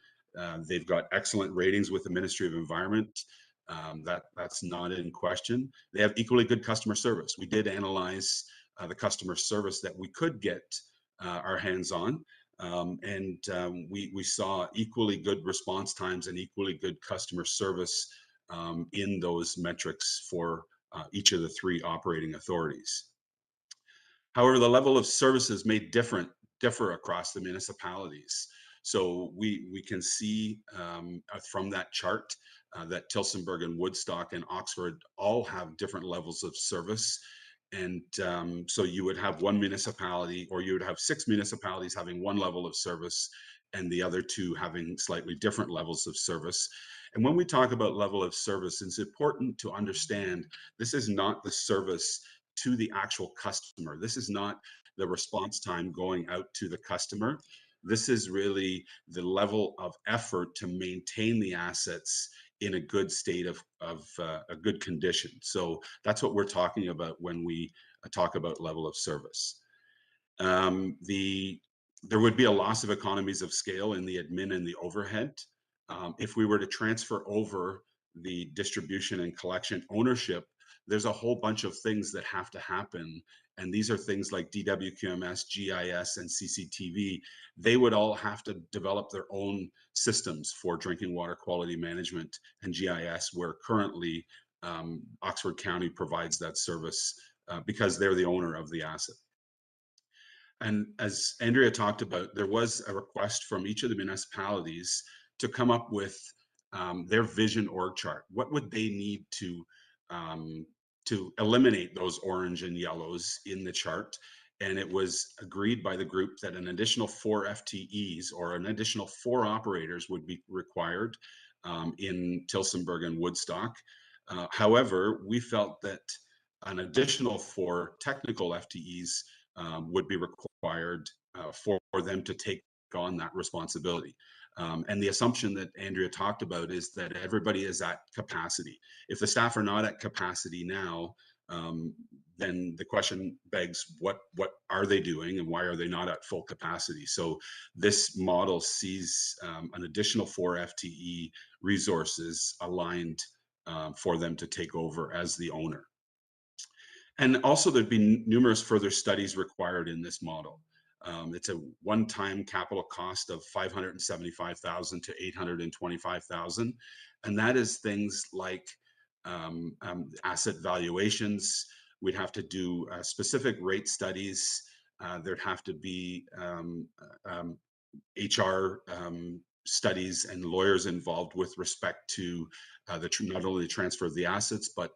[SPEAKER 4] They've got excellent ratings with the Ministry of Environment. That's not in question. They have equally good customer service. We did analyze the customer service that we could get our hands on, and we saw equally good response times and equally good customer service in those metrics for each of the 3 operating authorities. However, the level of services may differ across the municipalities. So we can see from that chart that Tillsonburg and Woodstock and Oxford all have different levels of service. And so you would have one municipality, or you would have 6 municipalities having one level of service and the other 2 having slightly different levels of service. And when we talk about level of service, it's important to understand this is not the service to the actual customer. This is not the response time going out to the customer. This is really the level of effort to maintain the assets in a good state of a good condition. So that's what we're talking about when we talk about level of service. There would be a loss of economies of scale in the admin and the overhead. If we were to transfer over the distribution and collection ownership, there's a whole bunch of things that have to happen. And these are things like DWQMS, GIS, and CCTV. They would all have to develop their own systems for drinking water quality management and GIS, where currently Oxford County provides that service because they're the owner of the asset. And as Andrea talked about, there was a request from each of the municipalities to come up with their vision org chart. What would they need to eliminate those orange and yellows in the chart, And it was agreed by the group that an additional 4 FTEs or an additional 4 operators would be required in Tillsonburg and Woodstock. However, we felt that an additional 4 technical FTEs would be required for them to take on that responsibility. And the assumption that Andrea talked about is that everybody is at capacity. If the staff are not at capacity now, then the question begs, what are they doing and why are they not at full capacity? So this model sees an additional 4 FTE resources aligned for them to take over as the owner. And also there'd be numerous further studies required in this model. It's a one-time capital cost of $575,000 to $825,000. And that is things like asset valuations. We'd have to do specific rate studies. There'd have to be HR studies and lawyers involved with respect to not only the transfer of the assets, but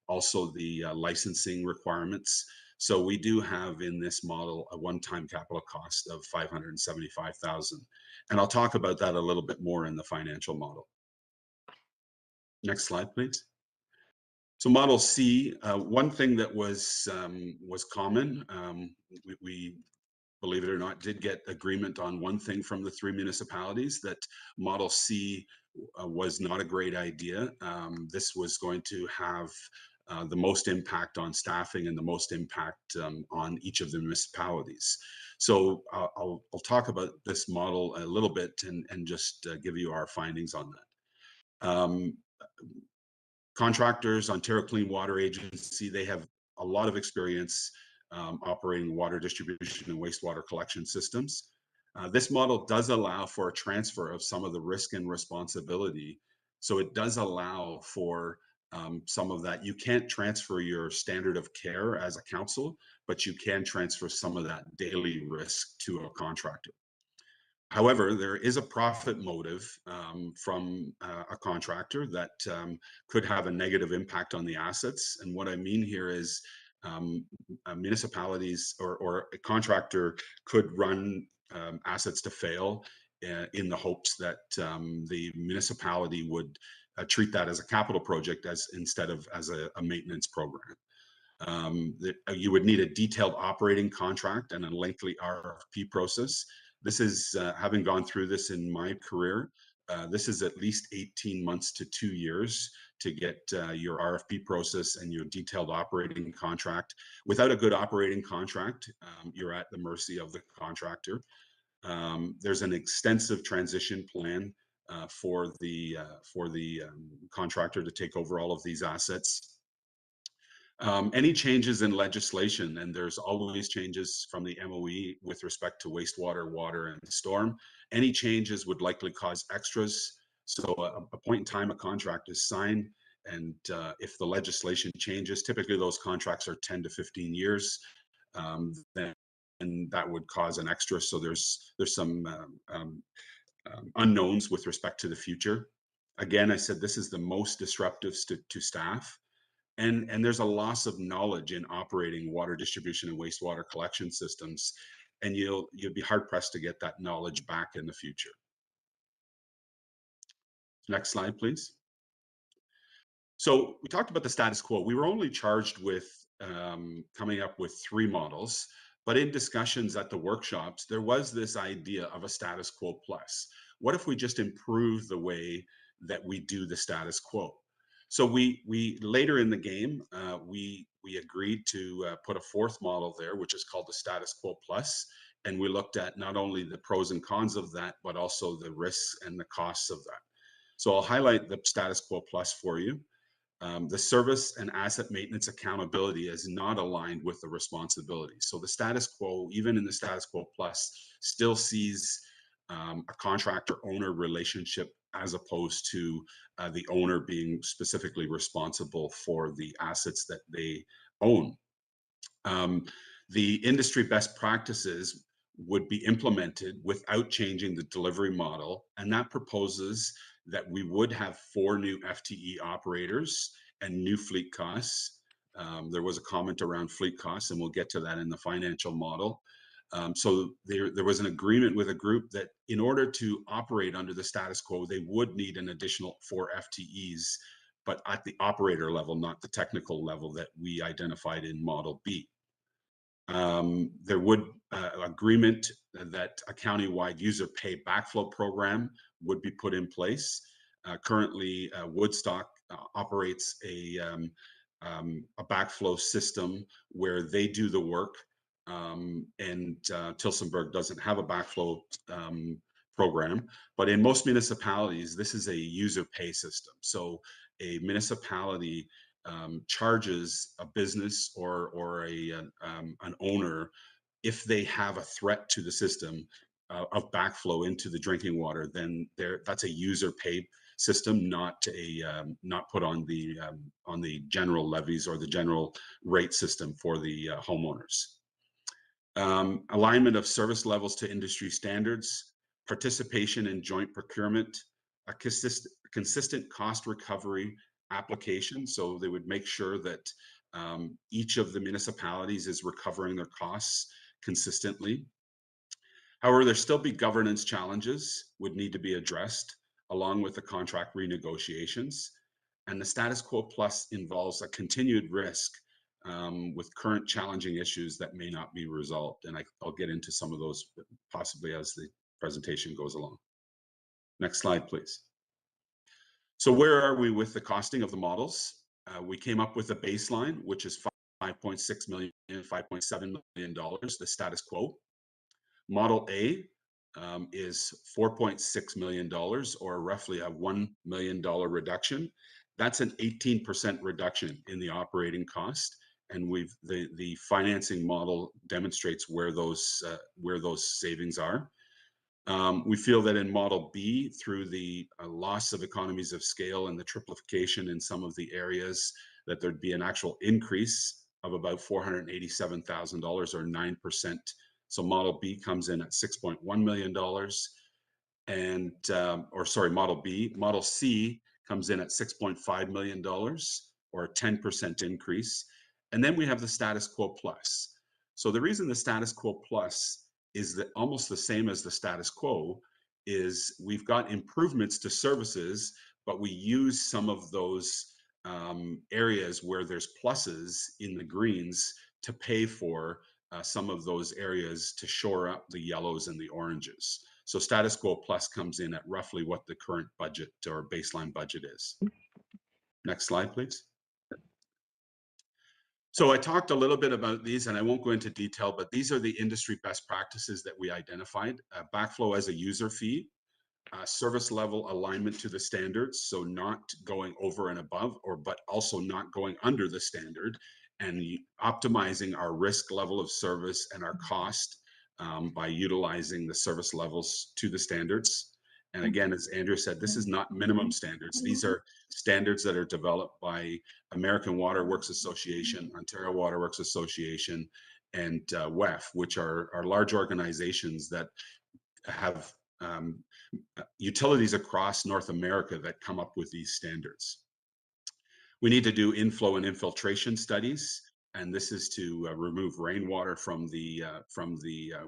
[SPEAKER 4] also the licensing requirements. So we do have in this model a one-time capital cost of $575,000. And I'll talk about that a little bit more in the financial model. Next slide, please. So Model C, one thing that was common, we believe it or not, did get agreement on one thing from the 3 municipalities, that Model C was not a great idea. This was going to have the most impact on staffing and the most impact on each of the municipalities. So I'll talk about this model a little bit and just give you our findings on that. Contractors, Ontario Clean Water Agency, they have a lot of experience operating water distribution and wastewater collection systems. This model does allow for a transfer of some of the risk and responsibility. So it does allow for some of that. You can't transfer your standard of care as a council, but you can transfer some of that daily risk to a contractor. However, there is a profit motive from a contractor that could have a negative impact on the assets. And what I mean here is municipalities or a contractor could run assets to fail in the hopes that the municipality would treat that as a capital project instead of as a maintenance program. You would need a detailed operating contract and a lengthy RFP process. This is, having gone through this in my career, this is at least 18 months to 2 years to get your RFP process and your detailed operating contract. Without a good operating contract, you're at the mercy of the contractor. There's an extensive transition plan for the contractor to take over all of these assets. Any changes in legislation, and there's always changes from the MOE with respect to wastewater, water, and storm. Any changes would likely cause extras. So a point in time a contract is signed, and if the legislation changes, typically those contracts are 10 to 15 years, then that would cause an extra. So there's some unknowns with respect to the future. Again, I said this is the most disruptive to staff. And there's a loss of knowledge in operating water distribution and wastewater collection systems, and you'll be hard pressed to get that knowledge back in the future. Next slide, please. So we talked about the status quo. We were only charged with coming up with 3 models, but in discussions at the workshops, there was this idea of a status quo plus. What if we just improve the way that we do the status quo? So we later in the game, we agreed to put a 4th model there, which is called the status quo plus. And we looked at not only the pros and cons of that, but also the risks and the costs of that. So I'll highlight the status quo plus for you. The service and asset maintenance accountability is not aligned with the responsibility. So the status quo, even in the status quo plus, still sees a contractor-owner relationship as opposed to the owner being specifically responsible for the assets that they own. The industry best practices would be implemented without changing the delivery model, and that proposes that we would have 4 new FTE operators and new fleet costs. There was a comment around fleet costs, and we'll get to that in the financial model. So there was an agreement with a group that in order to operate under the status quo, they would need an additional 4 FTEs, but at the operator level, not the technical level that we identified in Model B. There would agreement that a countywide user pay backflow program would be put in place. Currently, Woodstock operates a backflow system where they do the work, and Tillsonburg doesn't have a backflow program. But in most municipalities, this is a user pay system. So a municipality charges a business or an owner if they have a threat to the system of backflow into the drinking water. Then that's a user pay system, not put on the general levies or the general rate system for the homeowners. Alignment of service levels to industry standards, participation in joint procurement, a consistent cost recovery application. So they would make sure that each of the municipalities is recovering their costs consistently. However, there still be governance challenges would need to be addressed along with the contract renegotiations. And the status quo plus involves a continued risk with current challenging issues that may not be resolved. And I'll get into some of those possibly as the presentation goes along. Next slide, please. So where are we with the costing of the models? We came up with a baseline, which is $5.6 million, $5.7 million, the status quo. Model A is $4.6 million, or roughly a $1 million reduction. That's an 18% reduction in the operating cost. And the financing model demonstrates where those savings are. We feel that in Model B, through the loss of economies of scale and the triplification in some of the areas, that there'd be an actual increase of about $487,000 or 9%. So Model B comes in at $6.1 million. And, Model B. Model C comes in at $6.5 million, or a 10% increase. And then we have the status quo plus. So the reason the status quo plus is that almost the same as the status quo is we've got improvements to services, but we use some of those areas where there's pluses in the greens to pay for some of those areas to shore up the yellows and the oranges. So status quo plus comes in at roughly what the current budget or baseline budget is. Next slide, please. So I talked a little bit about these, and I won't go into detail, but these are the industry best practices that we identified. Backflow as a user fee, service level alignment to the standards, so not going over and above, but also not going under the standard, and optimizing our risk level of service and our cost by utilizing the service levels to the standards. And again, as Andrew said, this is not minimum standards. These are standards that are developed by American Water Works Association, Ontario Water Works Association, and WEF, which are large organizations that have utilities across North America that come up with these standards. We need to do inflow and infiltration studies, and this is to remove rainwater from the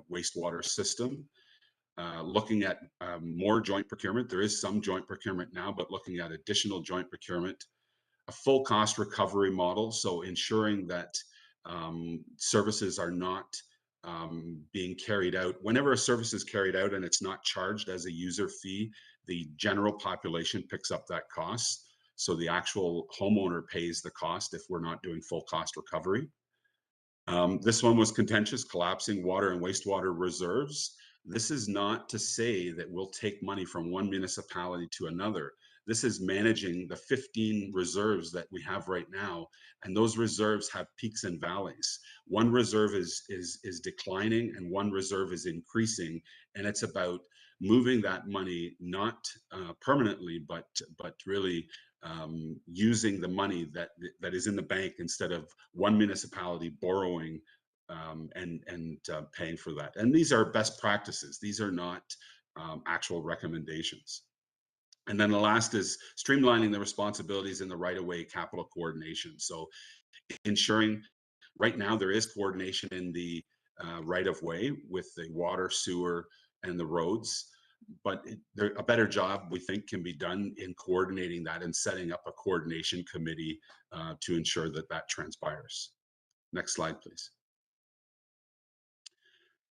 [SPEAKER 4] wastewater system. Looking at more joint procurement. There is some joint procurement now, but looking at additional joint procurement, a full cost recovery model. So ensuring that services are not being carried out. Whenever a service is carried out and it's not charged as a user fee, the general population picks up that cost. So the actual homeowner pays the cost if we're not doing full cost recovery. This one was contentious, collapsing water and wastewater reserves. This is not to say that we'll take money from one municipality to another. This is managing the 15 reserves that we have right now, and those reserves have peaks and valleys. One reserve is declining and one reserve is increasing, and it's about moving that money not permanently, but really using the money that is in the bank instead of one municipality borrowing and paying for that. And these are best practices. These are not actual recommendations. And then the last is streamlining the responsibilities in the right-of-way capital coordination. So ensuring right now there is coordination in the right of way with the water, sewer, and the roads. But a better job, we think, can be done in coordinating that and setting up a coordination committee to ensure that that transpires. Next slide, please.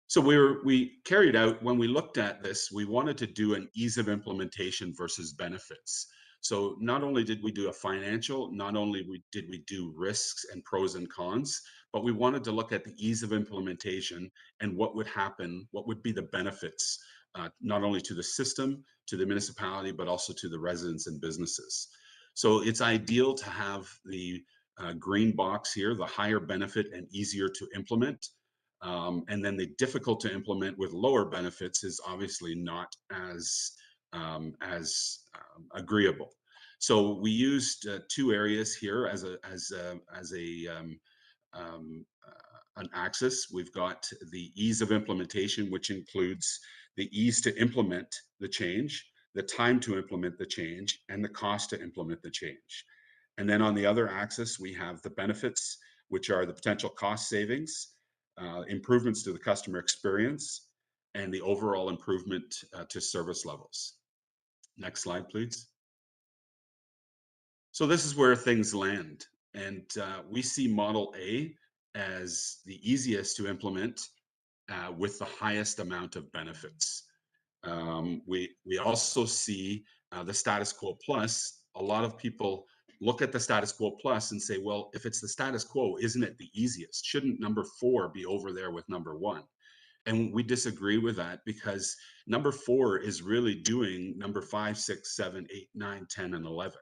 [SPEAKER 4] So we carried out, when we looked at this, we wanted to do an ease of implementation versus benefits. So not only did we do a financial, not only did we do risks and pros and cons, but we wanted to look at the ease of implementation and what would happen, what would be the benefits, not only to the system, to the municipality, but also to the residents and businesses. So it's ideal to have the green box here, the higher benefit and easier to implement. And then the difficult to implement with lower benefits is obviously not as agreeable. So we used two areas here as an axis. We've got the ease of implementation, which includes the ease to implement the change, the time to implement the change, and the cost to implement the change. And then on the other axis, we have the benefits, which are the potential cost savings, improvements to the customer experience, and the overall improvement to service levels. Next slide, please. So this is where things land. And we see Model A as the easiest to implement with the highest amount of benefits. We also see the status quo plus. A lot of people look at the status quo plus and say, well, if it's the status quo, isn't it the easiest? Shouldn't number 4 be over there with number 1? And we disagree with that, because number 4 is really doing number 5, 6, 7, 8, 9, 10, and 11.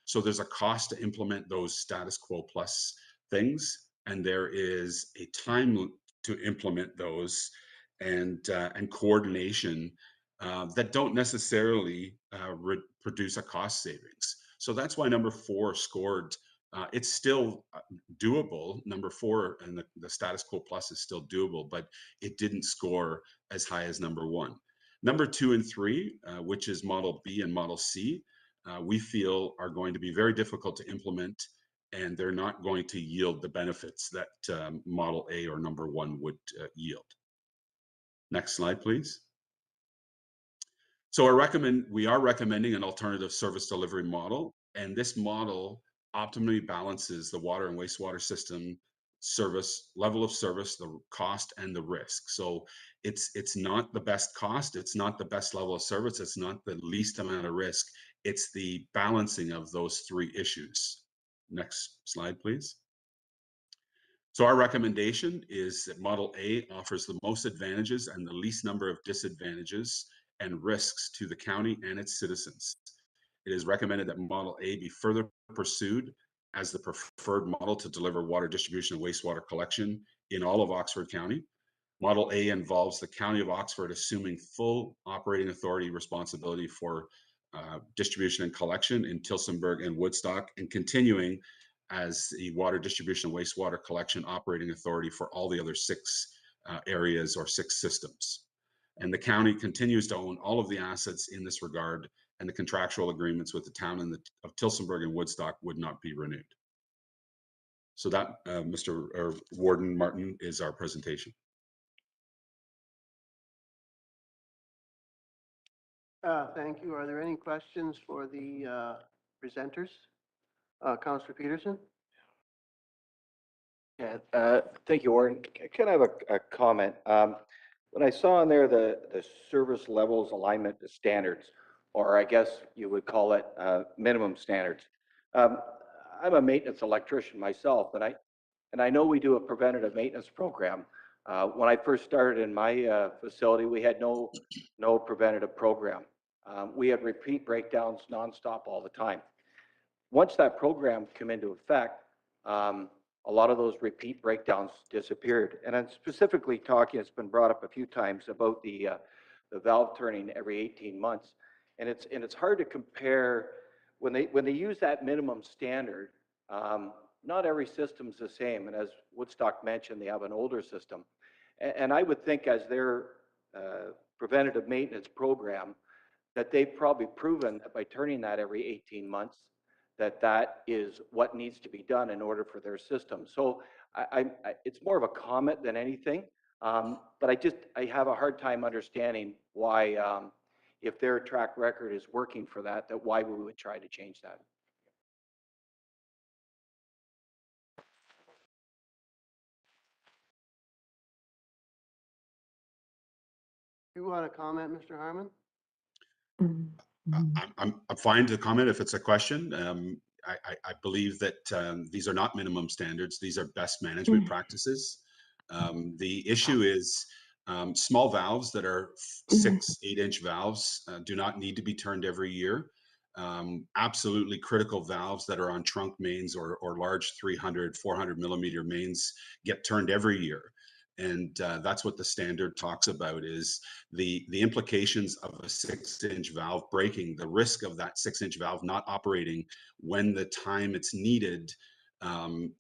[SPEAKER 4] So there's a cost to implement those status quo plus things, and there is a time to implement those, and coordination that don't necessarily produce a cost savings. So that's why number 4 scored. It's still doable. Number 4 and the status quo plus is still doable, but it didn't score as high as number 1. Number 2 and 3, which is Model B and Model C, we feel are going to be very difficult to implement, and they're not going to yield the benefits that Model A or number 1 would yield. Next slide, please. So we are recommending an alternative service delivery model, and this model optimally balances the water and wastewater system service, level of service, the cost, and the risk. So it's not the best cost, it's not the best level of service, it's not the least amount of risk, it's the balancing of those 3 issues. Next slide, please. So our recommendation is that Model A offers the most advantages and the least number of disadvantages and risks to the county and its citizens. It is recommended that Model A be further pursued as the preferred model to deliver water distribution and wastewater collection in all of Oxford County. Model A involves the County of Oxford assuming full operating authority responsibility for distribution and collection in Tillsonburg and Woodstock, and continuing as the water distribution and wastewater collection operating authority for all the other 6 areas or 6 systems. And the county continues to own all of the assets in this regard, and the contractual agreements with the town of Tillsonburg and Woodstock would not be renewed. So that, Mr. Warden Martin, is our presentation.
[SPEAKER 2] Thank you. Are there any questions for the presenters? Councillor Peterson?
[SPEAKER 16] Yeah, thank you, Warren. Can I have a comment? When I saw in there the service levels alignment to standards, or I guess you would call it minimum standards. I'm a maintenance electrician myself, and I know we do a preventative maintenance program. When I first started in my facility, we had no preventative program. We had repeat breakdowns nonstop all the time. Once that program came into effect, a lot of those repeat breakdowns disappeared. And I'm specifically talking, it's been brought up a few times about the valve turning every 18 months. And it's hard to compare when they use that minimum standard. Not every system's the same. And as Woodstock mentioned, they have an older system. And I would think as their preventative maintenance program, that they've probably proven that by turning that every 18 months, that that is what needs to be done in order for their system. So it's more of a comment than anything. But I have a hard time understanding why, if their track record is working for that why we would try to change that.
[SPEAKER 2] You want to comment, Mr. Harmon?
[SPEAKER 4] I'm fine to comment if it's a question. I believe that these are not minimum standards. These are best management practices. The issue is small valves that are 6-8-inch valves do not need to be turned every year. Absolutely critical valves that are on trunk mains or large 300, 400 millimeter mains get turned every year. And that's what the standard talks about is the implications of a 6-inch valve breaking, the risk of that 6-inch valve not operating when the time it's needed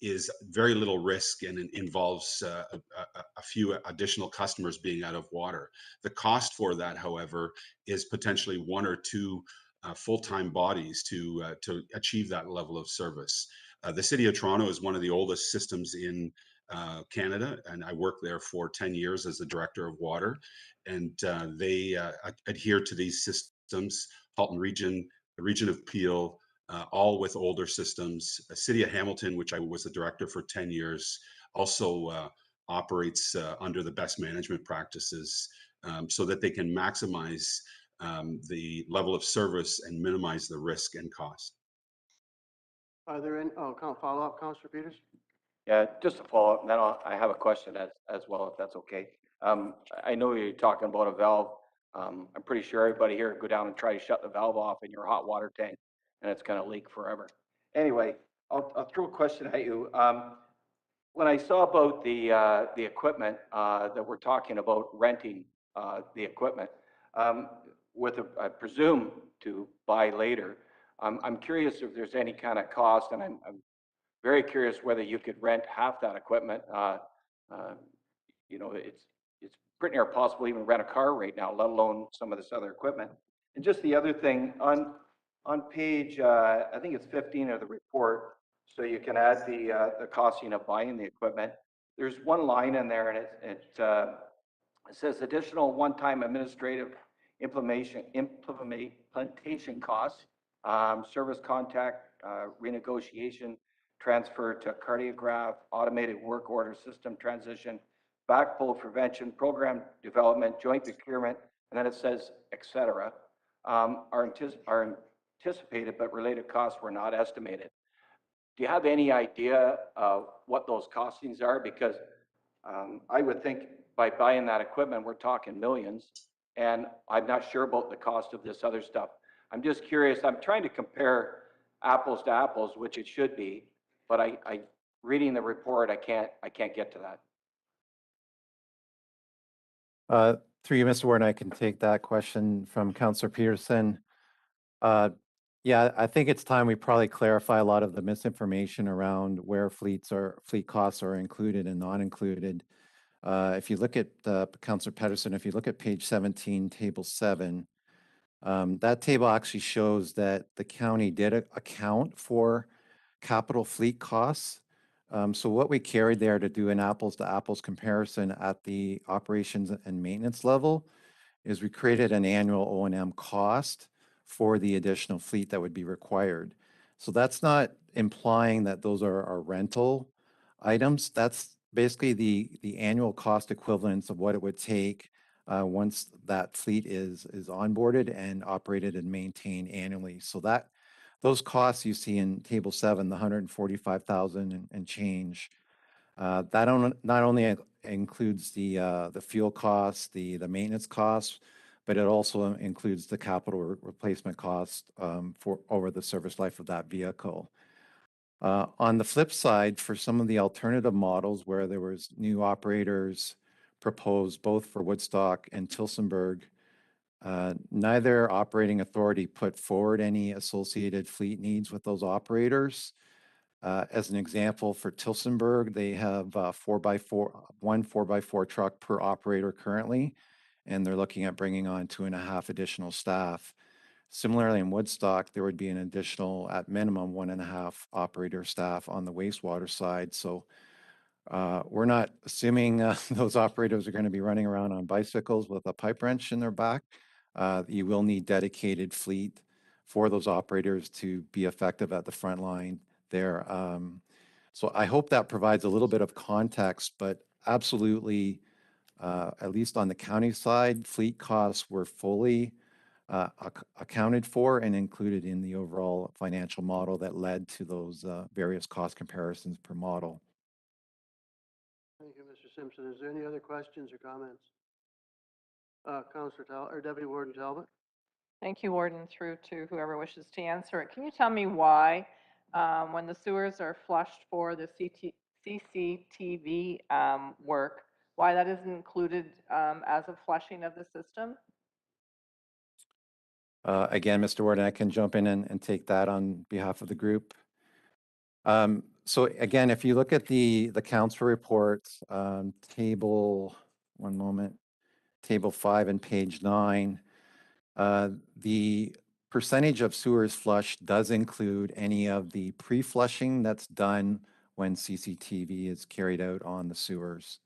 [SPEAKER 4] is very little risk, and it involves a few additional customers being out of water. The cost for that, however, is potentially 1 or 2 full-time bodies to achieve that level of service. The City of Toronto is one of the oldest systems in Canada, and I worked there for 10 years as the director of water, and they adhere to these systems. Halton Region, the Region of Peel, all with older systems. City of Hamilton, which I was the director for 10 years, also operates under the best management practices so that they can maximize the level of service and minimize the risk and cost.
[SPEAKER 2] Are there any, follow-up, Councillor Peters?
[SPEAKER 16] Yeah, just to follow up, and then I have a question as well, if that's okay. I know you're talking about a valve. I'm pretty sure everybody here go down and try to shut the valve off in your hot water tank, and it's going to leak forever. Anyway, I'll throw a question at you. When I saw about the equipment that we're talking about renting the equipment, I presume to buy later, I'm curious if there's any kind of cost, and I'm very curious whether you could rent half that equipment. You know, it's pretty near impossible to even rent a car right now, let alone some of this other equipment. And just the other thing, on page, I think it's 15 of the report, so you can add the costing of buying the equipment. There's one line in there, and it says additional one-time administrative implementation costs, service contact, renegotiation, transfer to cardiograph, automated work order system transition, backflow prevention, program development, joint procurement, and then it says, et cetera, are anticipated but related costs were not estimated. Do you have any idea of what those costings are? Because I would think by buying that equipment, we're talking millions, and I'm not sure about the cost of this other stuff. I'm just curious. I'm trying to compare apples to apples, which it should be, but I reading the report, I can't get to that.
[SPEAKER 20] Through you, Mr. Warden, I can take that question from Councillor Peterson. Yeah, I think it's time we probably clarify a lot of the misinformation around where fleet costs are included and not included. If you look at Councillor Pedersen, if you look at page 17, table 7, that table actually shows that the county did account for capital fleet costs. So what we carried there to do an apples to apples comparison at the operations and maintenance level is we created an annual O&M cost for the additional fleet that would be required. So that's not implying that those are rental items. That's basically the annual cost equivalence of what it would take once that fleet is onboarded and operated and maintained annually. So those costs you see in table 7, the 145,000 and change, that not only includes the fuel costs, the maintenance costs, but it also includes the capital replacement cost for over the service life of that vehicle. On the flip side, for some of the alternative models where there was new operators proposed both for Woodstock and Tillsonburg, neither operating authority put forward any associated fleet needs with those operators. As an example, for Tillsonburg, they have one 4x4 truck per operator currently, and they're looking at bringing on 2.5 additional staff. Similarly, in Woodstock, there would be an additional, at minimum, 1.5 operator staff on the wastewater side. So we're not assuming those operators are going to be running around on bicycles with a pipe wrench in their back. You will need dedicated fleet for those operators to be effective at the front line there. So I hope that provides a little bit of context, but absolutely, at least on the county side, fleet costs were fully accounted for and included in the overall financial model that led to those various cost comparisons per model.
[SPEAKER 2] Thank you, Mr. Simpson. Is there any other questions or comments? Councillor Talbot, or Deputy Warden Talbot?
[SPEAKER 3] Thank you, Warden, through to whoever wishes to answer it. Can you tell me why, when the sewers are flushed for the CCTV work, why that isn't included as a flushing of the system?
[SPEAKER 20] Again, Mr. Warden, I can jump in and take that on behalf of the group. So again, if you look at the council report, table 5 and page 9, the percentage of sewers flushed does include any of the pre-flushing that's done when CCTV is carried out on the sewers.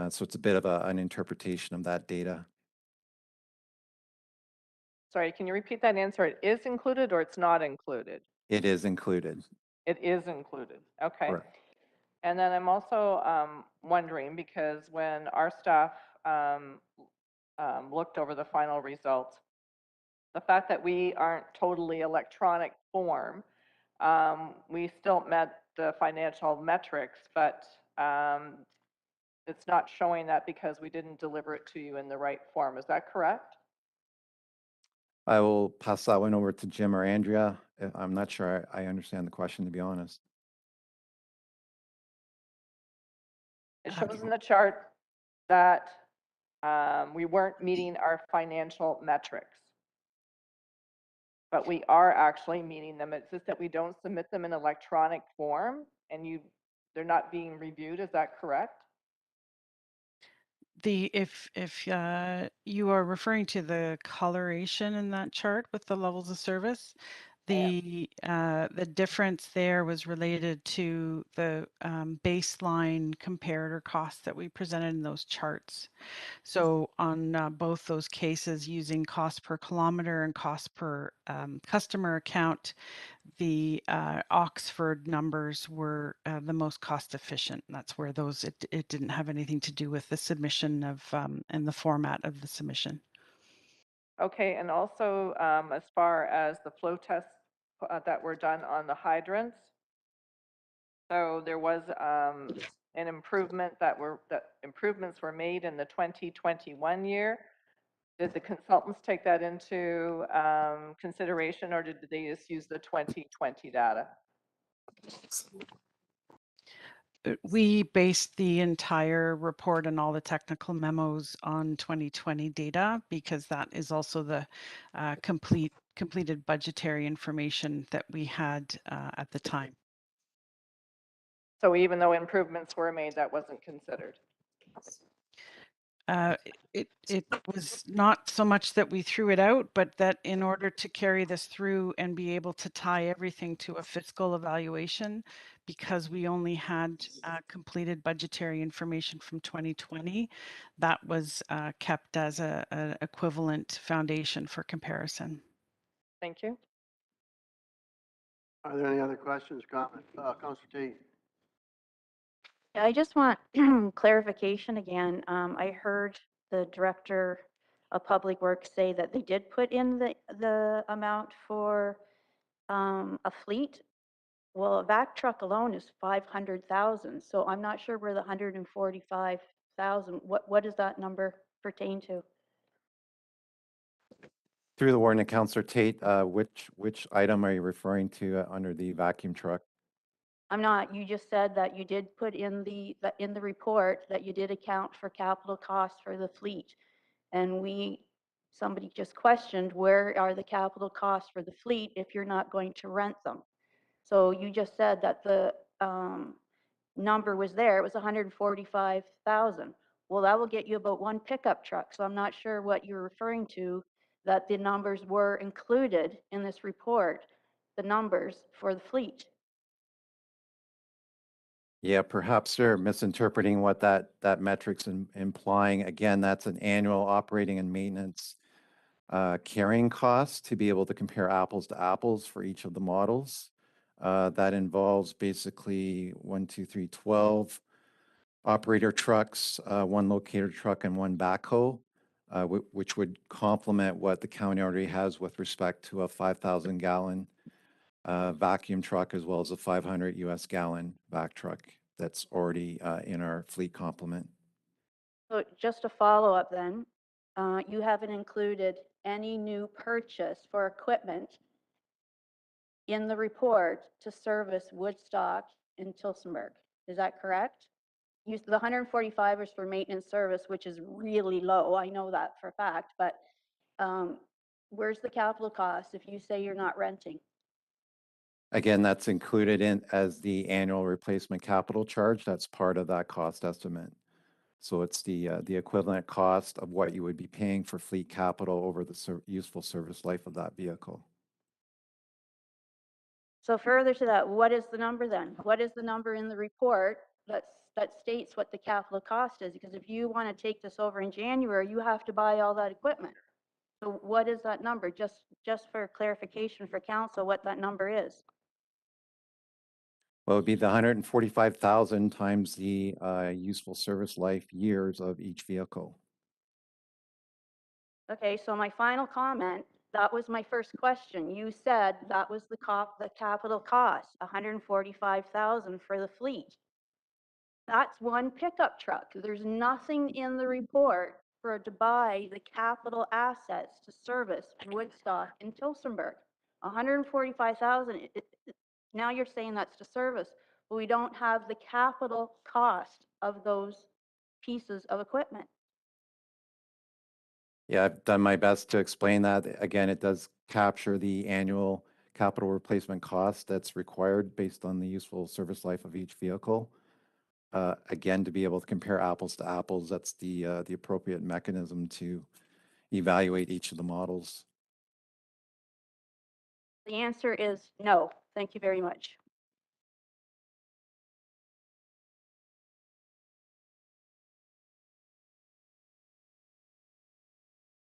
[SPEAKER 20] So it's a bit of an interpretation of that data.
[SPEAKER 3] Sorry, can you repeat that answer? It is included or it's not included?
[SPEAKER 20] It is included.
[SPEAKER 3] It is included. Okay.
[SPEAKER 20] Correct.
[SPEAKER 3] And then I'm also wondering, because when our staff looked over the final results, the fact that we aren't totally electronic form, we still met the financial metrics, but it's not showing that because we didn't deliver it to you in the right form. Is that correct?
[SPEAKER 20] I will pass that one over to Jim or Andrea. I'm not sure I understand the question, to be honest.
[SPEAKER 3] It shows in the chart that we weren't meeting our financial metrics, but we are actually meeting them. It's just that we don't submit them in electronic form and they're not being reviewed. Is that correct?
[SPEAKER 21] If you are referring to the coloration in that chart with the levels of service, the difference there was related to the baseline comparator costs that we presented in those charts. So on both those cases, using cost per kilometer and cost per customer account, the Oxford numbers were the most cost efficient. And that's where it didn't have anything to do with the submission of and the format of the submission.
[SPEAKER 3] Okay, and also as far as the flow tests that were done on the hydrants, so there was an improvement that improvements were made in the 2021 year. Did the consultants take that into consideration, or did they just use the 2020 data?
[SPEAKER 21] We based the entire report and all the technical memos on 2020 data because that is also the completed budgetary information that we had at the time.
[SPEAKER 3] So even though improvements were made, that wasn't considered?
[SPEAKER 21] It was not so much that we threw it out, but that in order to carry this through and be able to tie everything to a fiscal evaluation, because we only had completed budgetary information from 2020, that was kept as an equivalent foundation for comparison.
[SPEAKER 3] Thank you.
[SPEAKER 2] Are there any other questions, comments? Councillor Tate.
[SPEAKER 22] I just want clarification again. I heard the Director of Public Works say that they did put in the amount for a fleet. Well, a vac truck alone is 500,000, so I'm not sure where the 145,000, what does that number pertain to?
[SPEAKER 20] Through the Warden and Councillor Tate, which item are you referring to under the vacuum truck?
[SPEAKER 22] I'm not, you just said that you did put in the report that you did account for capital costs for the fleet. And somebody just questioned, where are the capital costs for the fleet if you're not going to rent them? So you just said that the number was there, it was 145,000. Well, that will get you about one pickup truck. So I'm not sure what you're referring to that the numbers were included in this report, the numbers for the fleet.
[SPEAKER 20] Yeah, perhaps they're misinterpreting what that metric's implying. Again, that's an annual operating and maintenance carrying cost to be able to compare apples to apples for each of the models. That involves basically 12 operator trucks, one locator truck, and one backhoe, which would complement what the county already has with respect to a 5,000 gallon vacuum truck, as well as a 500 US gallon vac truck that's already in our fleet complement.
[SPEAKER 22] So just a follow-up then, you haven't included any new purchase for equipment in the report to service Woodstock and Tilsonburg. Is that correct? The 145 is for maintenance service, which is really low. I know that for a fact, but where's the capital cost if you say you're not renting?
[SPEAKER 20] Again, that's included in as the annual replacement capital charge. That's part of that cost estimate. So it's the equivalent cost of what you would be paying for fleet capital over the useful service life of that vehicle.
[SPEAKER 22] So further to that, what is the number then? What is the number in the report that states what the capital cost is? Because if you want to take this over in January, you have to buy all that equipment. So what is that number? Just for clarification for council, what that number is.
[SPEAKER 20] Well, it would be the 145,000 times the useful service life years of each vehicle.
[SPEAKER 22] Okay, so my final comment, that was my first question. You said that was the capital cost, 145,000 for the fleet. That's one pickup truck. There's nothing in the report to buy the capital assets to service Woodstock and Tilsonburg. 145,000. Now you're saying that's to service, but we don't have the capital cost of those pieces of equipment.
[SPEAKER 20] Yeah, I've done my best to explain that. Again, it does capture the annual capital replacement cost that's required based on the useful service life of each vehicle. Again, to be able to compare apples to apples, that's the appropriate mechanism to evaluate each of the models.
[SPEAKER 22] The answer is no. Thank you very much.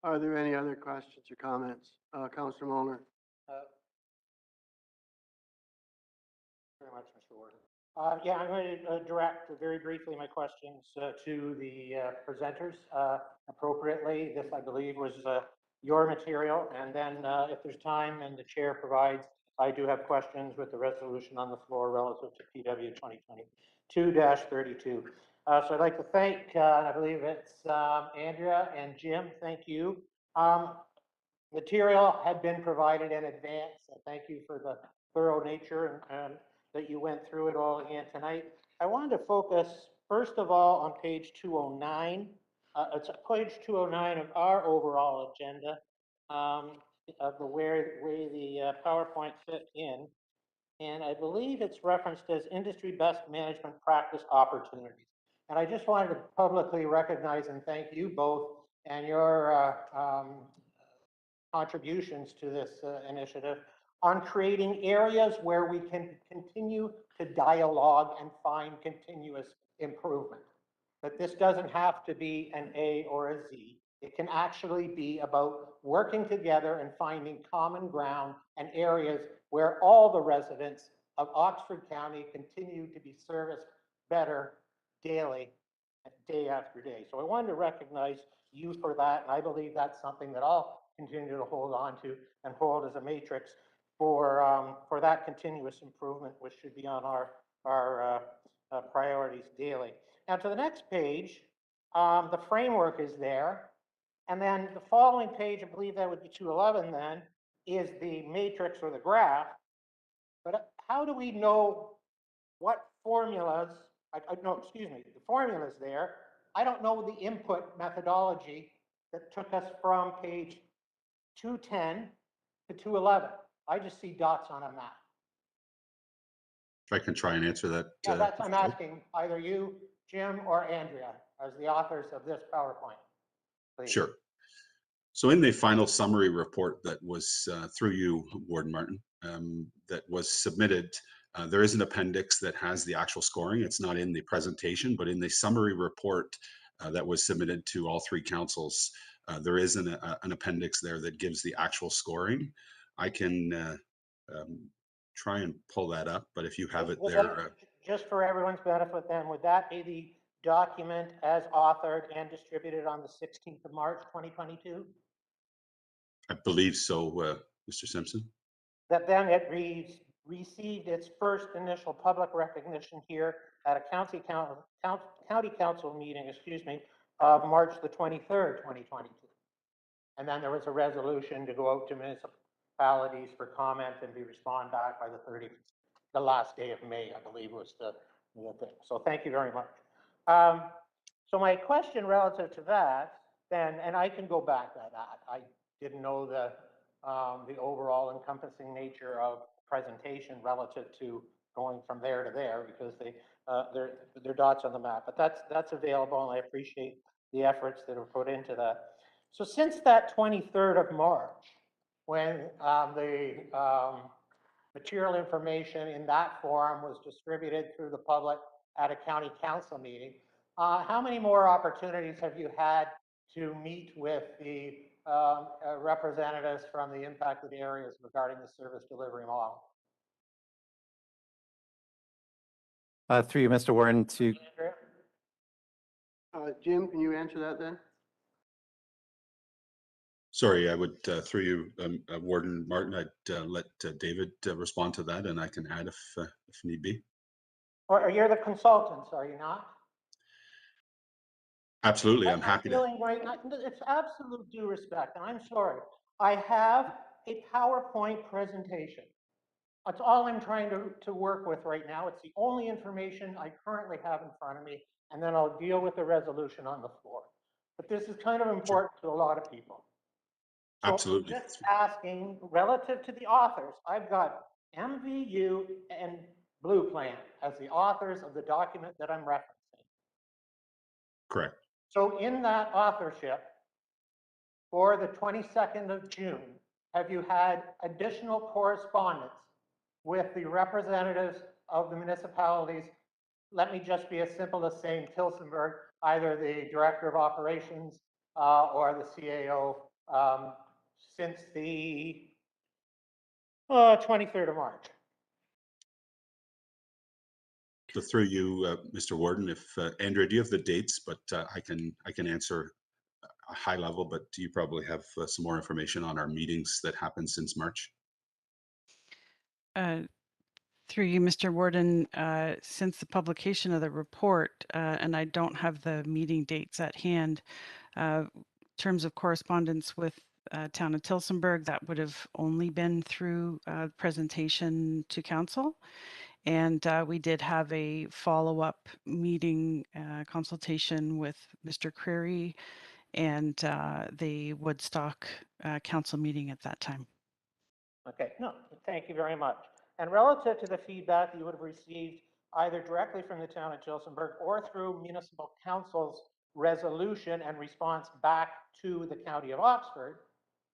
[SPEAKER 2] Are there any other questions or comments? Councilor Molnar.
[SPEAKER 7] Very much, Mr. Warden. Yeah, I'm going to direct very briefly my questions to the presenters appropriately. This, I believe, was your material. And then if there's time and the chair provides, I do have questions with the resolution on the floor relative to PW 2022-32. So I'd like to thank, I believe it's Andrea and Jim, thank you. Material had been provided in advance. Thank you for the thorough nature and that you went through it all again tonight. I wanted to focus, first of all, on page 209. It's page 209 of our overall agenda of the way the PowerPoint fit in. And I believe it's referenced as industry best management practice opportunities. And I just wanted to publicly recognize and thank you both and your contributions to this initiative on creating areas where we can continue to dialogue and find continuous improvement. That this doesn't have to be an A or a Z. It can actually be about working together and finding common ground and areas where all the residents of Oxford County continue to be serviced better daily, day after day. So I wanted to recognize you for that, and I believe that's something that I'll continue to hold on to and hold as a matrix for that continuous improvement, which should be on our priorities daily. Now to the next page, the framework is there. And then the following page, I believe that would be 211 then, is the matrix or the graph. But how do we know what formulas, no, excuse me, the formula's there. I don't know the input methodology that took us from page 210 to 211. I just see dots on a map.
[SPEAKER 4] If I can try and answer that.
[SPEAKER 7] Yeah, that's, I'm asking either you, Jim, or Andrea, as the authors of this PowerPoint, please.
[SPEAKER 4] Sure. So in the final summary report that was through you, Warden Martin, that was submitted, there is an appendix that has the actual scoring. It's not in the presentation, but in the summary report that was submitted to all three councils, there is an appendix there that gives the actual scoring. I can try and pull that up, but if you have it
[SPEAKER 7] Would
[SPEAKER 4] there.
[SPEAKER 7] that- Just for everyone's benefit then, would that be the document as authored and distributed on the 16th of March, 2022?
[SPEAKER 4] I believe so, Mr. Simpson.
[SPEAKER 7] That then it received its first initial public recognition here at a county council meeting, of March the 23rd, 2022. And then there was a resolution to go out to municipalities for comment and be responded back by the last day of May, I believe was the thing. So thank you very much. So my question relative to that, then, and I can go back to that. I didn't know the overall encompassing nature of presentation relative to going from there to there because they're dots on the map. But that's available, and I appreciate the efforts that are put into that. So since that 23rd of March, when the material information in that forum was distributed through the public at a county council meeting, how many more opportunities have you had to meet with the representatives from the impacted areas regarding the service delivery model?
[SPEAKER 20] Through you, Mr. Warden, to
[SPEAKER 2] Jim, can you answer that then?
[SPEAKER 4] Sorry, I would, through you, Warden Martin, I'd let David respond to that, and I can add if need be.
[SPEAKER 7] Or you're the consultants, are you not?
[SPEAKER 4] Absolutely, I'm happy to.
[SPEAKER 7] Feeling right now, it's absolute due respect, and I'm sorry. I have a PowerPoint presentation. That's all I'm trying to work with right now. It's the only information I currently have in front of me, and then I'll deal with the resolution on the floor. But this is kind of important to a lot of people. So
[SPEAKER 4] Absolutely.
[SPEAKER 7] just asking relative to the authors, I've got MVU and Blue Plan as the authors of the document that I'm referencing.
[SPEAKER 4] Correct.
[SPEAKER 7] So in that authorship, for the 22nd of June, have you had additional correspondence with the representatives of the municipalities? Let me just be as simple as saying Tillsonburg, either the Director of Operations or the CAO, since the 23rd of March.
[SPEAKER 4] So through you, Mr. Warden, if Andrea, do you have the dates? But I can answer a high level, but you probably have some more information on our meetings that happened since March.
[SPEAKER 21] Through you, Mr. Warden, since the publication of the report, and I don't have the meeting dates at hand, terms of correspondence with Town of Tillsonburg, that would have only been through presentation to council. And we did have a follow-up meeting consultation with Mr. Creary and the Woodstock council meeting at that time.
[SPEAKER 7] Okay, no, thank you very much. And relative to the feedback you would have received either directly from the Town of Tillsonburg or through Municipal Council's resolution and response back to the County of Oxford,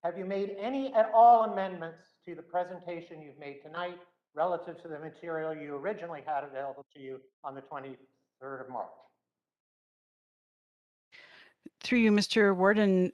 [SPEAKER 7] have you made any at all amendments to the presentation you've made tonight relative to the material you originally had available to you on the 23rd of March?
[SPEAKER 21] Through you, Mr. Warden,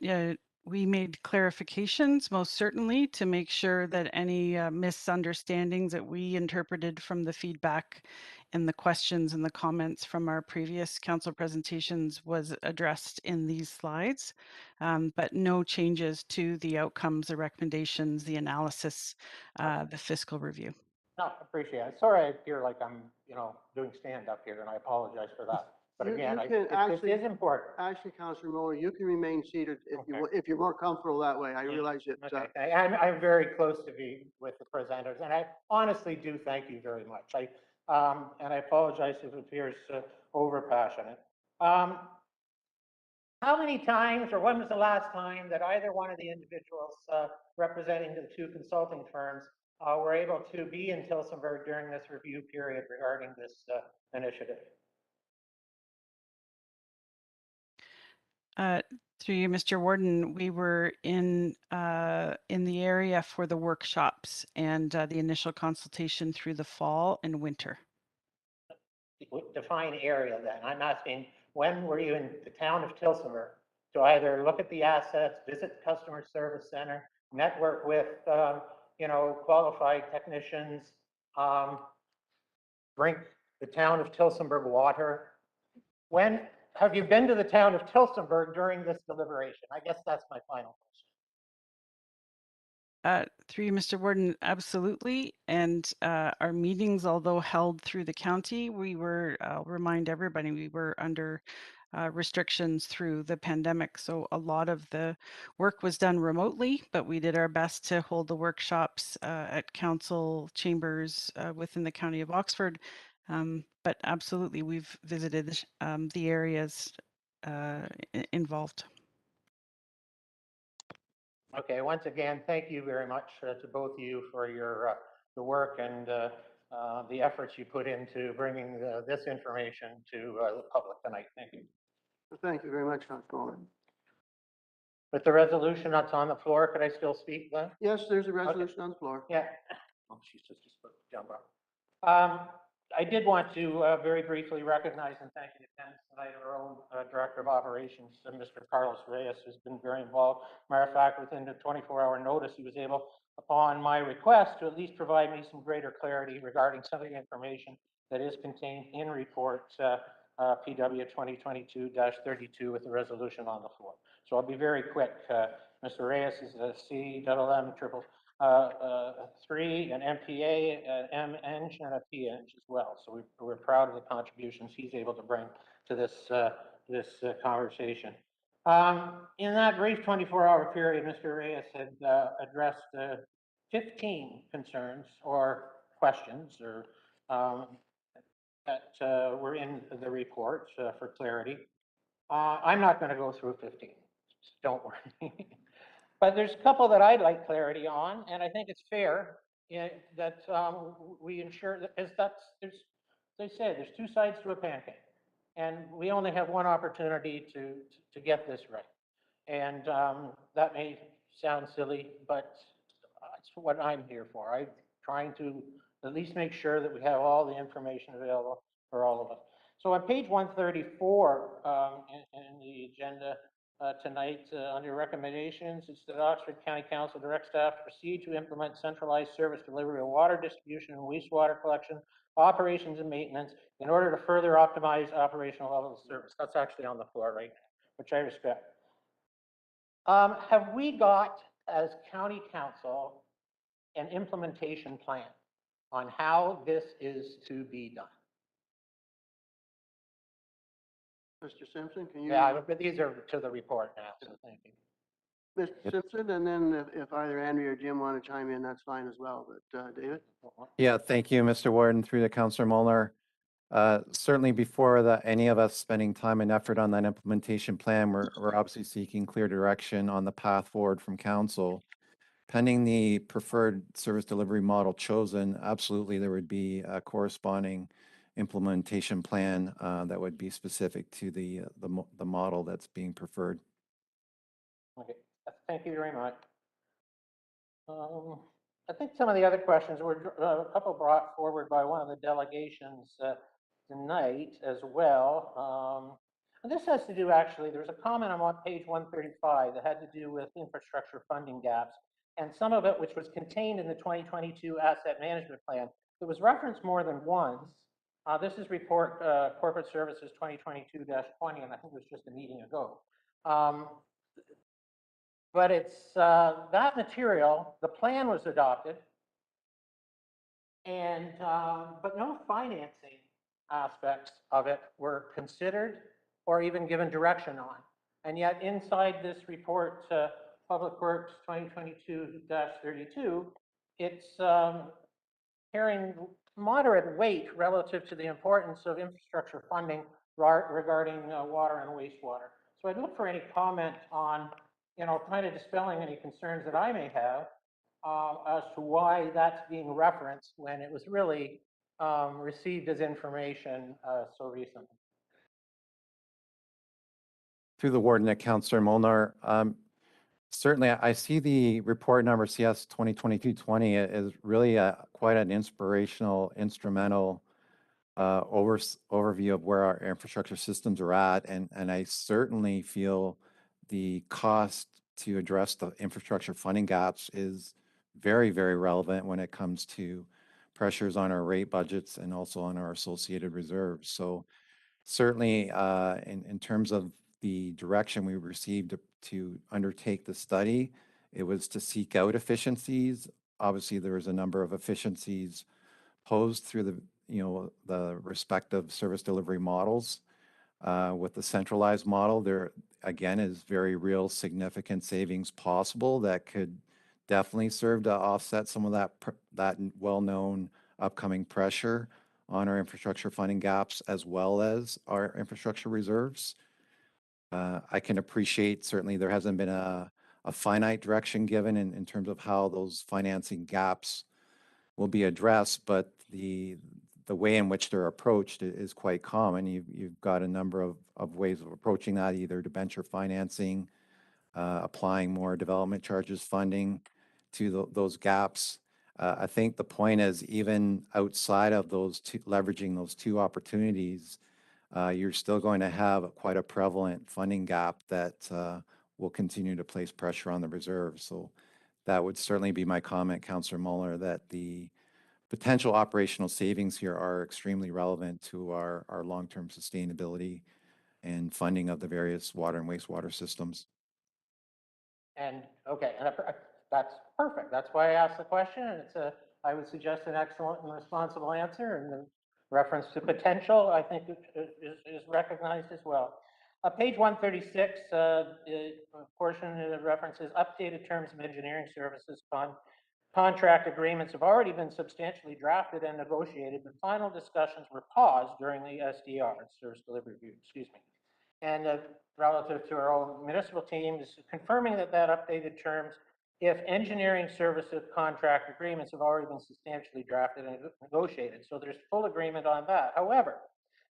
[SPEAKER 21] we made clarifications, most certainly, to make sure that any misunderstandings that we interpreted from the feedback and the questions and the comments from our previous council presentations was addressed in these slides, but no changes to the outcomes, the recommendations, the analysis, the fiscal review.
[SPEAKER 7] No, appreciate it. Sorry, I appear like I'm, doing stand up here, and I apologize for that. But again, this is important.
[SPEAKER 2] Actually, Councillor Moore, you can remain seated if you're more comfortable that way. I realize it.
[SPEAKER 7] Okay. I'm very close to be with the presenters, and I honestly do thank you very much. And I apologize if it appears over passionate. How many times, or when was the last time that either one of the individuals representing the two consulting firms were able to be in Tillsonburg during this review period regarding this initiative?
[SPEAKER 21] Through you, Mr. Warden, we were in the area for the workshops and the initial consultation through the fall and winter.
[SPEAKER 7] Define area then. I'm asking, when were you in the town of Tilsonburg to either look at the assets, visit the customer service center, network with, qualified technicians, drink the town of Tilsonburg water? When have you been to the town of Tilsonburg during this deliberation? I guess that's my final question.
[SPEAKER 21] Through you, Mr. Warden, absolutely. And our meetings, although held through the county, I'll remind everybody, we were under restrictions through the pandemic. So a lot of the work was done remotely, but we did our best to hold the workshops at council chambers within the County of Oxford. But absolutely, we've visited the areas involved.
[SPEAKER 7] Okay, once again, thank you very much to both of you for your the work and the efforts you put into bringing this information to the public tonight. Thank you.
[SPEAKER 2] Thank you very much, Councilor.
[SPEAKER 7] With the resolution that's on the floor, could I still speak then?
[SPEAKER 2] Yes, there's a resolution on the floor.
[SPEAKER 7] Yeah. Oh, she's just jump up. I did want to very briefly recognize and thank in attendance tonight our own Director of Operations, Mr. Carlos Reyes, who's been very involved. Matter of fact, within the 24-hour notice, he was able, upon my request, to at least provide me some greater clarity regarding some of the information that is contained in report PW 2022-32 with the resolution on the floor. So I'll be very quick. Mr. Reyes is a CMM 3, an MPA, an M-Eng, and a P-Eng as well. So we're proud of the contributions he's able to bring to this conversation. In that brief 24-hour period, Mr. Reyes had addressed 15 concerns or questions or that were in the report for clarity. I'm not going to go through 15. Don't worry. But there's a couple that I'd like clarity on, and I think it's fair that we ensure that, as they say, there's two sides to a pancake, and we only have one opportunity to get this right. And that may sound silly, but it's what I'm here for. I'm trying to at least make sure that we have all the information available for all of us. So on page 134 in the agenda tonight, under recommendations, it's that Oxford County Council direct staff to proceed to implement centralized service delivery of water distribution and wastewater collection, operations and maintenance in order to further optimize operational levels of service. That's actually on the floor, right? Which I respect. Have we got, as county council, an implementation plan on how this is to be done?
[SPEAKER 2] Mr. Simpson, can you?
[SPEAKER 7] Yeah, but these are to the report now, so thank you.
[SPEAKER 2] Mr. Simpson, and then if either Andrea or Jim want to chime in, that's fine as well. But David?
[SPEAKER 20] Yeah, thank you, Mr. Warden, through to Councillor Molnar. Certainly before any of us spending time and effort on that implementation plan, we're obviously seeking clear direction on the path forward from council. Pending the preferred service delivery model chosen, absolutely there would be a corresponding implementation plan that would be specific to the model that's being preferred.
[SPEAKER 7] Okay, thank you very much. I think some of the other questions were a couple brought forward by one of the delegations tonight as well. And this has to do, actually, there was a comment on page 135 that had to do with infrastructure funding gaps, and some of it which was contained in the 2022 asset management plan. It was referenced more than once. This is report corporate services 2022-20, and I think it was just a meeting ago. But it's that material, the plan was adopted, and but no financing aspects of it were considered or even given direction on. And yet inside this report, Public Works 2022-32, it's carrying moderate weight relative to the importance of infrastructure funding regarding water and wastewater. So I'd look for any comment on, kind of dispelling any concerns that I may have as to why that's being referenced when it was really received as information so recently.
[SPEAKER 20] Through the warden at Councillor Molnar, certainly I see the report number CS 2022-20 as really quite an inspirational, instrumental overview of where our infrastructure systems are at. And I certainly feel the cost to address the infrastructure funding gaps is very, very relevant when it comes to pressures on our rate budgets and also on our associated reserves. So certainly in terms of the direction we received to undertake the study, it was to seek out efficiencies. Obviously, there was a number of efficiencies posed through the respective service delivery models. With the centralized model, there again is very real significant savings possible that could definitely serve to offset some of that well-known upcoming pressure on our infrastructure funding gaps as well as our infrastructure reserves. I can appreciate certainly there hasn't been a finite direction given in terms of how those financing gaps will be addressed, but the way in which they're approached is quite common. You've got a number of ways of approaching that, either debenture financing, applying more development charges funding to those gaps. I think the point is even outside of leveraging those two opportunities, you're still going to have quite a prevalent funding gap that will continue to place pressure on the reserve. So that would certainly be my comment, Councillor Muller, that the potential operational savings here are extremely relevant to our long-term sustainability and funding of the various water and wastewater systems.
[SPEAKER 7] And, okay, and that's perfect. That's why I asked the question, and I would suggest an excellent and responsible answer, and the reference to potential, I think is recognized as well. Page 136, portion of the references updated terms of engineering services contract agreements have already been substantially drafted and negotiated, but final discussions were paused during the SDR, Service Delivery Review, excuse me. And relative to our own municipal teams, confirming that updated terms, if engineering services contract agreements have already been substantially drafted and negotiated. So there's full agreement on that. However,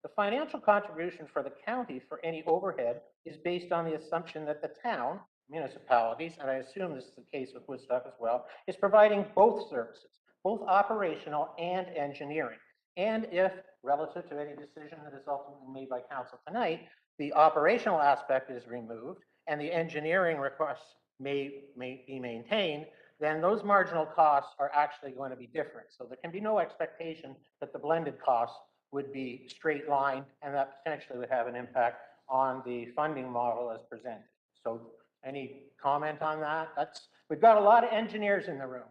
[SPEAKER 7] the financial contribution for the county for any overhead is based on the assumption that the town, municipalities, and I assume this is the case with Woodstock as well, is providing both services, both operational and engineering. And if, relative to any decision that is ultimately made by council tonight, the operational aspect is removed and the engineering requests may be maintained, then those marginal costs are actually going to be different. So there can be no expectation that the blended costs would be straight line, and that potentially would have an impact on the funding model as presented. So any comment on that? We've got a lot of engineers in the room,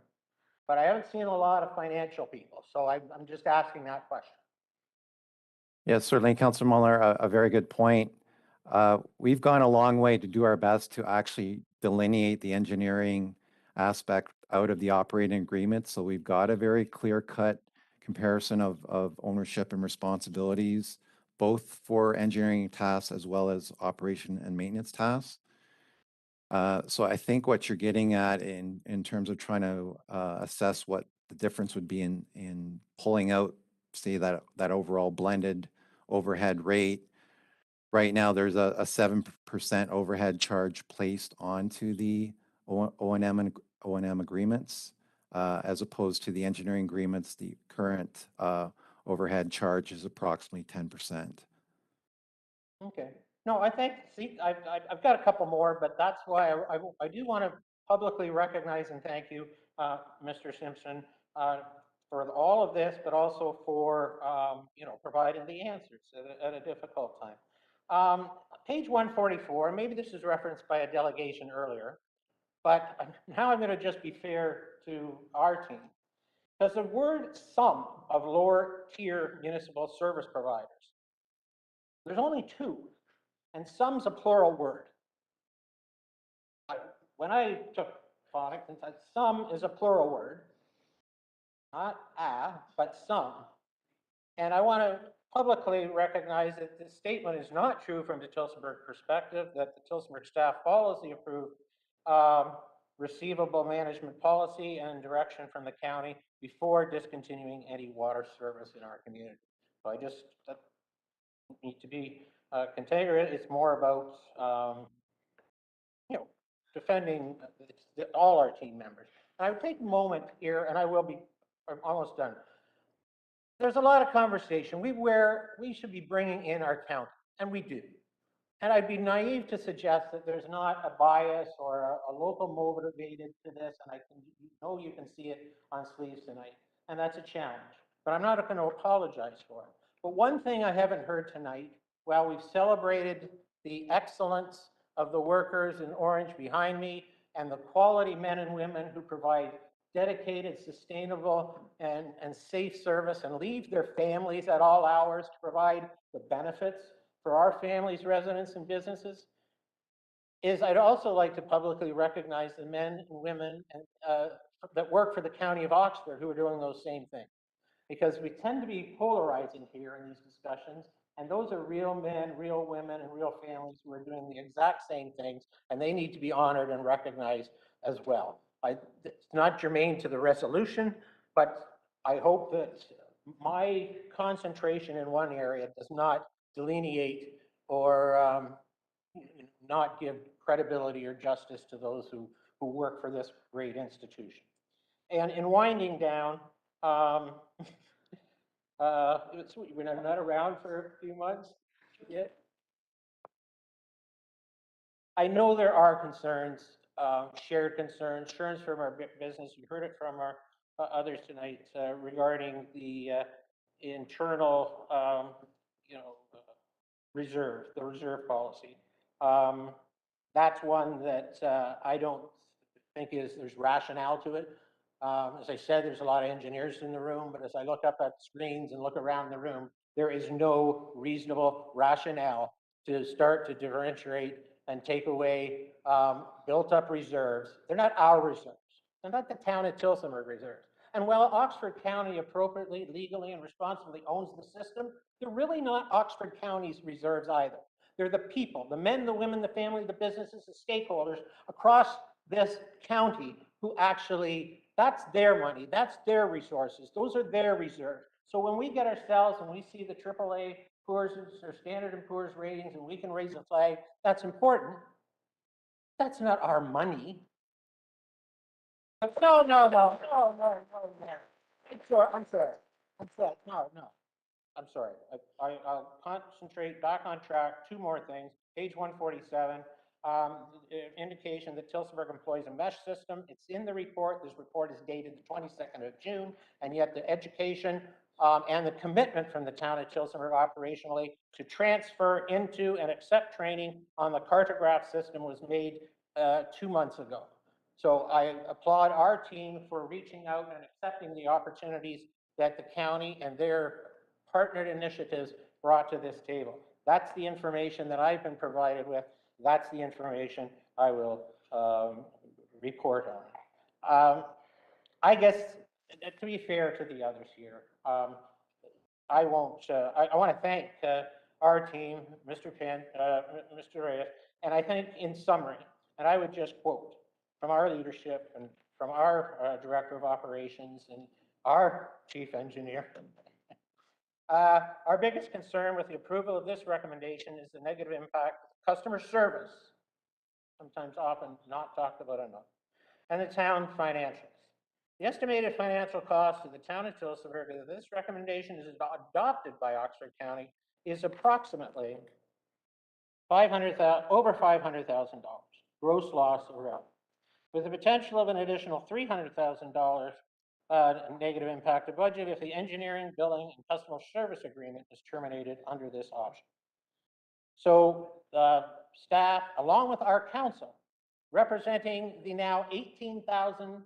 [SPEAKER 7] but I haven't seen a lot of financial people. So I'm just asking that question.
[SPEAKER 20] Yes, certainly, Councillor Muller, a very good point. We've gone a long way to do our best to actually delineate the engineering aspect out of the operating agreement. So we've got a very clear-cut comparison of ownership and responsibilities, both for engineering tasks as well as operation and maintenance tasks. So I think what you're getting at in terms of trying to assess what the difference would be in pulling out, say, that overall blended overhead rate. Right now, there's a 7% overhead charge placed onto the O&M and O&M agreements, as opposed to the engineering agreements. The current overhead charge is approximately 10%.
[SPEAKER 7] Okay. No, I think, see, I've got a couple more, but that's why I do want to publicly recognize and thank you, Mr. Simpson, for all of this, but also for, providing the answers at a difficult time. Page 144, maybe this is referenced by a delegation earlier, but now I'm going to just be fair to our team. Because the word some of lower tier municipal service providers, there's only two, and some's a plural word. When I took phonics, and said some is a plural word, not a, but some. And I want to publicly recognize that this statement is not true from the Tillsonburg perspective, that the Tillsonburg staff follows the approved receivable management policy and direction from the county before discontinuing any water service in our community. So I just need to be container it. It's more about, defending all our team members. And I would take a moment here, and I'm almost done. There's a lot of conversation. We should be bringing in our county, and we do. And I'd be naive to suggest that there's not a bias or a local motivated to this, and you can see it on sleeves tonight, and that's a challenge. But I'm not going to apologize for it. But one thing I haven't heard tonight, while we've celebrated the excellence of the workers in orange behind me and the quality men and women who provide dedicated, sustainable, and safe service and leave their families at all hours to provide the benefits for our families, residents, and businesses, I'd also like to publicly recognize the men and women that work for the County of Oxford who are doing those same things. Because we tend to be polarizing here in these discussions, and those are real men, real women, and real families who are doing the exact same things, and they need to be honored and recognized as well. It's not germane to the resolution, but I hope that my concentration in one area does not delineate or not give credibility or justice to those who work for this great institution. And in winding down, we're not around for a few months yet. I know there are concerns, shared concerns from our business. You heard it from our others tonight regarding the internal, reserve, the reserve policy. That's one that I don't think there's rationale to it. As I said, there's a lot of engineers in the room, but as I look up at screens and look around the room, there is no reasonable rationale to start to differentiate and take away built-up reserves. They're not our reserves. They're not the town of Tillsonburg reserves. And while Oxford County appropriately, legally, and responsibly owns the system, they're really not Oxford County's reserves either. They're the people, the men, the women, the family, the businesses, the stakeholders across this county who actually, that's their money, that's their resources, those are their reserves. So when we get ourselves and we see the AAA Poor's or Standard & Poor's ratings and we can raise a flag, that's important. That's not our money. No. I'm sorry. No. I'm sorry. I'll concentrate back on track. Two more things. Page 147, indication that Tillsonburg employs a mesh system. It's in the report. This report is dated the 22nd of June, and yet the education and the commitment from the town of Tillsonburg operationally to transfer into and accept training on the cartograph system was made 2 months ago. So I applaud our team for reaching out and accepting the opportunities that the county and their partnered initiatives brought to this table. That's the information that I've been provided with. That's the information I will report on. I guess, to be fair to the others here, I want to thank our team, Mr. Penn, Mr. Reyes, and I think in summary, and I would just quote from our leadership and from our Director of Operations and our Chief Engineer, our biggest concern with the approval of this recommendation is the negative impact of customer service, sometimes often not talked about enough, and the town financials. The estimated financial cost of the town of Tillsonburg if this recommendation is adopted by Oxford County is approximately over $500,000 gross loss around, with the potential of an additional $300,000 negative impact to budget if the engineering, billing, and customer service agreement is terminated under this option. So staff, along with our council, representing the now 18,000,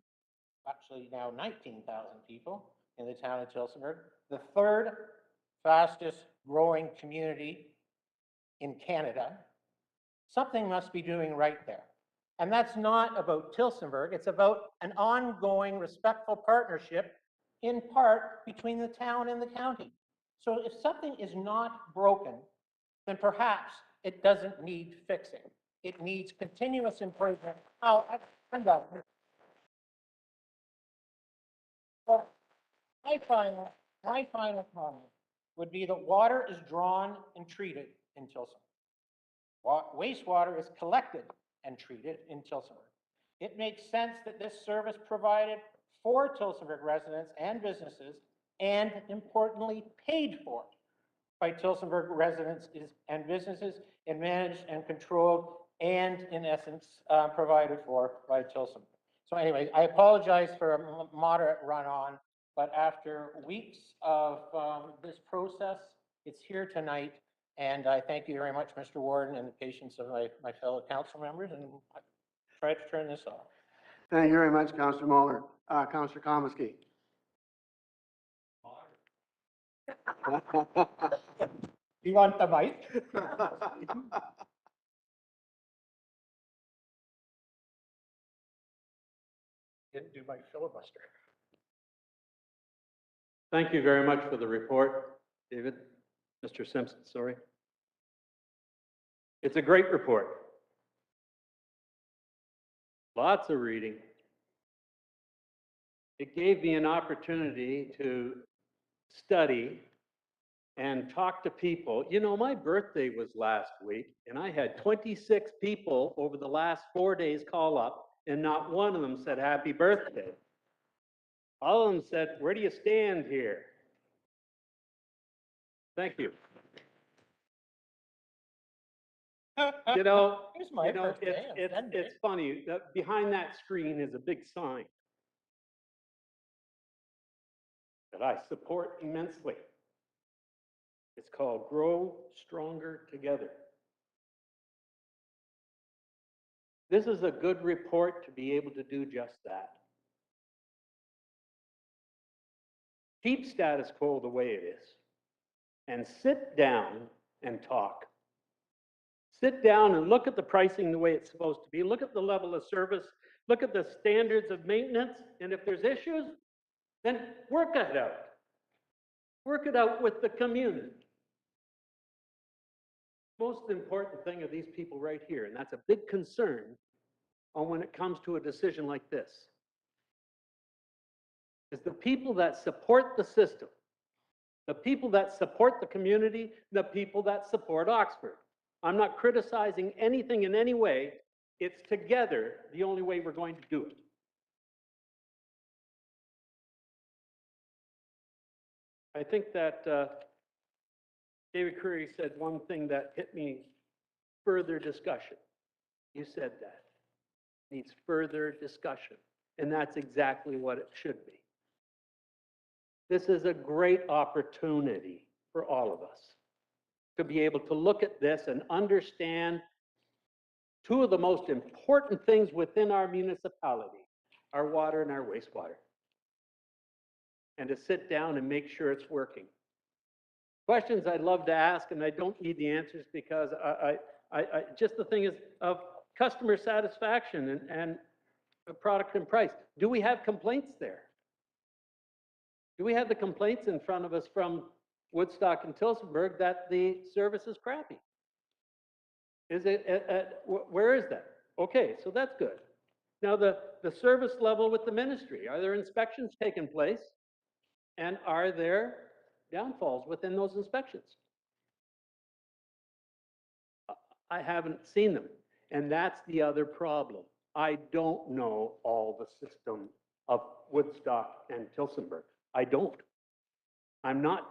[SPEAKER 7] actually now 19,000 people in the town of Tillsonburg, the third fastest growing community in Canada, something must be doing right there. And that's not about Tillsonburg, it's about an ongoing respectful partnership in part between the town and the county. So if something is not broken, then perhaps it doesn't need fixing. It needs continuous improvement. Oh, I'm done. Well, my final comment would be that water is drawn and treated in Tilsonburg. Wastewater is collected and treated in Tilsonburg. It makes sense that this service provided for Tilsonburg residents and businesses, and importantly, paid for by Tilsonburg residents and businesses, and managed and controlled, and in essence, provided for by Tilsonburg. So anyway, I apologize for a moderate run on, but after weeks of this process, it's here tonight. And I thank you very much, Mr. Warden, and the patience of my fellow council members, and I try to turn this off.
[SPEAKER 2] Thank you very much, Councillor Muller. Councillor Komisky.
[SPEAKER 7] You want the mic? Didn't do my filibuster.
[SPEAKER 5] Thank you very much for the report, David. Mr. Simpson, sorry. It's a great report. Lots of reading. It gave me an opportunity to study and talk to people. You know, my birthday was last week, and I had 26 people over the last 4 days call up, and not one of them said happy birthday. All of them said, where do you stand here? Thank you. You know,
[SPEAKER 7] Here's my birthday.
[SPEAKER 5] it's funny. Behind that screen is a big sign that I support immensely. It's called Grow Stronger Together. This is a good report to be able to do just that. Keep status quo the way it is and sit down and talk. Sit down and look at the pricing the way it's supposed to be. Look at the level of service. Look at the standards of maintenance. And if there's issues, then work it out. Work it out with the community. Most important thing are these people right here, and that's a big concern on when it comes to a decision like this, is the people that support the system, the people that support the community, the people that support Oxford. I'm not criticizing anything in any way. It's together the only way we're going to do it. I think that David Curry said one thing that hit me: further discussion. You said that. Needs further discussion. And that's exactly what it should be. This is a great opportunity for all of us to be able to look at this and understand two of the most important things within our municipality, our water and our wastewater, and to sit down and make sure it's working. Questions I'd love to ask, and I don't need the answers because I just the thing is of customer satisfaction and product and price. Do we have complaints there? Do we have the complaints in front of us from Woodstock and Tilsonburg that the service is crappy? Is it, where is that? Okay, so that's good. Now the service level with the ministry, are there inspections taking place? And are there downfalls within those inspections? I haven't seen them. And that's the other problem. I don't know all the system of Woodstock and Tilsonburg. I don't. I'm not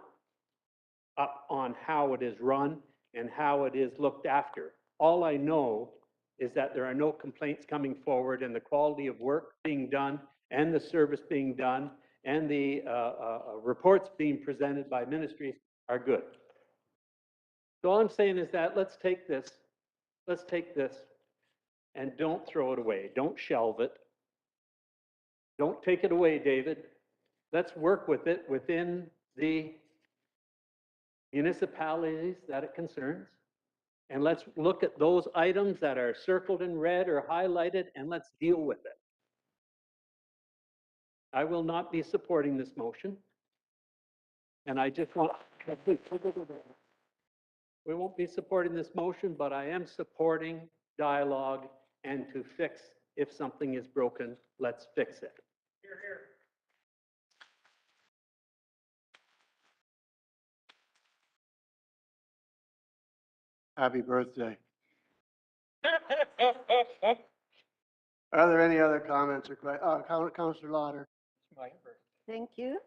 [SPEAKER 5] up on how it is run and how it is looked after. All I know is that there are no complaints coming forward, and the quality of work being done and the service being done and the reports being presented by ministries are good. So all I'm saying is that let's take this and don't throw it away. Don't shelve it. Don't take it away, David. Let's work with it within the municipalities that it concerns. And let's look at those items that are circled in red or highlighted, and let's deal with it. I will not be supporting this motion. And I just want, we won't be supporting this motion, but I am supporting dialogue and to fix, if something is broken, let's fix it. Hear, hear.
[SPEAKER 2] Happy birthday. Are there any other comments or questions? Councillor Lauder.
[SPEAKER 1] Thank you.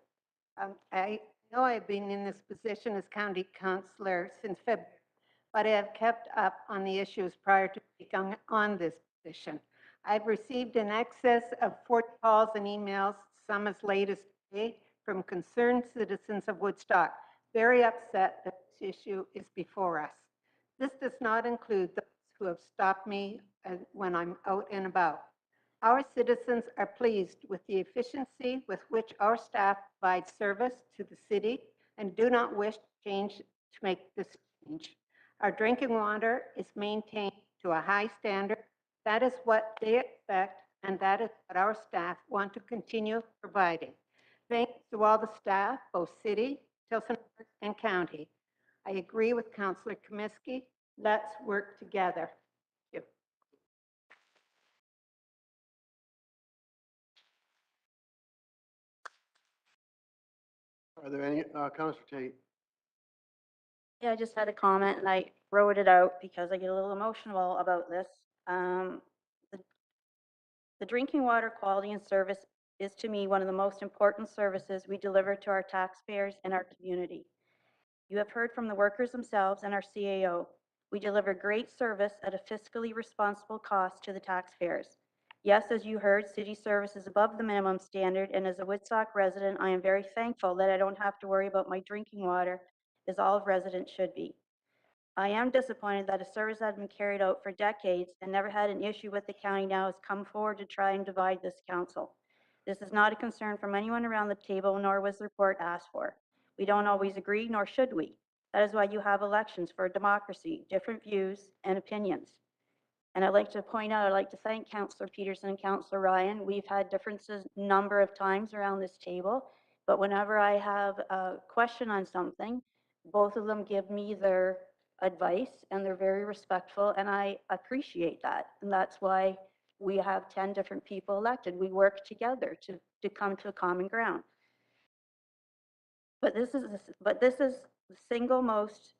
[SPEAKER 1] I know I've been in this position as county councillor since February, but I have kept up on the issues prior to becoming on this position. I've received in excess of 40 calls and emails, some as late as today, from concerned citizens of Woodstock, very upset that this issue is before us. This does not include those who have stopped me when I'm out and about. Our citizens are pleased with the efficiency with which our staff provides service to the city and do not wish to make this change. Our drinking water is maintained to a high standard. That is what they expect, and that is what our staff want to continue providing. Thanks to all the staff, both city, Tillsonburg, and county. I agree with Councillor Comiskey. Let's work together. Thank you.
[SPEAKER 2] Are there any, Councillor Tate?
[SPEAKER 22] Yeah, I just had a comment and I wrote it out because I get a little emotional about this. The drinking water quality and service is to me one of the most important services we deliver to our taxpayers and our community. You have heard from the workers themselves and our CAO. We deliver great service at a fiscally responsible cost to the taxpayers. Yes, as you heard, city service is above the minimum standard, and as a Woodstock resident, I am very thankful that I don't have to worry about my drinking water, as all residents should be. I am disappointed that a service that had been carried out for decades and never had an issue with the county now has come forward to try and divide this council. This is not a concern from anyone around the table, nor was the report asked for. We don't always agree, nor should we. That is why you have elections for democracy, different views and opinions. And I'd like to point out, I'd like to thank Councillor Peterson and Councillor Ryan. We've had differences a number of times around this table, but whenever I have a question on something, both of them give me their advice and they're very respectful, and I appreciate that. And that's why we have 10 different people elected. We work together to come to a common ground. But this is the single most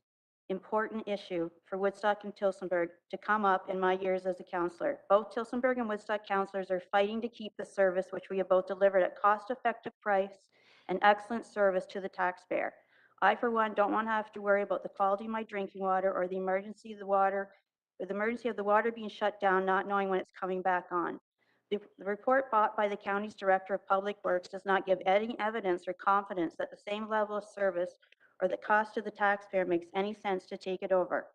[SPEAKER 22] important issue for Woodstock and Tillsonburg to come up in my years as a councillor. Both Tillsonburg and Woodstock councillors are fighting to keep the service which we have both delivered at cost-effective price and excellent service to the taxpayer. I, for one, don't want to have to worry about the quality of my drinking water or the emergency of the water being shut down, not knowing when it's coming back on. The report brought by the county's Director of Public Works does not give any evidence or confidence that the same level of service or the cost to the taxpayer makes any sense to take it over.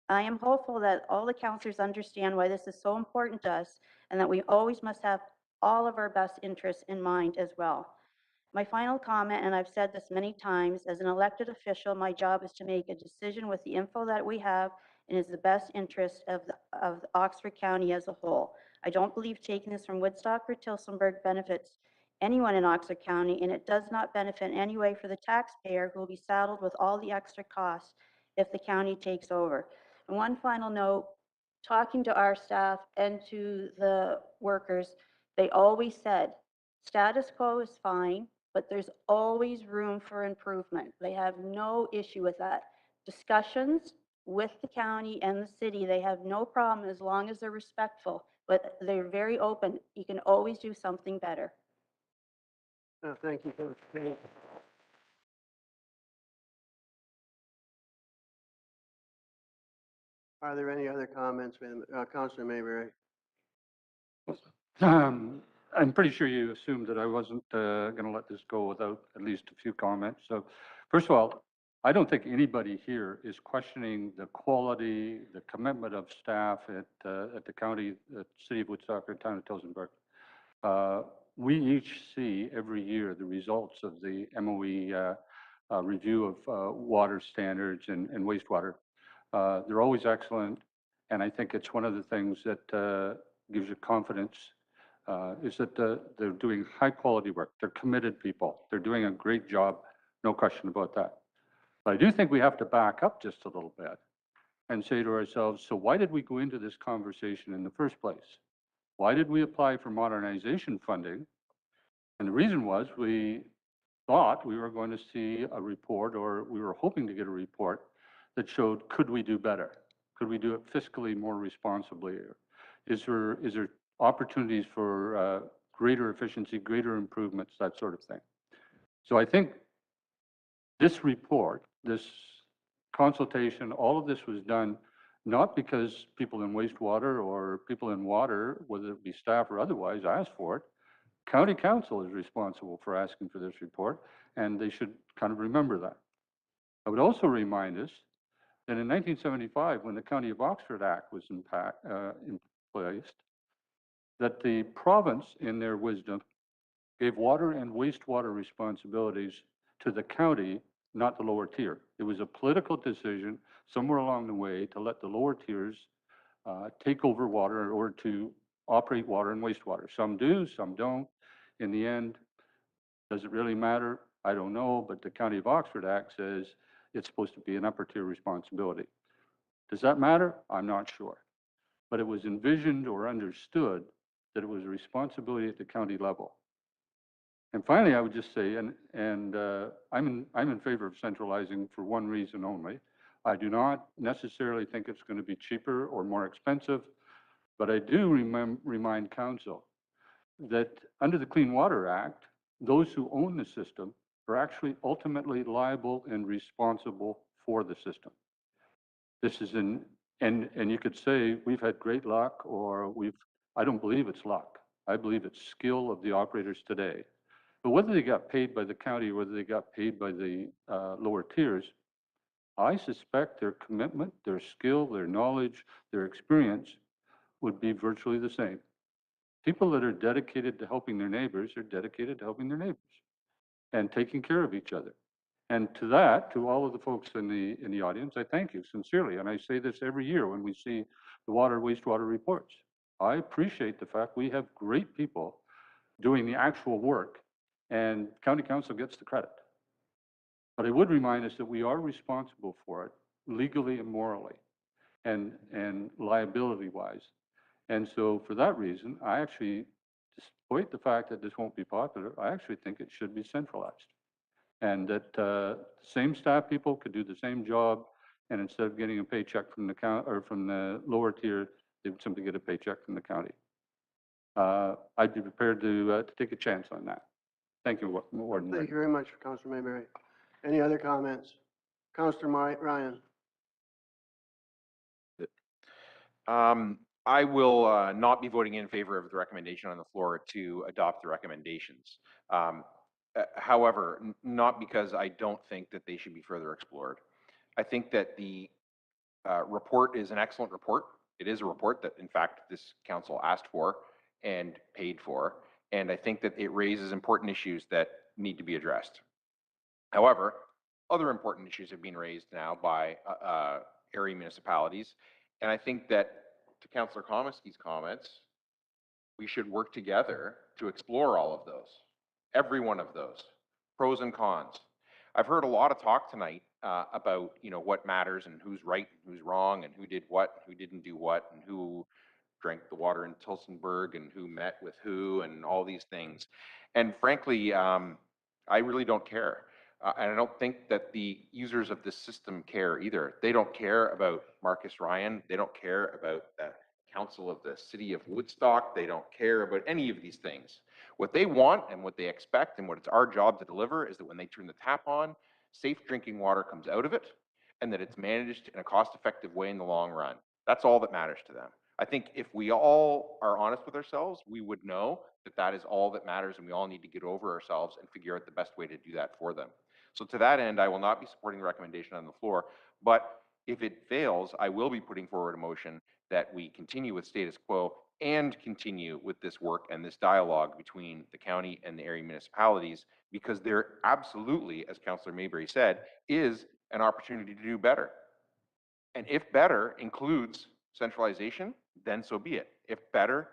[SPEAKER 22] I am hopeful that all the councillors understand why this is so important to us and that we always must have all of our best interests in mind as well. My final comment, and I've said this many times, as an elected official, my job is to make a decision with the info that we have and is the best interest of Oxford County as a whole. I don't believe taking this from Woodstock or Tillsonburg benefits anyone in Oxford County, and it does not benefit in any way for the taxpayer who will be saddled with all the extra costs if the county takes over. And one final note, talking to our staff and to the workers, they always said, status quo is fine, but there's always room for improvement. They have no issue with that. Discussions with the county and the city, they have no problem as long as they're respectful, but they're very open. You can always do something better.
[SPEAKER 2] Thank you, Councillor Tate. Are there any other comments, Councillor Mayberry?
[SPEAKER 13] I'm pretty sure you assumed that I wasn't going to let this go without at least a few comments. So first of all, I don't think anybody here is questioning the quality, the commitment of staff at the county, the city of Woodstock, or town of Tillsonburg. We each see every year the results of the MOE review of water standards and wastewater. They're always excellent, and I think it's one of the things that gives you confidence is that they're doing high quality work. They're committed people. They're doing a great job, no question about that. But I do think we have to back up just a little bit and say to ourselves, so why did we go into this conversation in the first place? Why did we apply for modernization funding? And the reason was we thought we were going to see a report, or we were hoping to get a report that showed, could we do better? Could we do it fiscally more responsibly? Is there opportunities for greater efficiency, greater improvements, that sort of thing? So I think this report, this consultation, all of this was done not because people in wastewater or people in water, whether it be staff or otherwise, asked for it. County council is responsible for asking for this report, and they should kind of remember that. I would also remind us that in 1975, when the County of Oxford Act was in place, that the province, in their wisdom, gave water and wastewater responsibilities to the county, not the lower tier. It was a political decision somewhere along the way to let the lower tiers take over water in order to operate water and wastewater. Some do, some don't. In the end, does it really matter? I don't know, but the County of Oxford Act says it's supposed to be an upper tier responsibility. Does that matter? I'm not sure. But it was envisioned or understood that it was a responsibility at the county level. And finally, I would just say, I'm in favor of centralizing for one reason only. I do not necessarily think it's going to be cheaper or more expensive, but I do remind council that under the Clean Water Act, those who own the system are actually ultimately liable and responsible for the system. This is and you could say we've had great luck, or I don't believe it's luck. I believe it's skill of the operators today. But whether they got paid by the county or whether they got paid by the lower tiers, I suspect their commitment, their skill, their knowledge, their experience would be virtually the same. People that are dedicated to helping their neighbors are dedicated to helping their neighbors and taking care of each other. And to that, to all of the folks in the audience, I thank you sincerely. And I say this every year when we see the water, wastewater reports. I appreciate the fact we have great people doing the actual work, and county council gets the credit. But I would remind us that we are responsible for it legally and morally and liability-wise. And so for that reason, I actually, despite the fact that this won't be popular, I actually think it should be centralized. And that same staff people could do the same job, and instead of getting a paycheck from the county or from the lower tier, they would simply get a paycheck from the county. I'd be prepared to take a chance on that. Thank you, Warden.
[SPEAKER 2] Thank you very much, Councillor Mayberry. Any other comments? Councillor Ryan.
[SPEAKER 9] I will not be voting in favor of the recommendation on the floor to adopt the recommendations. However, not because I don't think that they should be further explored. I think that the report is an excellent report. It is a report that, in fact, this council asked for and paid for, and I think that it raises important issues that need to be addressed. However, other important issues have been raised now by area municipalities, and I think that, to Councillor Komisky's comments, we should work together to explore all of those, every one of those, pros and cons. I've heard a lot of talk tonight about, what matters and who's right and who's wrong and who did what, who didn't do what, and who drank the water in Tillsonburg and who met with who and all these things. And frankly, I really don't care. And I don't think that the users of this system care either. They don't care about Marcus Ryan. They don't care about the council of the city of Woodstock. They don't care about any of these things. What they want and what they expect and what it's our job to deliver is that when they turn the tap on, safe drinking water comes out of it and that it's managed in a cost-effective way in the long run. That's all that matters to them. I think if we all are honest with ourselves, we would know that that is all that matters, and we all need to get over ourselves and figure out the best way to do that for them. So to that end, I will not be supporting the recommendation on the floor, but if it fails, I will be putting forward a motion that we continue with status quo and continue with this work and this dialogue between the county and the area municipalities, because there absolutely, as Councillor Mayberry said, is an opportunity to do better. And if better includes centralization, then so be it. If better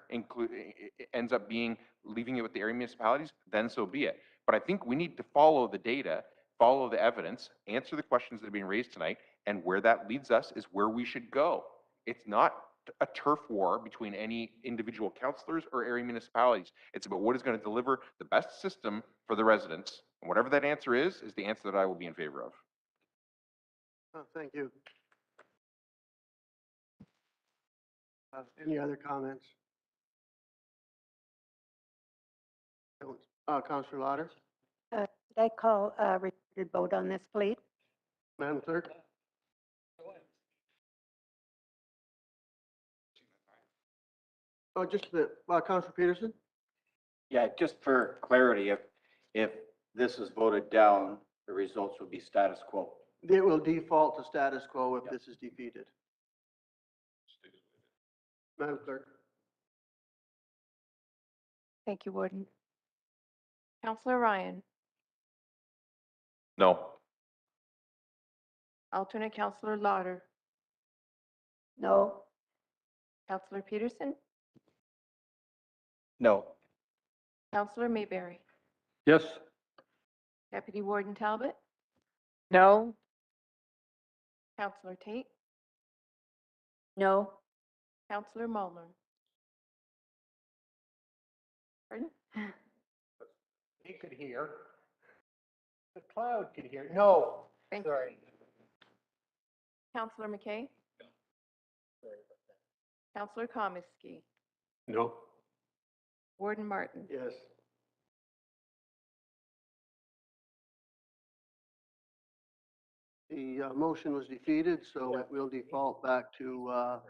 [SPEAKER 9] ends up being leaving it with the area municipalities, then so be it. But I think we need to follow the data, follow the evidence, answer the questions that are being raised tonight, and where that leads us is where we should go. It's not a turf war between any individual councillors or area municipalities. It's about what is going to deliver the best system for the residents. And whatever that answer is the answer that I will be in favor of.
[SPEAKER 2] Thank you. Any other comments? Don't. Councillor Lauder,
[SPEAKER 1] Did I call a recorded vote on this, please?
[SPEAKER 2] Madam Clerk? Oh, just the, Councillor Peterson?
[SPEAKER 16] Yeah, just for clarity, if this is voted down, the results would be status quo.
[SPEAKER 2] It will default to status quo if this is defeated. Madam Clerk?
[SPEAKER 6] Thank you, Warden. Counselor Ryan,
[SPEAKER 9] No.
[SPEAKER 6] alternate Counselor Lauder,
[SPEAKER 1] No.
[SPEAKER 6] Counselor Peterson,
[SPEAKER 16] No.
[SPEAKER 6] Counselor Mayberry,
[SPEAKER 13] Yes.
[SPEAKER 6] Deputy Warden Talbot,
[SPEAKER 3] No?
[SPEAKER 6] Counselor Tate,
[SPEAKER 22] No.
[SPEAKER 6] Counselor Mulner. Pardon?
[SPEAKER 7] He could hear. The cloud could hear. No,
[SPEAKER 6] Thank you.
[SPEAKER 7] sorry.
[SPEAKER 6] Counselor McKay, Counselor Komisky,
[SPEAKER 5] No.
[SPEAKER 6] Warden Martin.
[SPEAKER 2] Yes. The motion was defeated, so it will default back to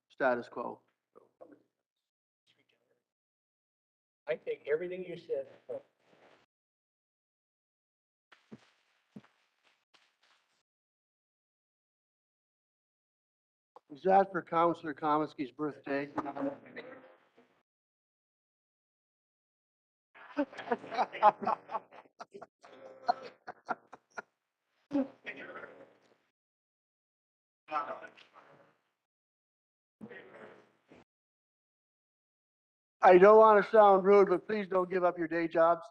[SPEAKER 2] status quo.
[SPEAKER 7] I take everything you said.
[SPEAKER 2] Is that for Councillor Komisky's birthday? I don't want to sound rude, but please don't give up your day jobs.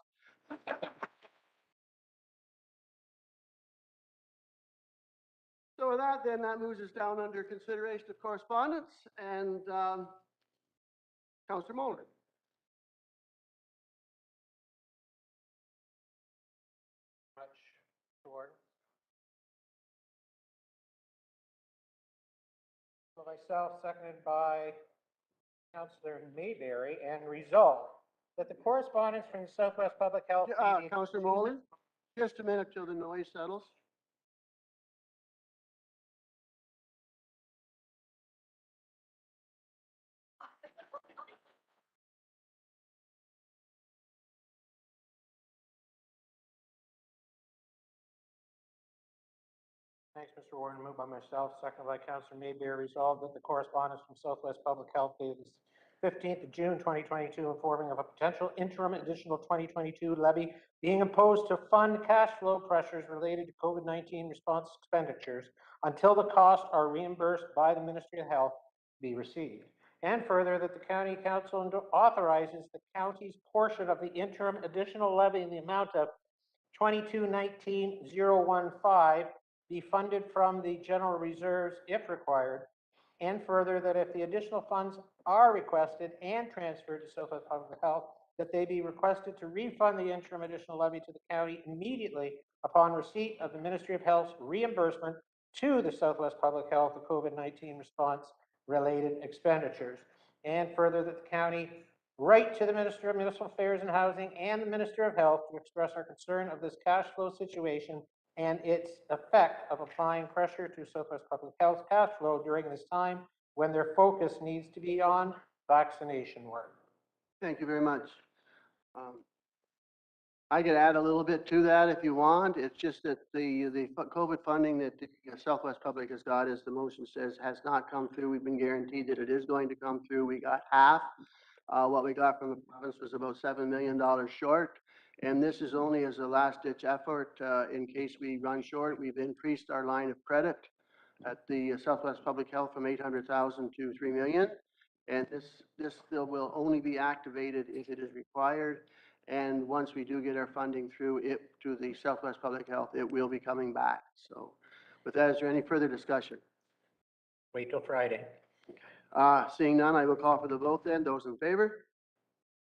[SPEAKER 2] So with that, then, that moves us down under consideration of correspondence, and Councillor Mulder.
[SPEAKER 7] Myself, seconded by Councillor Mayberry, and resolved that the correspondence from the Southwest Public Health.
[SPEAKER 2] Councillor Mulder, just a minute till the noise settles.
[SPEAKER 7] Thanks, Mr. Warden. Moved by myself, seconded by Councillor Mayberry. Resolved that the correspondence from Southwest Public Health dated 15th of June 2022 informing of a potential interim additional 2022 levy being imposed to fund cash flow pressures related to COVID-19 response expenditures until the costs are reimbursed by the Ministry of Health be received. And further, that the County Council authorizes the county's portion of the interim additional levy in the amount of 2219,015 be funded from the general reserves if required, and further that if the additional funds are requested and transferred to Southwest Public Health, that they be requested to refund the interim additional levy to the county immediately upon receipt of the Ministry of Health's reimbursement to the Southwest Public Health of COVID-19 response related expenditures. And further that the county write to the Minister of Municipal Affairs and Housing and the Minister of Health to express our concern of this cash flow situation and its effect of applying pressure to Southwest Public Health's cash flow during this time when their focus needs to be on vaccination work.
[SPEAKER 2] Thank you very much. I could add a little bit to that if you want. It's just that the COVID funding that the Southwest Public has got, as the motion says, has not come through. We've been guaranteed that it is going to come through. We got half. What we got from the province was about $7 million short. And this is only as a last-ditch effort in case we run short. We've increased our line of credit at the Southwest Public Health from 800,000 to 3 million. And this still will only be activated if it is required. And once we do get our funding through it to the Southwest Public Health, it will be coming back. So with that, is there any further discussion?
[SPEAKER 7] Wait till Friday.
[SPEAKER 2] Seeing none, I will call for the vote then. Those in favor?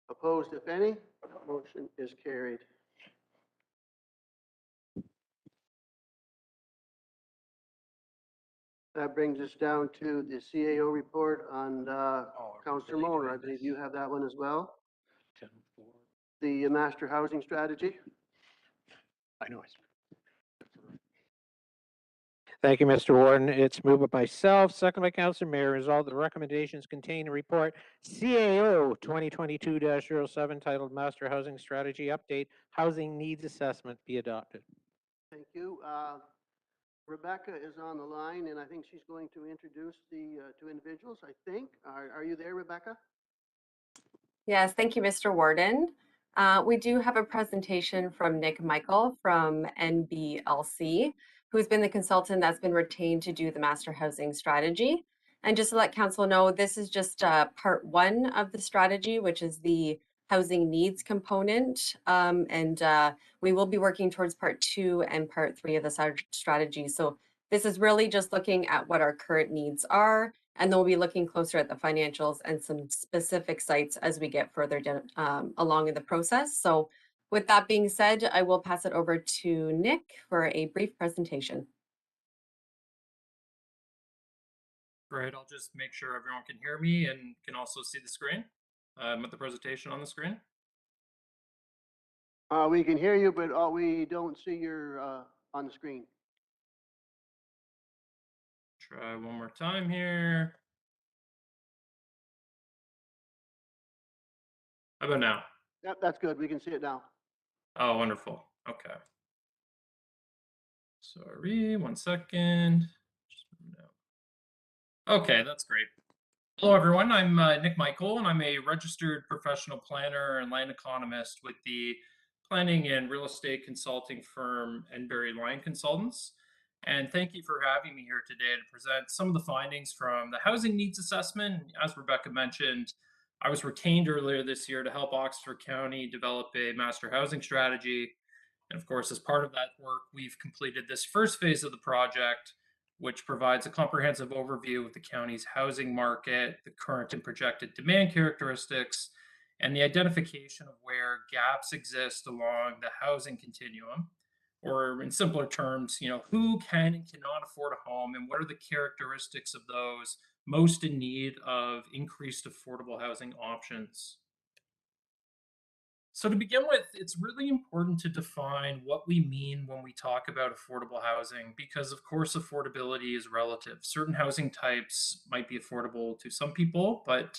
[SPEAKER 2] Opposed, if any? Motion is carried. That brings us down to the CAO report on Councillor Moller. I believe you have that one as well. The master housing strategy.
[SPEAKER 7] I know. Thank you, Mr. Warden. It's moved by myself, second by Councilor Mayor. Resolved the recommendations contained in report CAO 2022-07 titled Master Housing Strategy Update Housing Needs Assessment be adopted.
[SPEAKER 2] Thank you. Rebecca is on the line, and I think she's going to introduce the two individuals, I think. Are you there, Rebecca?
[SPEAKER 11] Yes, thank you, Mr. Warden. We do have a presentation from Nick Michael from NBLC, who's been the consultant that's been retained to do the master housing strategy. And just to let council know, this is just part one of the strategy, which is the housing needs component. We will be working towards part 2 and part 3 of the strategy. So this is really just looking at what our current needs are, and then we'll be looking closer at the financials and some specific sites as we get further down, along in the process. So with that being said, I will pass it over to Nick for a brief presentation.
[SPEAKER 12] Great, I'll just make sure everyone can hear me and can also see the screen. With the presentation on the screen.
[SPEAKER 2] We can hear you, but we don't see your on the screen.
[SPEAKER 12] Try one more time here. How about now?
[SPEAKER 2] Yep, that's good. We can see it now.
[SPEAKER 12] Oh, wonderful. Okay. Sorry, 1 second. Okay, that's great. Hello, everyone. I'm Nick Michael, and I'm a registered professional planner and land economist with the planning and real estate consulting firm Enberry Lyon Consultants. And thank you for having me here today to present some of the findings from the housing needs assessment. As Rebecca mentioned, I was retained earlier this year to help Oxford County develop a master housing strategy. And of course, as part of that work, we've completed this first phase of the project, which provides a comprehensive overview of the county's housing market, the current and projected demand characteristics, and the identification of where gaps exist along the housing continuum. Or in simpler terms, who can and cannot afford a home, and what are the characteristics of those most in need of increased affordable housing options. So to begin with, it's really important to define what we mean when we talk about affordable housing, because of course affordability is relative. Certain housing types might be affordable to some people, but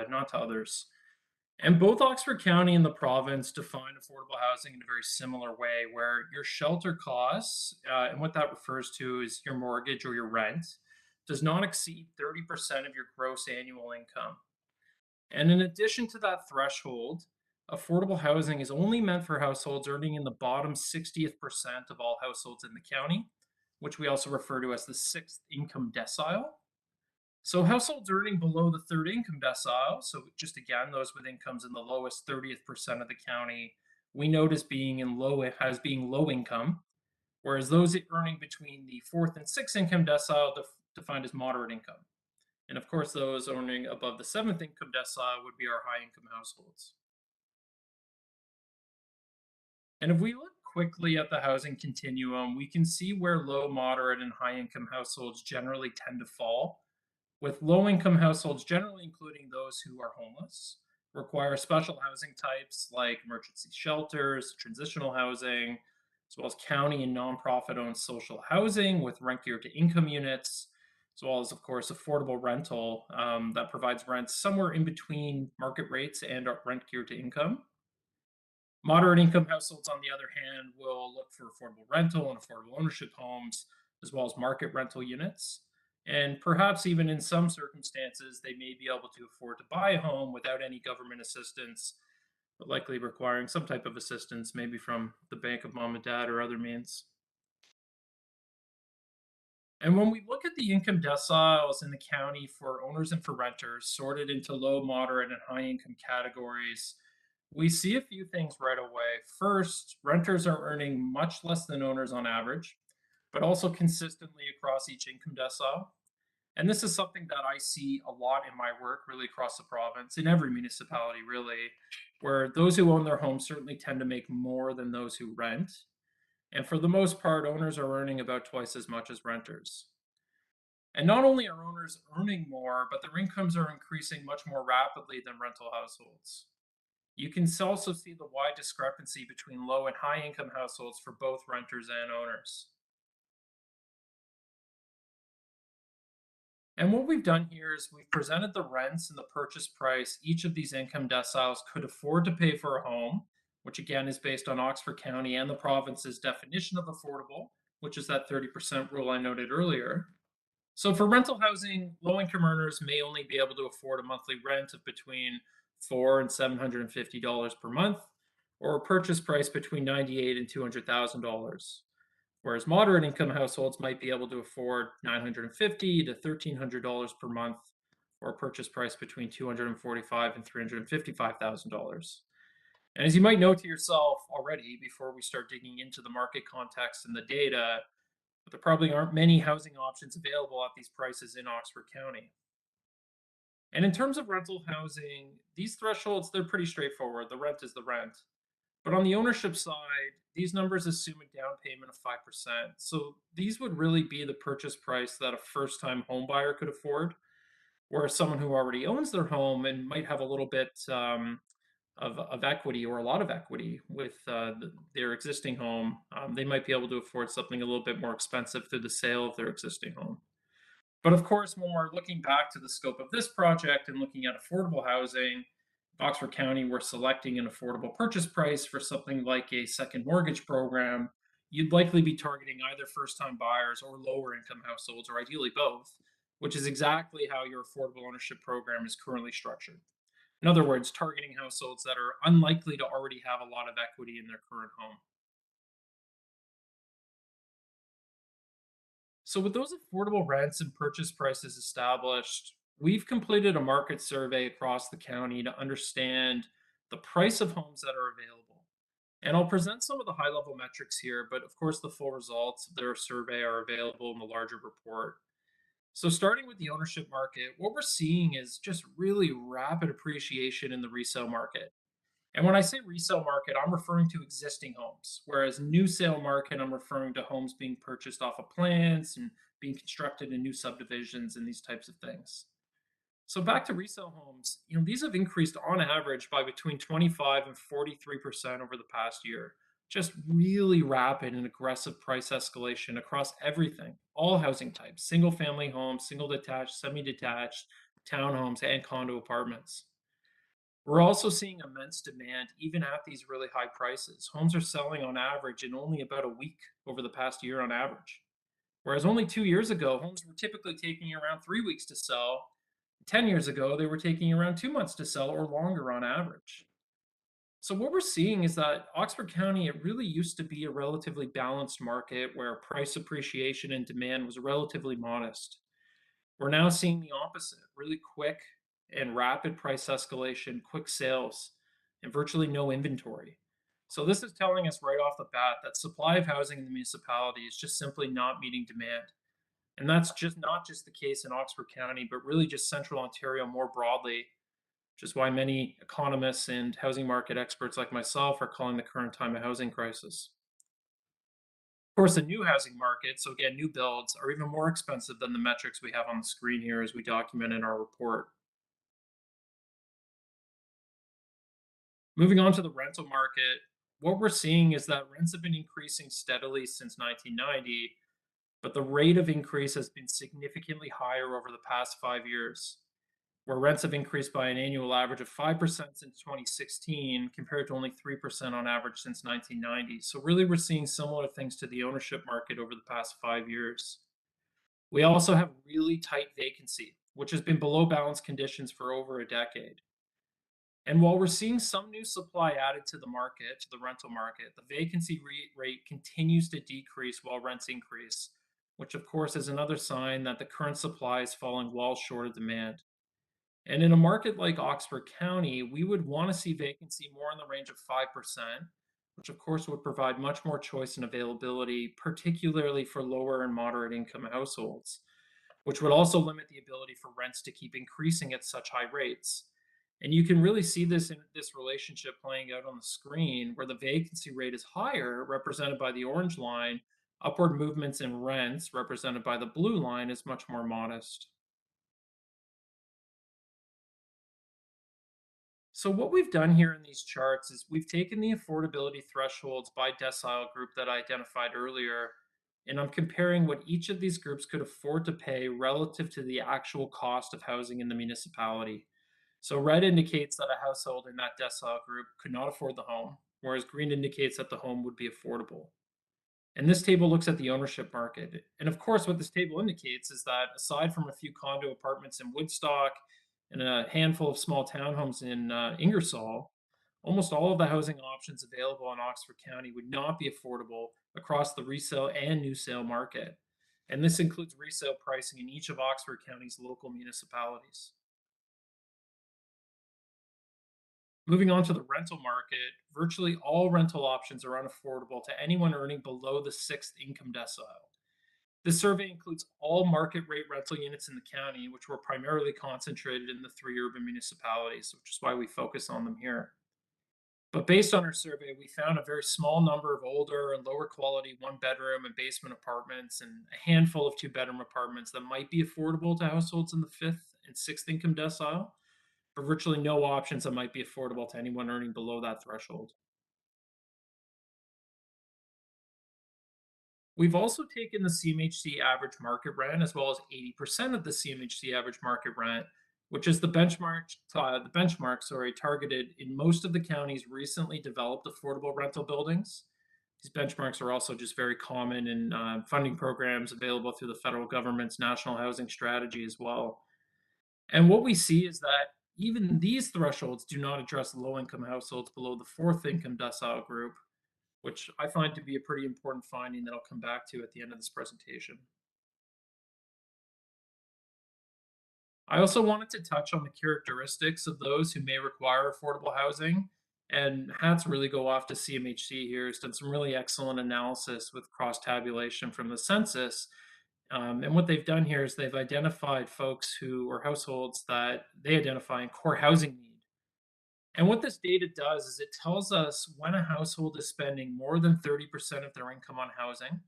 [SPEAKER 12] not to others. And both Oxford County and the province define affordable housing in a very similar way, where your shelter costs, and what that refers to is your mortgage or your rent, does not exceed 30% of your gross annual income. And in addition to that threshold, affordable housing is only meant for households earning in the bottom 60th percent of all households in the county, which we also refer to as the 6th income decile. So households earning below the 3rd income decile, so just again, those with incomes in the lowest 30th percent of the county, we note as being low income, whereas those earning between the 4th and 6th income decile defined as moderate income. And of course, those earning above the 7th income decile would be our high income households. And if we look quickly at the housing continuum, we can see where low, moderate, and high income households generally tend to fall, with low income households generally including those who are homeless, require special housing types like emergency shelters, transitional housing, as well as county and nonprofit owned social housing with rent geared to income units, as well as, of course, affordable rental that provides rents somewhere in between market rates and rent geared to income. Moderate income households, on the other hand, will look for affordable rental and affordable ownership homes, as well as market rental units. And perhaps even in some circumstances, they may be able to afford to buy a home without any government assistance, but likely requiring some type of assistance, maybe from the bank of mom and dad or other means. And when we look at the income deciles in the county for owners and for renters, sorted into low, moderate, and high income categories, we see a few things right away. First, renters are earning much less than owners on average, but also consistently across each income decile. And this is something that I see a lot in my work, really across the province, in every municipality, really, where those who own their homes certainly tend to make more than those who rent. And for the most part, owners are earning about twice as much as renters. And not only are owners earning more, but their incomes are increasing much more rapidly than rental households. You can also see the wide discrepancy between low and high income households for both renters and owners. And what we've done here is we've presented the rents and the purchase price each of these income deciles could afford to pay for a home, which again is based on Oxford County and the province's definition of affordable, which is that 30% rule I noted earlier. So for rental housing, low-income earners may only be able to afford a monthly rent of between $400 and $750 per month, or a purchase price between $98,000 and $200,000. Whereas moderate income households might be able to afford $950 to $1,300 per month, or a purchase price between $245,000 and $355,000. And as you might know to yourself already, before we start digging into the market context and the data, there probably aren't many housing options available at these prices in Oxford County. And in terms of rental housing, these thresholds, they're pretty straightforward. The rent is the rent. But on the ownership side, these numbers assume a down payment of 5%. So these would really be the purchase price that a first-time home buyer could afford, whereas someone who already owns their home and might have a little bit of equity or a lot of equity with their existing home, they might be able to afford something a little bit more expensive through the sale of their existing home. But of course, when we're looking back to the scope of this project and looking at affordable housing, Oxford County, we're selecting an affordable purchase price for something like a second mortgage program, you'd likely be targeting either first-time buyers or lower income households, or ideally both, which is exactly how your affordable ownership program is currently structured. In other words, targeting households that are unlikely to already have a lot of equity in their current home. So with those affordable rents and purchase prices established, we've completed a market survey across the county to understand the price of homes that are available. And I'll present some of the high level metrics here, but of course the full results of their survey are available in the larger report. So starting with the ownership market, what we're seeing is just really rapid appreciation in the resale market. And when I say resale market, I'm referring to existing homes, whereas new sale market, I'm referring to homes being purchased off of plans and being constructed in new subdivisions and these types of things. So back to resale homes, these have increased on average by between 25 and 43% over the past year. Just really rapid and aggressive price escalation across everything, all housing types, single family homes, single detached, semi-detached, townhomes, and condo apartments. We're also seeing immense demand even at these really high prices. Homes are selling on average in only about a week over the past year on average. Whereas only 2 years ago, homes were typically taking around 3 weeks to sell. 10 years ago, they were taking around 2 months to sell or longer on average. So what we're seeing is that Oxford County, it really used to be a relatively balanced market where price appreciation and demand was relatively modest. We're now seeing the opposite, really quick and rapid price escalation, quick sales, and virtually no inventory. So this is telling us right off the bat that supply of housing in the municipality is just simply not meeting demand. And that's just not just the case in Oxford County, but really just central Ontario more broadly, which is why many economists and housing market experts like myself are calling the current time a housing crisis. Of course, the new housing market, so again, new builds, are even more expensive than the metrics we have on the screen here as we document in our report. Moving on to the rental market, what we're seeing is that rents have been increasing steadily since 1990, but the rate of increase has been significantly higher over the past 5 years, where rents have increased by an annual average of 5% since 2016, compared to only 3% on average since 1990. So really, we're seeing similar things to the ownership market over the past 5 years. We also have really tight vacancy, which has been below balanced conditions for over a decade. And while we're seeing some new supply added to the market, to the rental market, the vacancy rate continues to decrease while rents increase, which of course is another sign that the current supply is falling well short of demand. And in a market like Oxford County, we would want to see vacancy more in the range of 5%, which of course would provide much more choice and availability, particularly for lower and moderate income households, which would also limit the ability for rents to keep increasing at such high rates. And you can really see this in this relationship playing out on the screen, where the vacancy rate is higher, represented by the orange line, Upward movements in rents, represented by the blue line, is much more modest. So what we've done here in these charts is we've taken the affordability thresholds by decile group that I identified earlier, and I'm comparing what each of these groups could afford to pay relative to the actual cost of housing in the municipality. So red indicates that a household in that decile group could not afford the home, whereas green indicates that the home would be affordable. And this table looks at the ownership market. And of course, what this table indicates is that aside from a few condo apartments in Woodstock and a handful of small townhomes in Ingersoll, almost all of the housing options available in Oxford County would not be affordable across the resale and new sale market. And this includes resale pricing in each of Oxford County's local municipalities. Moving on to the rental market, virtually all rental options are unaffordable to anyone earning below the 6th income decile. This survey includes all market rate rental units in the county, which were primarily concentrated in the 3 urban municipalities, which is why we focus on them here. But based on our survey, we found a very small number of older and lower quality 1-bedroom and basement apartments and a handful of 2-bedroom apartments that might be affordable to households in the 5th and 6th income decile, but virtually no options that might be affordable to anyone earning below that threshold. We've also taken the CMHC average market rent as well as 80% of the CMHC average market rent, which is the benchmark, targeted in most of the county's recently developed affordable rental buildings. These benchmarks are also just very common in funding programs available through the federal government's National Housing Strategy as well. And what we see is that even these thresholds do not address low-income households below the 4th income decile group, which I find to be a pretty important finding that I'll come back to at the end of this presentation. I also wanted to touch on the characteristics of those who may require affordable housing, and hats really go off to CMHC here. It's done some really excellent analysis with cross-tabulation from the census. And what they've done here is they've identified folks who or households that they identify in core housing need. And what this data does is it tells us when a household is spending more than 30% of their income on housing,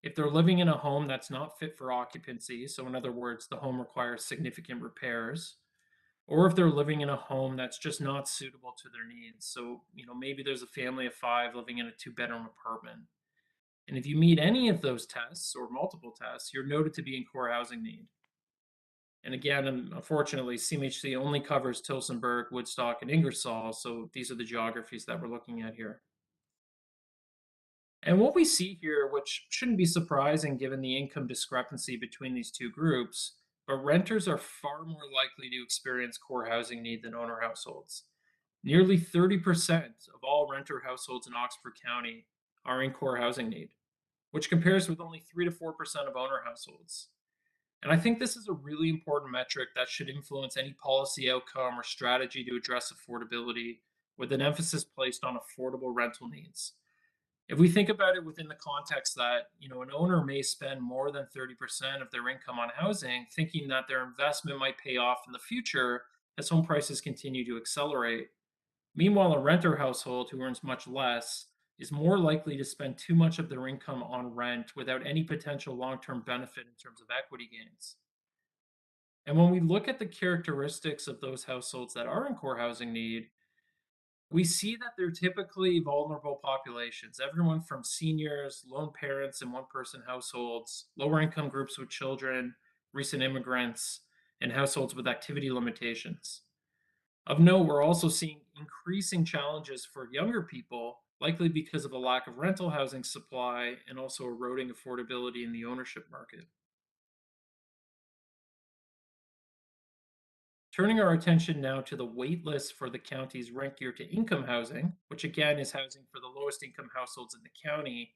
[SPEAKER 12] if they're living in a home that's not fit for occupancy, so in other words, the home requires significant repairs, or if they're living in a home that's just not suitable to their needs. So, maybe there's a family of 5 living in a 2-bedroom apartment. And if you meet any of those tests or multiple tests, you're noted to be in core housing need. And again, unfortunately, CMHC only covers Tillsonburg, Woodstock, and Ingersoll, so these are the geographies that we're looking at here. And what we see here, which shouldn't be surprising given the income discrepancy between these two groups, but renters are far more likely to experience core housing need than owner households. Nearly 30% of all renter households in Oxford County are in core housing need, which compares with only 3 to 4% of owner households. And I think this is a really important metric that should influence any policy outcome or strategy to address affordability, with an emphasis placed on affordable rental needs. If we think about it within the context that, an owner may spend more than 30% of their income on housing, thinking that their investment might pay off in the future as home prices continue to accelerate. Meanwhile, a renter household who earns much less is more likely to spend too much of their income on rent without any potential long-term benefit in terms of equity gains. And when we look at the characteristics of those households that are in core housing need, we see that they're typically vulnerable populations, everyone from seniors, lone parents and one-person households, lower income groups with children, recent immigrants, and households with activity limitations. Of note, we're also seeing increasing challenges for younger people, likely because of a lack of rental housing supply and also eroding affordability in the ownership market. Turning our attention now to the wait list for the county's rent geared to income housing, which again is housing for the lowest income households in the county.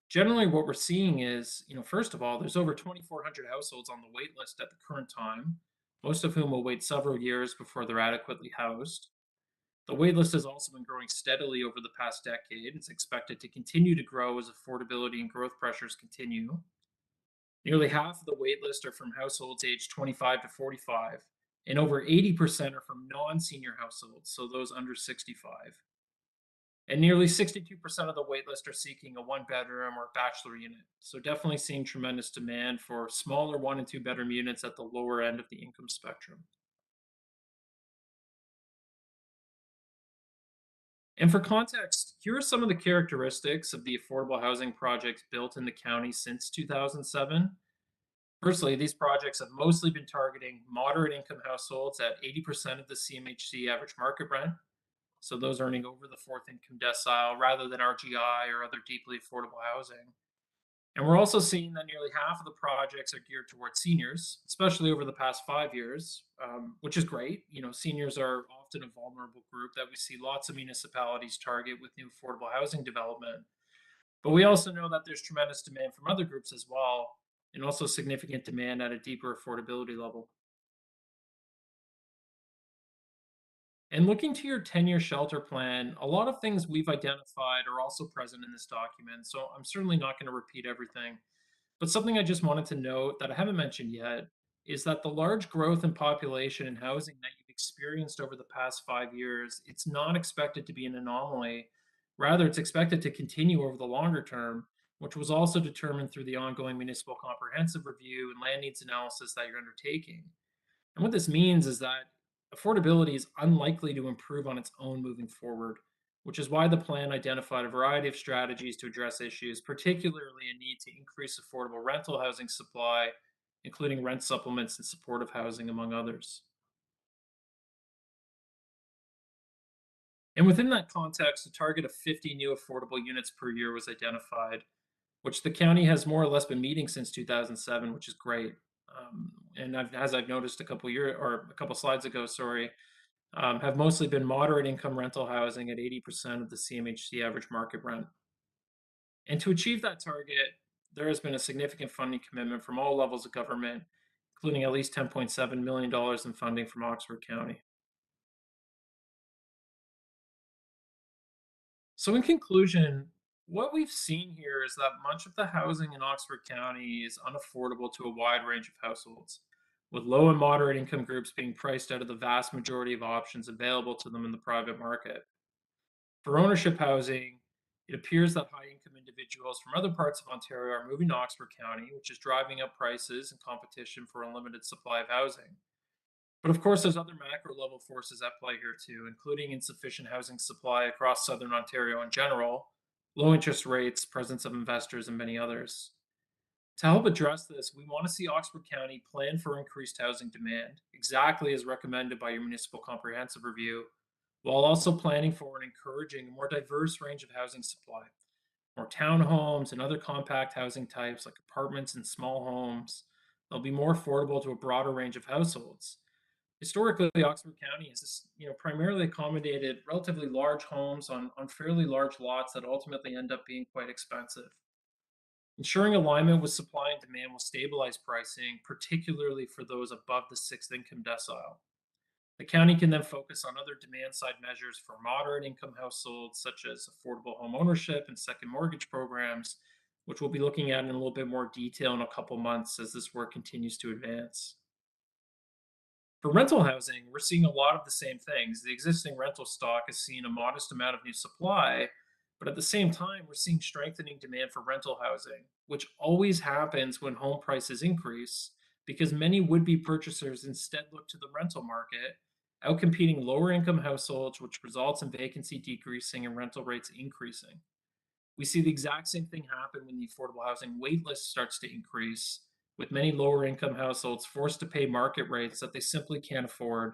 [SPEAKER 12] Generally, what we're seeing is, first of all, there's over 2,400 households on the wait list at the current time, most of whom will wait several years before they're adequately housed. The waitlist has also been growing steadily over the past decade. It's expected to continue to grow as affordability and growth pressures continue. Nearly half of the waitlist are from households aged 25 to 45, and over 80% are from non-senior households, so those under 65. And nearly 62% of the waitlist are seeking a one-bedroom or bachelor unit. So definitely seeing tremendous demand for smaller 1 and 2 bedroom units at the lower end of the income spectrum. And for context, here are some of the characteristics of the affordable housing projects built in the county since 2007. Firstly, these projects have mostly been targeting moderate income households at 80% of the CMHC average market rent. So those earning over the fourth income decile rather than RGI or other deeply affordable housing. And we're also seeing that nearly half of the projects are geared towards seniors, especially over the past 5 years, which is great. You know, seniors are often a vulnerable group that we see lots of municipalities target with new affordable housing development. But we also know that there's tremendous demand from other groups as well, and also significant demand at a deeper affordability level. And looking to your 10-year shelter plan, a lot of things we've identified are also present in this document, so I'm certainly not going to repeat everything. But something I just wanted to note that I haven't mentioned yet is that the large growth in population and housing that you've experienced over the past 5 years, it's not expected to be an anomaly. Rather, it's expected to continue over the longer term, which was also determined through the ongoing municipal comprehensive review and land needs analysis that you're undertaking. And what this means is that affordability is unlikely to improve on its own moving forward, which is why the plan identified a variety of strategies to address issues, particularly a need to increase affordable rental housing supply, including rent supplements and supportive housing, among others. And within that context, a target of 50 new affordable units per year was identified, which the county has more or less been meeting since 2007, which is great. And as I've noticed a couple slides ago, sorry, have mostly been moderate income rental housing at 80% of the CMHC average market rent. And to achieve that target, there has been a significant funding commitment from all levels of government, including at least $10.7 million in funding from Oxford County. So in conclusion, what we've seen here is that much of the housing in Oxford County is unaffordable to a wide range of households, with low and moderate income groups being priced out of the vast majority of options available to them in the private market. For ownership housing, it appears that high income individuals from other parts of Ontario are moving to Oxford County, which is driving up prices and competition for a limited supply of housing. But of course, there's other macro level forces at play here too, including insufficient housing supply across southern Ontario in general, low interest rates, presence of investors, and many others. To help address this, we want to see Oxford County plan for increased housing demand, exactly as recommended by your municipal comprehensive review, while also planning for and encouraging a more diverse range of housing supply. More townhomes and other compact housing types like apartments and small homes. They'll be more affordable to a broader range of households. Historically, Oxford County has primarily accommodated relatively large homes on fairly large lots that ultimately end up being quite expensive. Ensuring alignment with supply and demand will stabilize pricing, particularly for those above the sixth income decile. The county can then focus on other demand side measures for moderate income households, such as affordable home ownership and second mortgage programs, which we'll be looking at in a little bit more detail in a couple months as this work continues to advance. For rental housing, we're seeing a lot of the same things. The existing rental stock has seen a modest amount of new supply, but at the same time, we're seeing strengthening demand for rental housing, which always happens when home prices increase because many would-be purchasers instead look to the rental market, outcompeting lower income households, which results in vacancy decreasing and rental rates increasing. We see the exact same thing happen when the affordable housing wait list starts to increase, with many lower income households forced to pay market rates that they simply can't afford,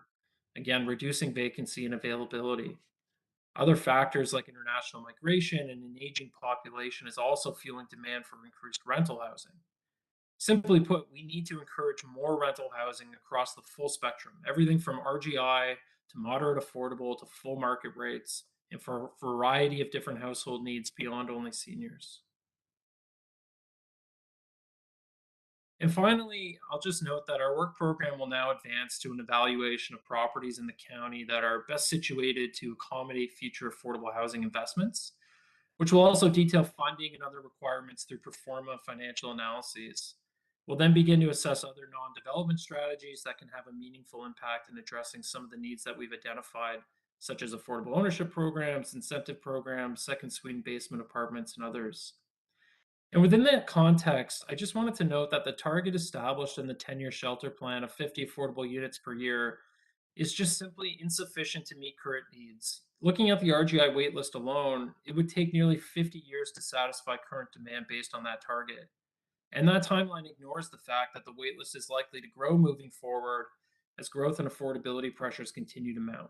[SPEAKER 12] again, reducing vacancy and availability. Other factors like international migration and an aging population is also fueling demand for increased rental housing. Simply put, we need to encourage more rental housing across the full spectrum, everything from RGI to moderate affordable to full market rates, and for a variety of different household needs beyond only seniors. And finally, I'll just note that our work program will now advance to an evaluation of properties in the county that are best situated to accommodate future affordable housing investments, which will also detail funding and other requirements through pro forma financial analyses. We'll then begin to assess other non-development strategies that can have a meaningful impact in addressing some of the needs that we've identified such as affordable ownership programs, incentive programs, second suite and basement apartments, and others. And within that context, I just wanted to note that the target established in the 10-year shelter plan of 50 affordable units per year is just simply insufficient to meet current needs. Looking at the RGI waitlist alone, it would take nearly 50 years to satisfy current demand based on that target. And that timeline ignores the fact that the waitlist is likely to grow moving forward as growth and affordability pressures continue to mount.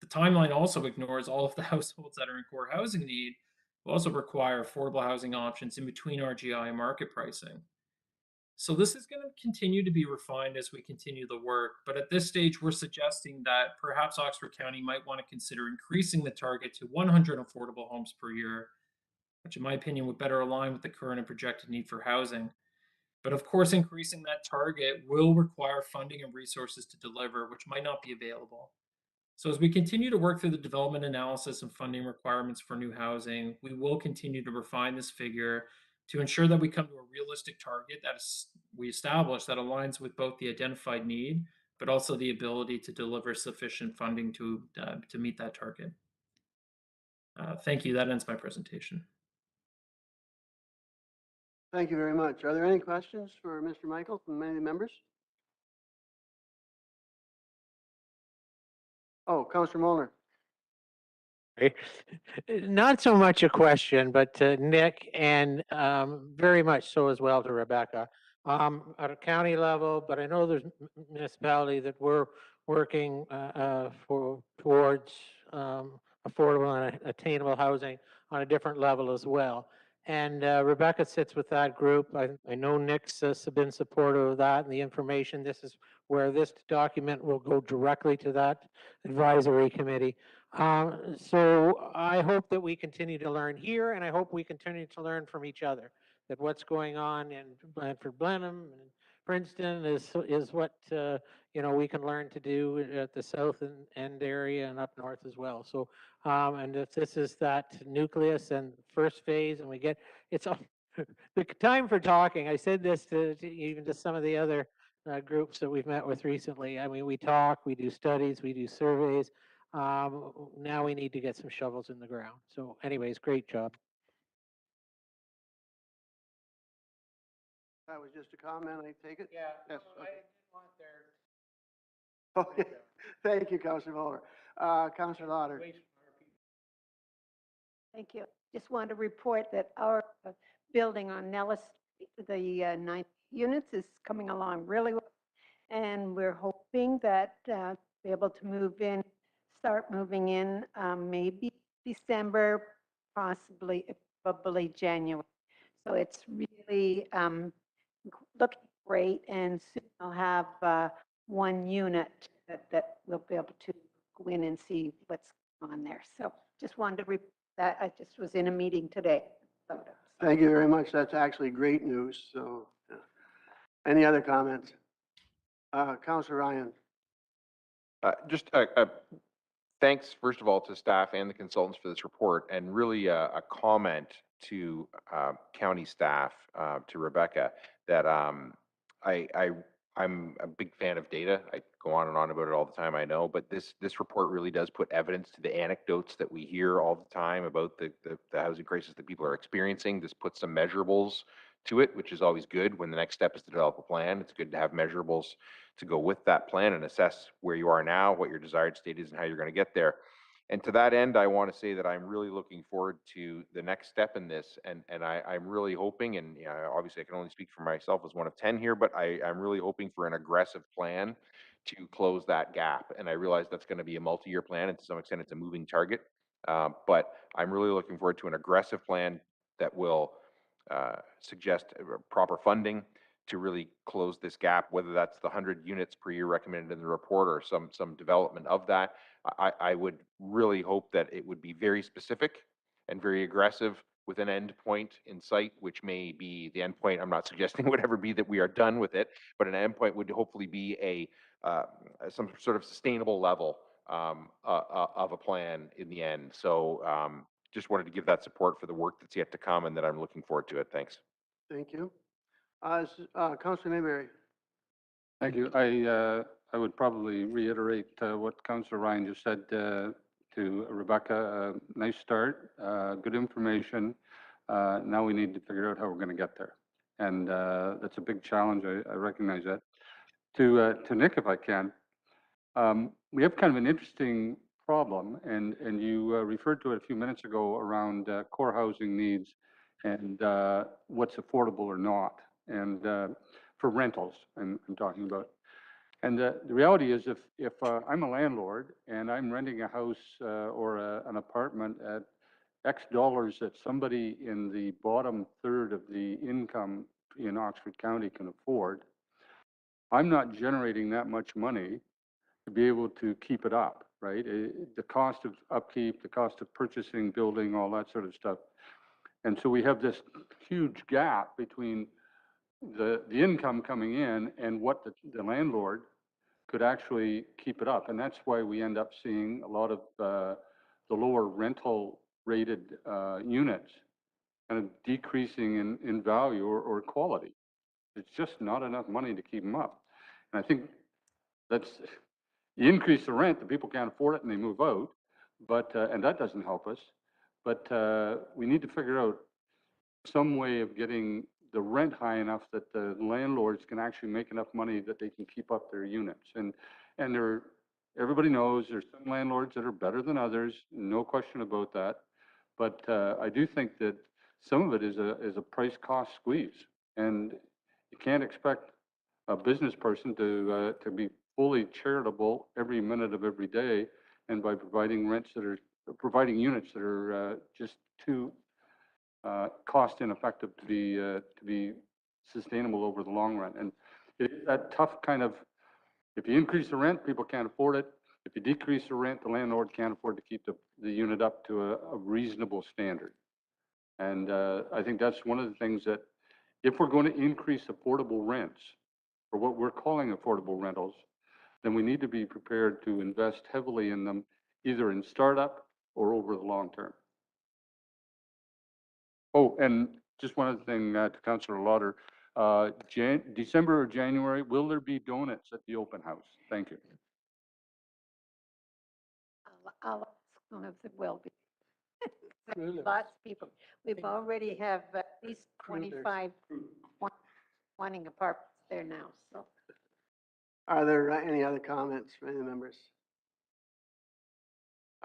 [SPEAKER 12] The timeline also ignores all of the households that are in core housing need who also require affordable housing options in between RGI and market pricing. So this is going to continue to be refined as we continue the work, but at this stage, we're suggesting that perhaps Oxford County might want to consider increasing the target to 100 affordable homes per year, which in my opinion would better align with the current and projected need for housing. But of course, increasing that target will require funding and resources to deliver, which might not be available. So as we continue to work through the development analysis and funding requirements for new housing, we will continue to refine this figure to ensure that we come to a realistic target we establish that aligns with both the identified need, but also the ability to deliver sufficient funding to meet that target. Thank you. That ends my presentation.
[SPEAKER 2] Thank you very much. Are there any questions for Mr. Michael from any of the members? Oh, Councillor Molnar.
[SPEAKER 7] Not so much a question, but to Nick, and very much so as well to Rebecca. At a county level, but I know there's municipality that we're working towards affordable and attainable housing on a different level as well. And Rebecca sits with that group. I know Nick's been supportive of that and the information. This is where this document will go directly to that advisory committee. So I hope that we continue to learn here, and I hope we continue to learn from each other, that what's going on in Brantford Blenheim and Princeton is what we can learn to do at the south end area and up north as well. So and if this is that nucleus and first phase, and it's the time for talking. I said this even to some of the other groups that we've met with recently. I mean, we talk, we do studies, we do surveys. Now we need to get some shovels in the ground. So anyways, great job.
[SPEAKER 2] That was just a comment, I take it?
[SPEAKER 7] Yeah.
[SPEAKER 2] Yes.
[SPEAKER 7] I
[SPEAKER 2] Okay.
[SPEAKER 7] didn't want their
[SPEAKER 2] Okay. Thank you, Councillor Molnar. Councillor Lauder.
[SPEAKER 1] Thank you. Just want to report that our building on Nellis Street, the 9 units, is coming along really well. And we're hoping that be able to start moving in maybe December, possibly, probably January. So it's really looking great, and soon I'll have 1 unit that we'll be able to go in and see what's on there. So just wanted to report that. I just was in a meeting today.
[SPEAKER 2] Thank you very much. That's actually great news. So any other comments? Councillor Ryan.
[SPEAKER 9] Just thanks, first of all, to staff and the consultants for this report, and really a comment to county staff, to Rebecca, that I'm a big fan of data. I go on and on about it all the time, I know, but this report really does put evidence to the anecdotes that we hear all the time about the housing crisis that people are experiencing. This puts some measurables to it, which is always good. When the next step is to develop a plan, it's good to have measurables to go with that plan and assess where you are now, what your desired state is, and how you're going to get there. And to that end, I want to say that I'm really looking forward to the next step in this, and I'm really hoping, and obviously I can only speak for myself as one of 10 here, but I'm really hoping for an aggressive plan to close that gap. And I realize that's going to be a multi-year plan, and to some extent it's a moving target, but I'm really looking forward to an aggressive plan that will suggest proper funding to really close this gap, whether that's the 100 units per year recommended in the report or some development of that. I would really hope that it would be very specific and very aggressive with an end point in sight, which may be the end point. I'm not suggesting would ever be that we are done with it, but an end point would hopefully be some sort of sustainable level of a plan in the end. So just wanted to give that support for the work that's yet to come, and that I'm looking forward to it. Thanks.
[SPEAKER 2] Thank you. Councillor Mayberry.
[SPEAKER 13] Thank you. I would probably reiterate what Councillor Ryan just said. to Rebecca, nice start, good information. Now we need to figure out how we're going to get there. And that's a big challenge. I recognize that. To Nick, if I can, we have kind of an interesting problem, and you referred to it a few minutes ago around core housing needs and what's affordable or not, and for rentals, I'm talking about. And the reality is, if I'm a landlord and I'm renting a house or an apartment at X dollars that somebody in the bottom third of the income in Oxford County can afford, I'm not generating that much money to be able to keep it up, right? The cost of upkeep, the cost of purchasing, building, all that sort of stuff. And so we have this huge gap between the income coming in and what the landlord could actually keep it up. And that's why we end up seeing a lot of the lower rental rated units kind of decreasing in value or quality. It's just not enough money to keep them up. And I think that's, you increase the rent, the people can't afford it and they move out, but, and that doesn't help us. But we need to figure out some way of getting the rent high enough that the landlords can actually make enough money that they can keep up their units. And everybody knows there's some landlords that are better than others, no question about that. But I do think that some of it is a price cost squeeze. And you can't expect a business person to be fully charitable every minute of every day, and by providing providing units that are just too cost ineffective to be sustainable over the long run. And it's that tough kind of, if you increase the rent, people can't afford it. If you decrease the rent, the landlord can't afford to keep the unit up to a reasonable standard. And I think that's one of the things that, if we're going to increase affordable rents, or what we're calling affordable rentals, then we need to be prepared to invest heavily in them, either in startup or over the long term. Oh, and just one other thing to Councillor Lauder, December or January, will there be donuts at the open house? Thank you.
[SPEAKER 1] I'll ask one of them will be. Lots of people. We've already have at least 25 wanting apartments there now, so.
[SPEAKER 2] Are there any other comments from any members?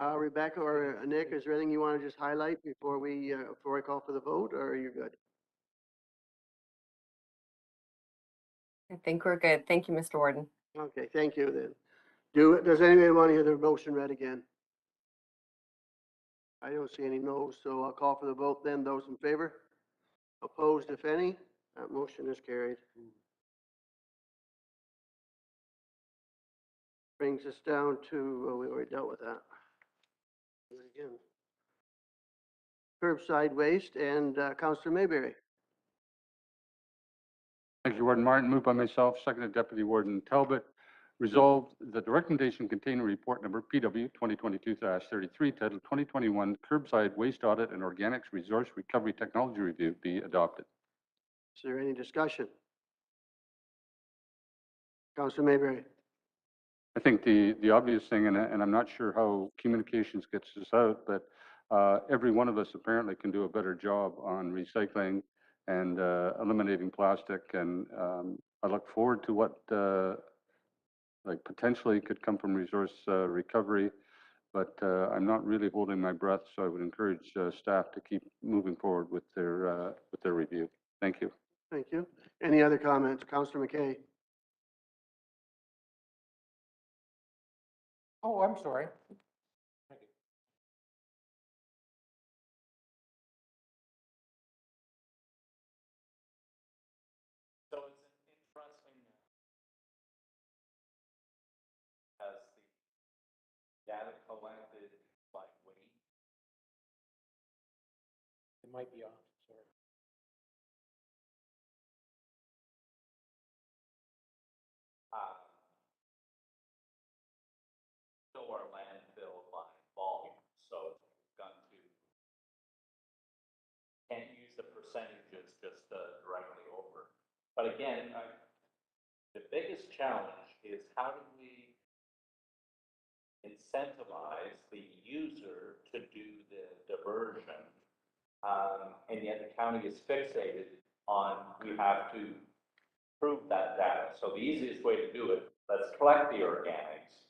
[SPEAKER 2] Rebecca or Nick, is there anything you want to just highlight before I call for the vote, or are you good?
[SPEAKER 11] I think we're good. Thank you, Mr. Warden.
[SPEAKER 2] Okay, thank you then. Does anybody want to hear their motion read again? I don't see any no's, so I'll call for the vote then. Those in favor? Opposed, if any? That motion is carried. Brings us down to, we already dealt with that. Again. Curbside waste and Councillor Mayberry.
[SPEAKER 13] Thank you, Warden Martin. Moved by myself, seconded Deputy Warden Talbot. Resolved that the recommendation contained in report number PW 2022-33 titled 2021 Curbside Waste Audit and Organics Resource Recovery Technology Review be adopted.
[SPEAKER 2] Is there any discussion? Councillor Mayberry.
[SPEAKER 13] I think the obvious thing, and I'm not sure how communications gets this out, but every one of us apparently can do a better job on recycling and eliminating plastic. And I look forward to what like potentially could come from resource recovery, but I'm not really holding my breath. So I would encourage staff to keep moving forward with their review. Thank you.
[SPEAKER 2] Thank you. Any other comments? Councillor McKay.
[SPEAKER 7] Oh, I'm sorry.
[SPEAKER 8] So it's interesting as the data collected by weight.
[SPEAKER 7] It might be off, sorry.
[SPEAKER 8] So our landfill by volume, so we've gone to, can't use the percentages just directly over. But again, the biggest challenge is how do we incentivize incentivize the user to do the diversion. And yet the county is fixated on, we have to prove that data. So the easiest way to do it, let's collect the organics.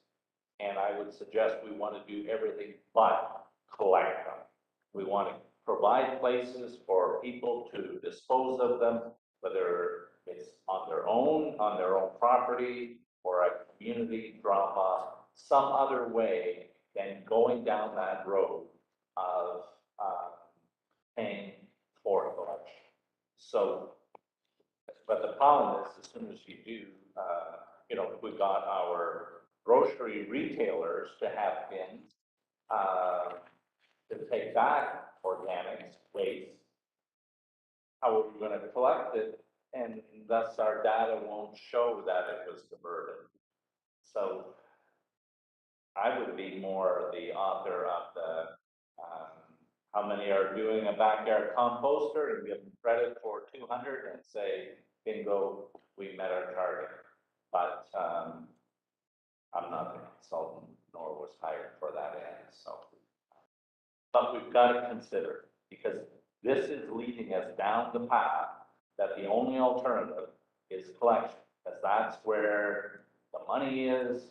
[SPEAKER 8] And I would suggest we want to do everything but collect them. We want to provide places for people to dispose of them, whether it's on their own property, or a community drama, some other way than going down that road of paying for collection. So, but the problem is, as soon as you do, we've got our grocery retailers to have bins to take back organics waste. How are we going to collect it? And thus our data won't show that it was diverted. So I would be more the author of the, how many are doing a backyard composter, and give them credit for 200 and say, bingo, we met our target. But I'm not a consultant, nor was hired for that end, so. But we've got to consider, because this is leading us down the path that the only alternative is collection, because that's where the money is,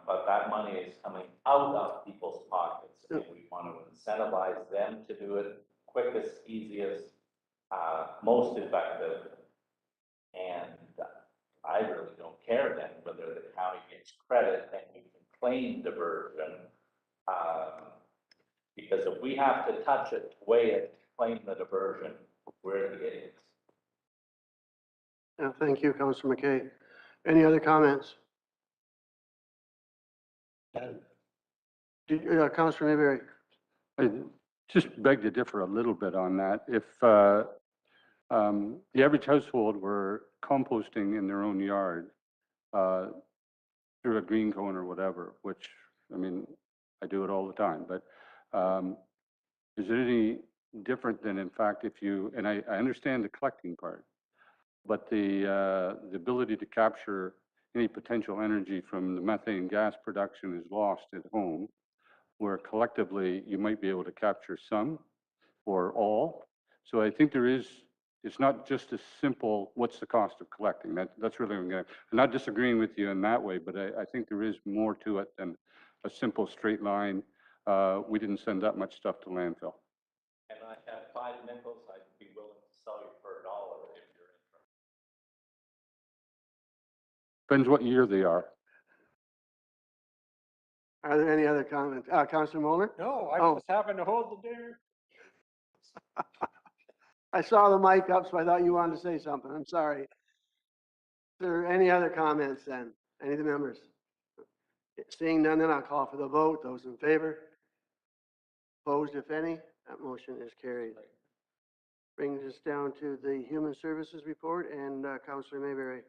[SPEAKER 8] but that money is coming out of people's pockets, and we want to incentivize them to do it quickest, easiest, most effective. And I really don't care then whether the county gets credit and we can claim diversion. Because if we have to touch it, weigh it, claim the diversion, we're the idiots.
[SPEAKER 2] Yeah, thank you, Councillor McKay. Any other comments? Councillor Mayberry.
[SPEAKER 13] I just beg to differ a little bit on that. If the average household were composting in their own yard through a green cone or whatever, which, I mean, I do it all the time, but is it any different than, in fact, if you, and I understand the collecting part, but the ability to capture any potential energy from the methane gas production is lost at home, where collectively you might be able to capture some or all. So I think there is, it's not just as simple, what's the cost of collecting? That's really, I'm not disagreeing with you in that way, but I think there is more to it than a simple straight line. We didn't send that much stuff to landfill.
[SPEAKER 8] And I have 5 nickels, I'd be willing to sell you for $1 if you're interested.
[SPEAKER 13] Depends what year they are.
[SPEAKER 2] Are there any other comments? Councillor Moeller?
[SPEAKER 10] No, I
[SPEAKER 2] Oh.
[SPEAKER 10] just happened to hold the dare.
[SPEAKER 2] I saw the mic up, so I thought you wanted to say something. I'm sorry. Is there any other comments then? Any of the members? Seeing none, then I'll call for the vote. Those in favor? Opposed, if any? That motion is carried. Brings us down to the Human Services Report, and Councillor Mayberry.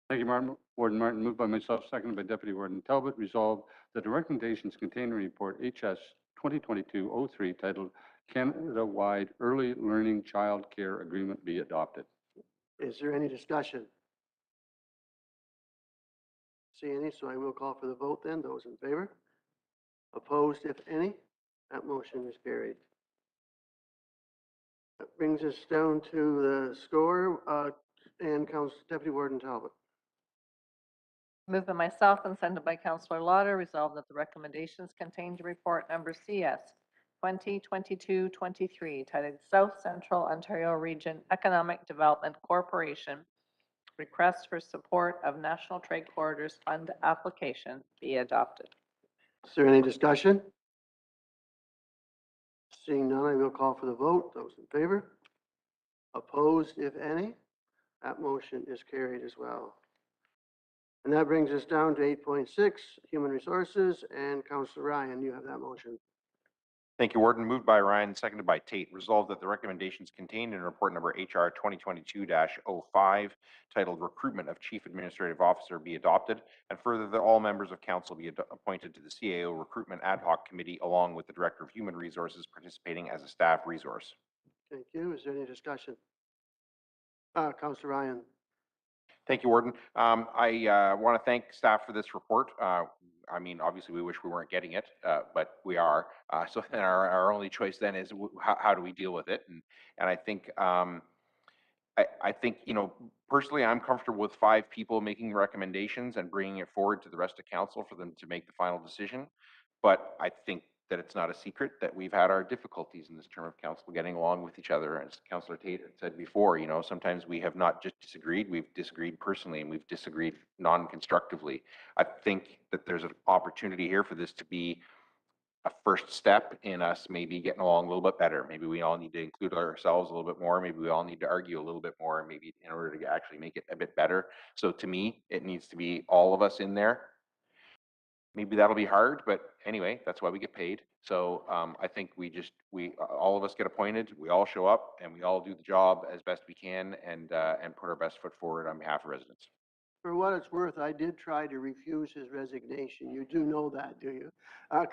[SPEAKER 13] Thank you, Warden Martin. Moved by myself, seconded by Deputy Warden Talbot. Resolved that the recommendations contained in report HS 2022-03 titled Canada-Wide Early Learning Child Care Agreement be adopted.
[SPEAKER 2] Is there any discussion? See any, so I will call for the vote then. Those in favor? Opposed, if any? That motion is carried. That brings us down to the score, and Deputy Warden Talbot.
[SPEAKER 3] Moved by myself and seconded by Councillor Lauder, resolved that the recommendations contained in report number CS 2022-23 titled South Central Ontario Region Economic Development Corporation Request for Support of National Trade Corridors Fund application be adopted.
[SPEAKER 2] Is there any discussion? Seeing none, I will call for the vote. Those in favor? Opposed, if any? That motion is carried as well. And that brings us down to 8.6, Human Resources, and Councillor Ryan, you have that motion.
[SPEAKER 9] Thank you, Warden. Moved by Ryan, seconded by Tate. Resolved that the recommendations contained in report number HR 2022-05 titled Recruitment of Chief Administrative Officer be adopted, and further that all members of council be appointed to the CAO Recruitment Ad Hoc Committee along with the Director of Human Resources participating as a staff resource.
[SPEAKER 2] Thank you. Is there any discussion? Councillor Ryan.
[SPEAKER 9] Thank you, Warden. I want to thank staff for this report. I mean, obviously, we wish we weren't getting it, but we are. So then our only choice then is how do we deal with it? And I think I think, you know, personally, I'm comfortable with 5 people making recommendations and bringing it forward to the rest of council for them to make the final decision. But I think that it's not a secret that we've had our difficulties in this term of council getting along with each other. As Councillor Tate had said before, you know, sometimes we have not just disagreed, we've disagreed personally and we've disagreed non-constructively. I think that there's an opportunity here for this to be a first step in us maybe getting along a little bit better. Maybe we all need to include ourselves a little bit more. Maybe we all need to argue a little bit more, maybe in order to actually make it a bit better. So to me, it needs to be all of us in there. Maybe that'll be hard, but anyway, that's why we get paid. So I think we all of us get appointed, we all show up and we all do the job as best we can and put our best foot forward on behalf of residents.
[SPEAKER 2] For what it's worth, I did try to refuse his resignation. You do know that, do you?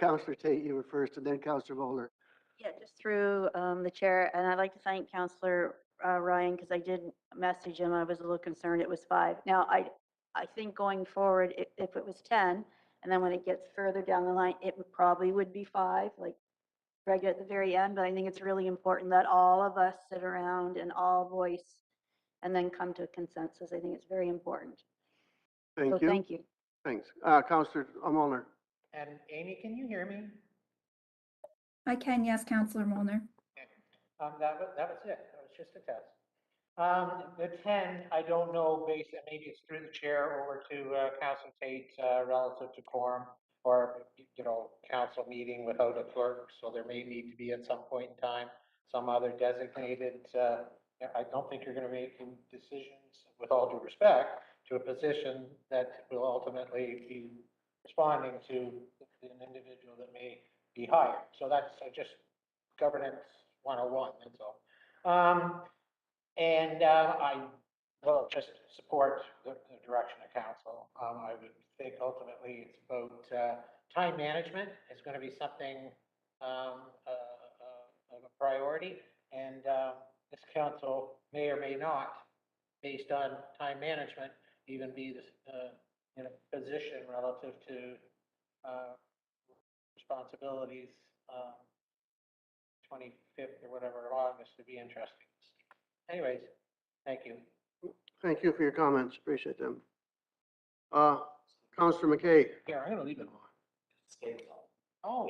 [SPEAKER 2] Councillor Tate, you were first, and then Councillor Moeller.
[SPEAKER 22] Yeah, just through the chair, and I'd like to thank Councillor Ryan, because I did message him. I was a little concerned it was 5. Now, I think going forward, if it was 10, and then when it gets further down the line, it probably would be 5, like Greg at the very end. But I think it's really important that all of us sit around and all voice and then come to a consensus. I think it's very important.
[SPEAKER 2] Thank
[SPEAKER 22] So
[SPEAKER 2] you.
[SPEAKER 22] thank you.
[SPEAKER 2] Thanks. Councillor Molnar.
[SPEAKER 7] And Amy, can you hear me?
[SPEAKER 10] I can, yes, Councillor Molnar.
[SPEAKER 7] That was it. That was just a test. The 10, I don't know, maybe it's through the chair over to Councillor Tate relative to quorum or, you know, council meeting without a clerk. So there may need to be at some point in time some other designated. I don't think you're going to be making decisions, with all due respect, to a position that will ultimately be responding to an individual that may be hired. So that's just governance 101, that's all. I will just support the direction of council. I would think ultimately it's about time management is going to be something of a priority, and this council may or may not, based on time management, even be in a position relative to responsibilities 25th or whatever of August to be interesting. Anyways, thank you.
[SPEAKER 2] Thank you for your comments. Appreciate them. Councillor McKay.
[SPEAKER 7] Here, I'm going to leave it on. Oh.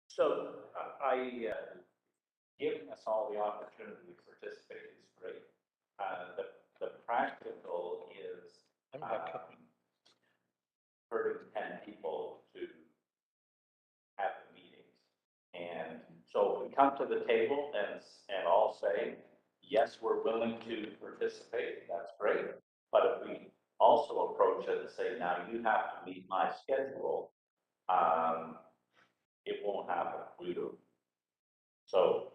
[SPEAKER 8] So giving us all the opportunity to participate is great. The practical is herding 10 people to have the meetings. And so if we come to the table and all say, yes, we're willing to participate, that's great. But if we also approach it and say, now you have to meet my schedule, it won't happen. We do. So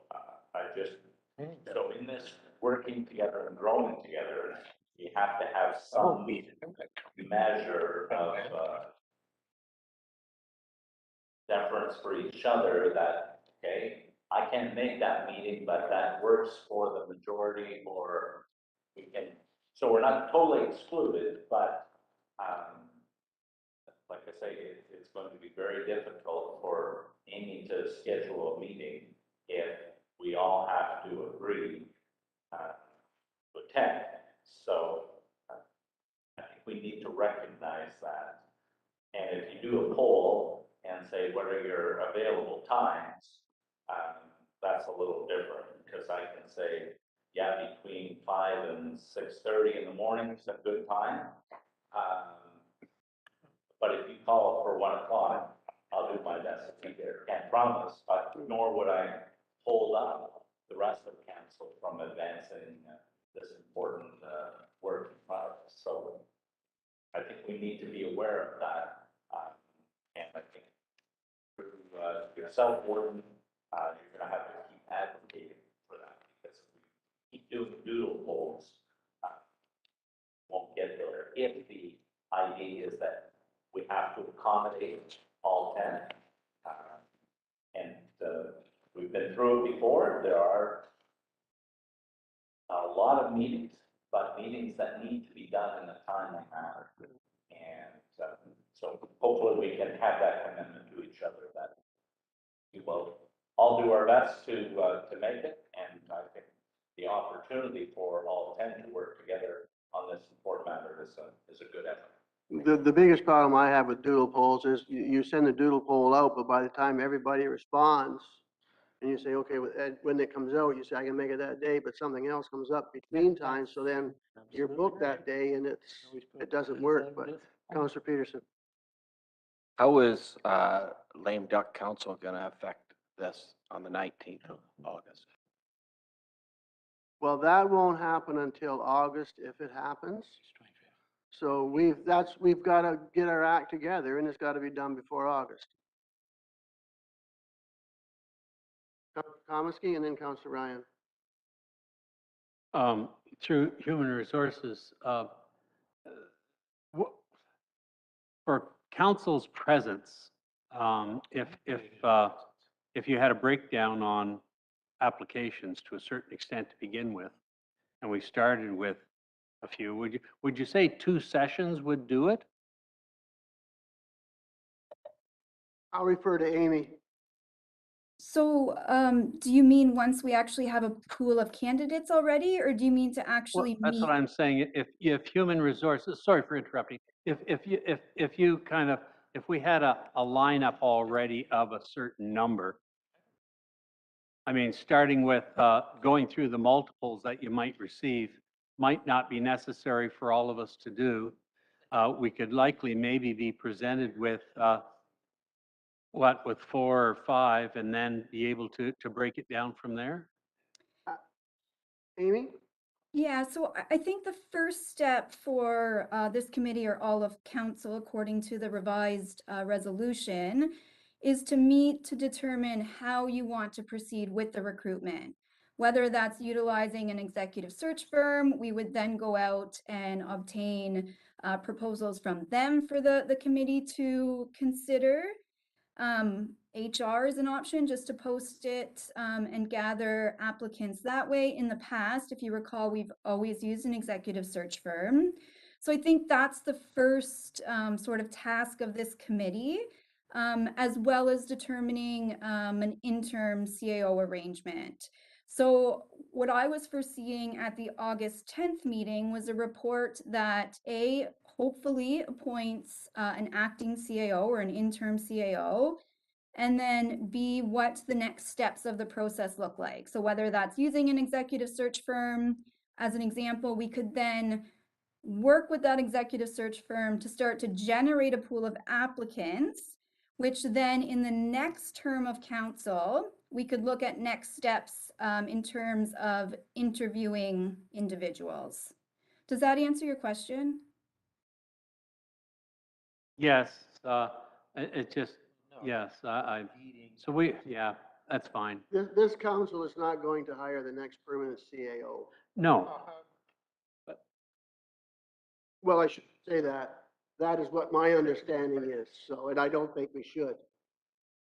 [SPEAKER 8] so in this working together and growing together, you have to have some measure of deference for each other that, okay, I can't make that meeting, but that works for the majority, or we can, so we're not totally excluded, but like I say, it's going to be very difficult for Amy to schedule a meeting if we all have to agree to attend. So I think we need to recognize that. And if you do a poll and say, what are your available times? That's a little different, because I can say, yeah, between 5 and 6:30 in the morning is a good time. But if you call for 1 o'clock, I'll do my best to be there. Can't promise, but nor would I hold up the rest of council from advancing this important work in front of us. So I think we need to be aware of that. And I think through yourself, Warden, you're going to have to keep advocating for that, because if we keep doing doodle polls, won't get there. If the idea is that we have to accommodate all 10, and we've been through it before. There are a lot of meetings, but meetings that need to be done in a timely manner. And so hopefully we can have that commitment to each other that we will all do our best to make it. And I think the opportunity for all 10 to work together on this important matter is a good effort.
[SPEAKER 2] The biggest problem I have with doodle polls is you send the doodle poll out, but by the time everybody responds, and you say, okay, when it comes out, you say, I can make it that day, but something else comes up between times, so then you're booked that day and it doesn't work, but Councillor Peterson.
[SPEAKER 16] How is lame duck council going to affect this on the 19th of August?
[SPEAKER 2] Well, that won't happen until August if it happens. So we've got to get our act together and it's got to be done before August. Councillor Komisky and then Councillor Ryan.
[SPEAKER 5] Through Human Resources, for council's presence, if you had a breakdown on applications to a certain extent to begin with, and we started with a few, would you say 2 sessions would do it?
[SPEAKER 2] I'll refer to Amy.
[SPEAKER 10] So, do you mean once we actually have a pool of candidates already, or do you mean to
[SPEAKER 5] Well,
[SPEAKER 10] actually
[SPEAKER 5] that's
[SPEAKER 10] meet?
[SPEAKER 5] what I'm saying. If Human Resources, sorry for interrupting. If you kind of, if we had a lineup already of a certain number, I mean, starting with going through the multiples that you might receive might not be necessary for all of us to do. We could likely maybe be presented with with 4 or 5 and then be able to break it down from there.
[SPEAKER 2] Amy?
[SPEAKER 10] Yeah, so I think the first step for this committee or all of council, according to the revised resolution, is to meet to determine how you want to proceed with the recruitment. Whether that's utilizing an executive search firm, we would then go out and obtain proposals from them for the committee to consider. HR is an option, just to post it and gather applicants that way. In the past, if you recall, we've always used an executive search firm. So I think that's the first sort of task of this committee, as well as determining an interim CAO arrangement. So what I was foreseeing at the August 10th meeting was a report that hopefully appoints an acting CAO or an interim CAO, and then B, what the next steps of the process look like. So whether that's using an executive search firm, as an example, we could then work with that executive search firm to start to generate a pool of applicants, which then in the next term of council, we could look at next steps in terms of interviewing individuals. Does that answer your question?
[SPEAKER 5] Yes, it just, yes, so yeah, that's fine.
[SPEAKER 2] This council is not going to hire the next permanent CAO.
[SPEAKER 5] No,
[SPEAKER 2] Well, I should say that. That is what my understanding is. So, and I don't think we should.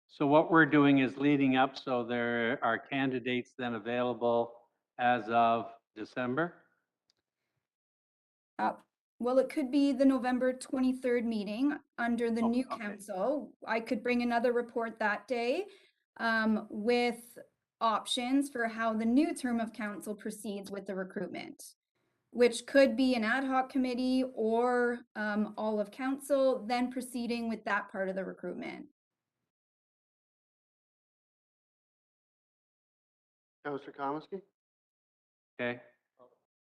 [SPEAKER 5] so what we're doing is leading up, so there are candidates then available as of December?
[SPEAKER 10] Well, it could be the November 23rd meeting under the new council. I could bring another report that day with options for how the new term of council proceeds with the recruitment, which could be an ad hoc committee or all of council, then proceeding with that part of the recruitment.
[SPEAKER 2] Councillor Komisky?
[SPEAKER 5] Okay.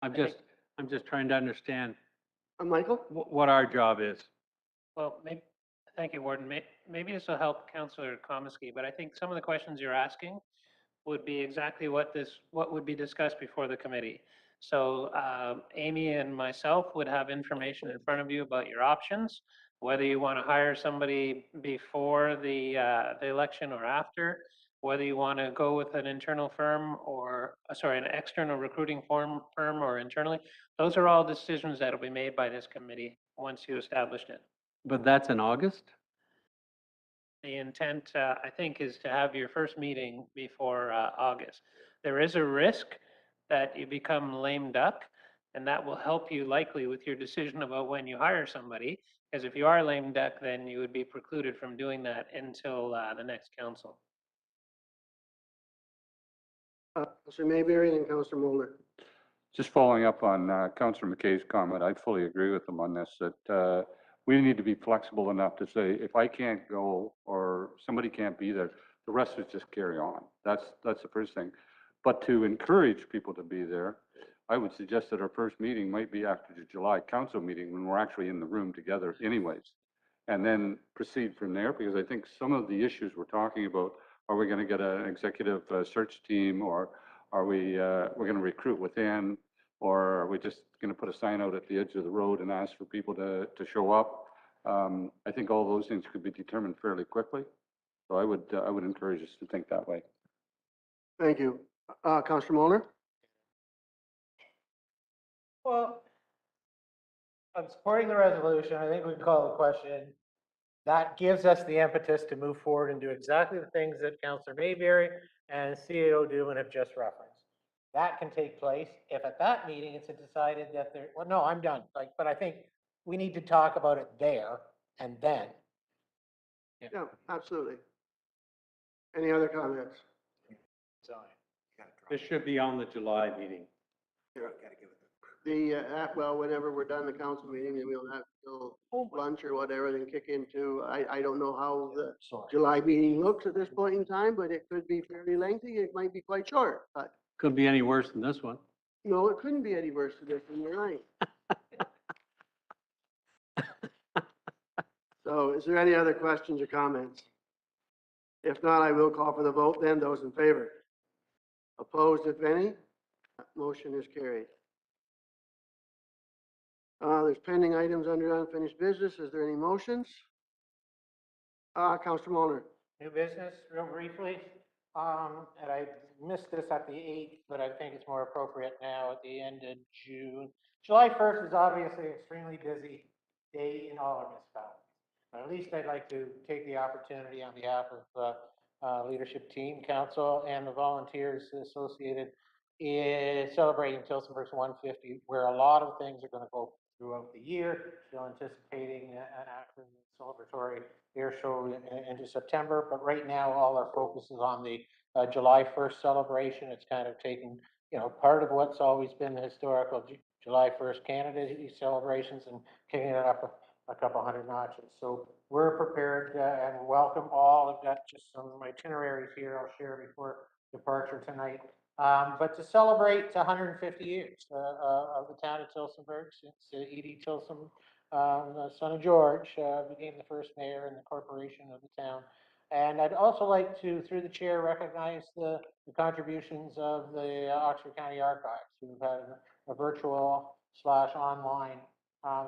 [SPEAKER 5] I'm just trying to understand
[SPEAKER 2] Michael?
[SPEAKER 5] what our job is.
[SPEAKER 7] Well, maybe, thank you, Warden. Maybe this will help Councillor Komisky, but I think some of the questions you're asking would be exactly what would be discussed before the committee. So Amy and myself would have information in front of you about your options, whether you want to hire somebody before the election or after, whether you want to go with an internal firm or, an external recruiting firm or internally. Those are all decisions that will be made by this committee once you established it.
[SPEAKER 5] But that's in August?
[SPEAKER 7] The intent, I think, is to have your first meeting before August. There is a risk that you become lame duck. And that will help you likely with your decision about when you hire somebody. Because if you are lame duck, then you would be precluded from doing that until the next council.
[SPEAKER 2] Councillor Mayberry and Councillor Mulder.
[SPEAKER 13] Just following up on Councillor McKay's comment, I fully agree with him on this, that we need to be flexible enough to say, if I can't go or somebody can't be there, the rest of it just carry on. That's the first thing. But to encourage people to be there, I would suggest that our first meeting might be after the July council meeting when we're actually in the room together anyways. And then proceed from there, because I think some of the issues we're talking about, are we going to get an executive search team, or are we're going to recruit within, or are we just going to put a sign out at the edge of the road and ask for people to show up? I think all those things could be determined fairly quickly. So I would encourage us to think that way.
[SPEAKER 2] Thank you. Councillor Mulder?
[SPEAKER 7] Well, I'm supporting the resolution. I think we can call the question. That gives us the impetus to move forward and do exactly the things that Councillor Mayberry and CAO do and have just referenced. That can take place if at that meeting it's decided that there, well, no, I'm done. But I think we need to talk about it there and then.
[SPEAKER 2] Yeah, absolutely. Any other comments?
[SPEAKER 5] This should be on the July meeting.
[SPEAKER 2] Well, whenever we're done the council meeting, then we'll have till lunch or whatever, then kick into, I don't know how the July meeting looks at this point in time, but it could be fairly lengthy. It might be quite short, but
[SPEAKER 5] Could be any worse than this one.
[SPEAKER 2] no, it couldn't be any worse than this one, you're right. So is there any other questions or comments? If not, I will call for the vote then. Those in favor? Opposed, if any? Motion is carried. There's pending items under unfinished business. Is there any motions? Councillor Mulder.
[SPEAKER 7] New business, real briefly. And I missed this at the 8th, but I think it's more appropriate now at the end of June. July 1st is obviously an extremely busy day in all our municipalities. But at least I'd like to take the opportunity on behalf of leadership team, council, and the volunteers associated in celebrating Tillsonburg's 150, where a lot of things are going to go throughout the year. Still anticipating an active celebratory air show into September, but right now all our focus is on the July 1st celebration. It's kind of taking, part of what's always been the historical July 1st Canada Day celebrations and kicking it up a couple hundred notches. So we're prepared and welcome all. I've got just some itineraries here I'll share before departure tonight. But to celebrate 150 years of the town of Tillsonburg, since E.D. Tilson, son of George, became the first mayor in the corporation of the town. And I'd also like to, through the chair, recognize the contributions of the Oxford County Archives, who've had a virtual / online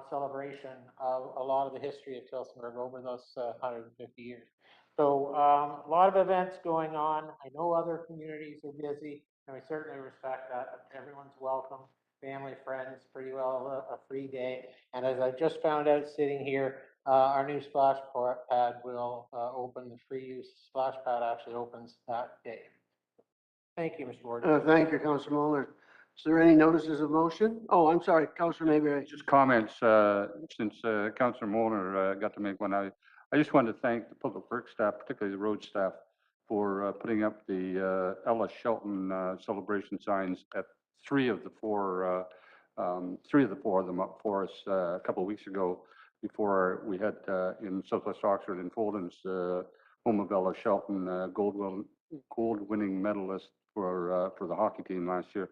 [SPEAKER 7] celebration of a lot of the history of Tillsonburg over those 150 years. So a lot of events going on. I know other communities are busy, and we certainly respect that. Everyone's welcome, family, friends, pretty well a free day. And as I just found out sitting here, our new splash pad will open. The free use splash pad actually opens that day. Thank you, Mr. Warden.
[SPEAKER 2] Thank you, Councillor Mulder. Is there any notices of motion? Oh, I'm sorry, Councillor Mayberry.
[SPEAKER 13] Just comments, since Councillor Molnar got to make one. I just wanted to thank the public works staff, particularly the road staff, for putting up the Ella Shelton celebration signs at three of the four of them up for us a couple of weeks ago, before we had in Southwest Oxford in Folden's home of Ella Shelton, gold-winning medalist for the hockey team last year.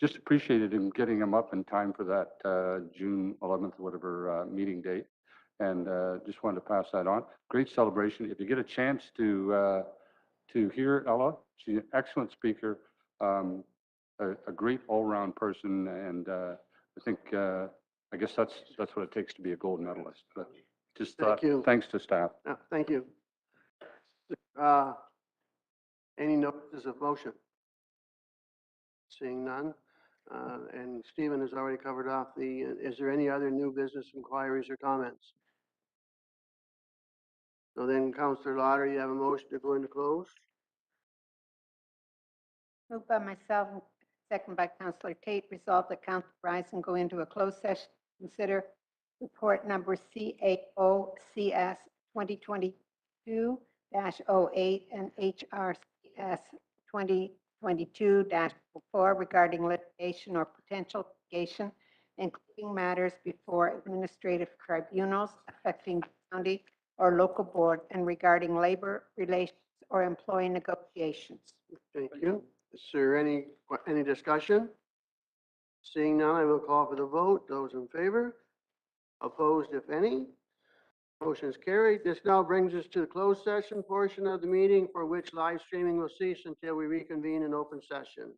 [SPEAKER 13] Just appreciated him getting them up in time for that June 11th, whatever meeting date, and just wanted to pass that on. Great celebration. If you get a chance to hear Ella, she's an excellent speaker, a great all-round person, and I think I guess that's what it takes to be a gold medalist. But just
[SPEAKER 2] Thank you.
[SPEAKER 13] thanks to staff.
[SPEAKER 2] Thank you. Any notices of motion? Seeing none. And Stephen has already covered off is there any other new business inquiries or comments? So then, Councillor Lauder, you have a motion to go into close?
[SPEAKER 1] Moved by myself, second by Councillor Tate, resolved that council rise and go into a closed session to consider report number CAOCS 2022-08 and HRCS 2022-4 regarding litigation or potential litigation, including matters before administrative tribunals affecting the county or local board and regarding labor relations or employee negotiations.
[SPEAKER 2] Thank you. Is there any discussion? Seeing none, I will call for the vote. Those in favor? Opposed, if any? Motion is carried. This now brings us to the closed session portion of the meeting, for which live streaming will cease until we reconvene in open session.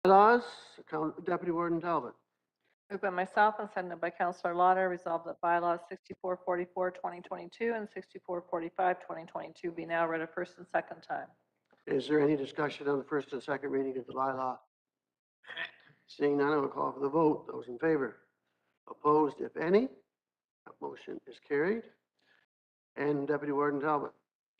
[SPEAKER 2] Bylaws, Deputy Warden Talbot.
[SPEAKER 3] Moved by myself and seconded by Councillor Lauder, resolved that bylaws 6444, 2022 and 6445, 2022 be now read a first and second time.
[SPEAKER 2] Is there any discussion on the first and second reading of the bylaw? Seeing none, I will call for the vote. Those in favor? Opposed, if any? That motion is carried. And Deputy Warden Talbot.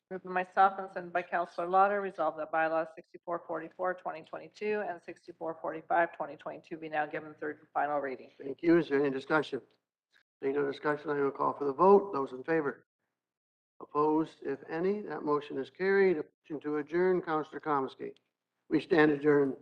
[SPEAKER 3] Moved by myself and seconded by Councillor Lauder, resolved that bylaws 6444, 2022 and 6445, 2022 be now given third and final reading.
[SPEAKER 2] Thank you. Is there any discussion? Seeing no discussion, I will call for the vote. Those in favor? Opposed, if any? That motion is carried. A motion to adjourn, Councillor Komisky. We stand adjourned.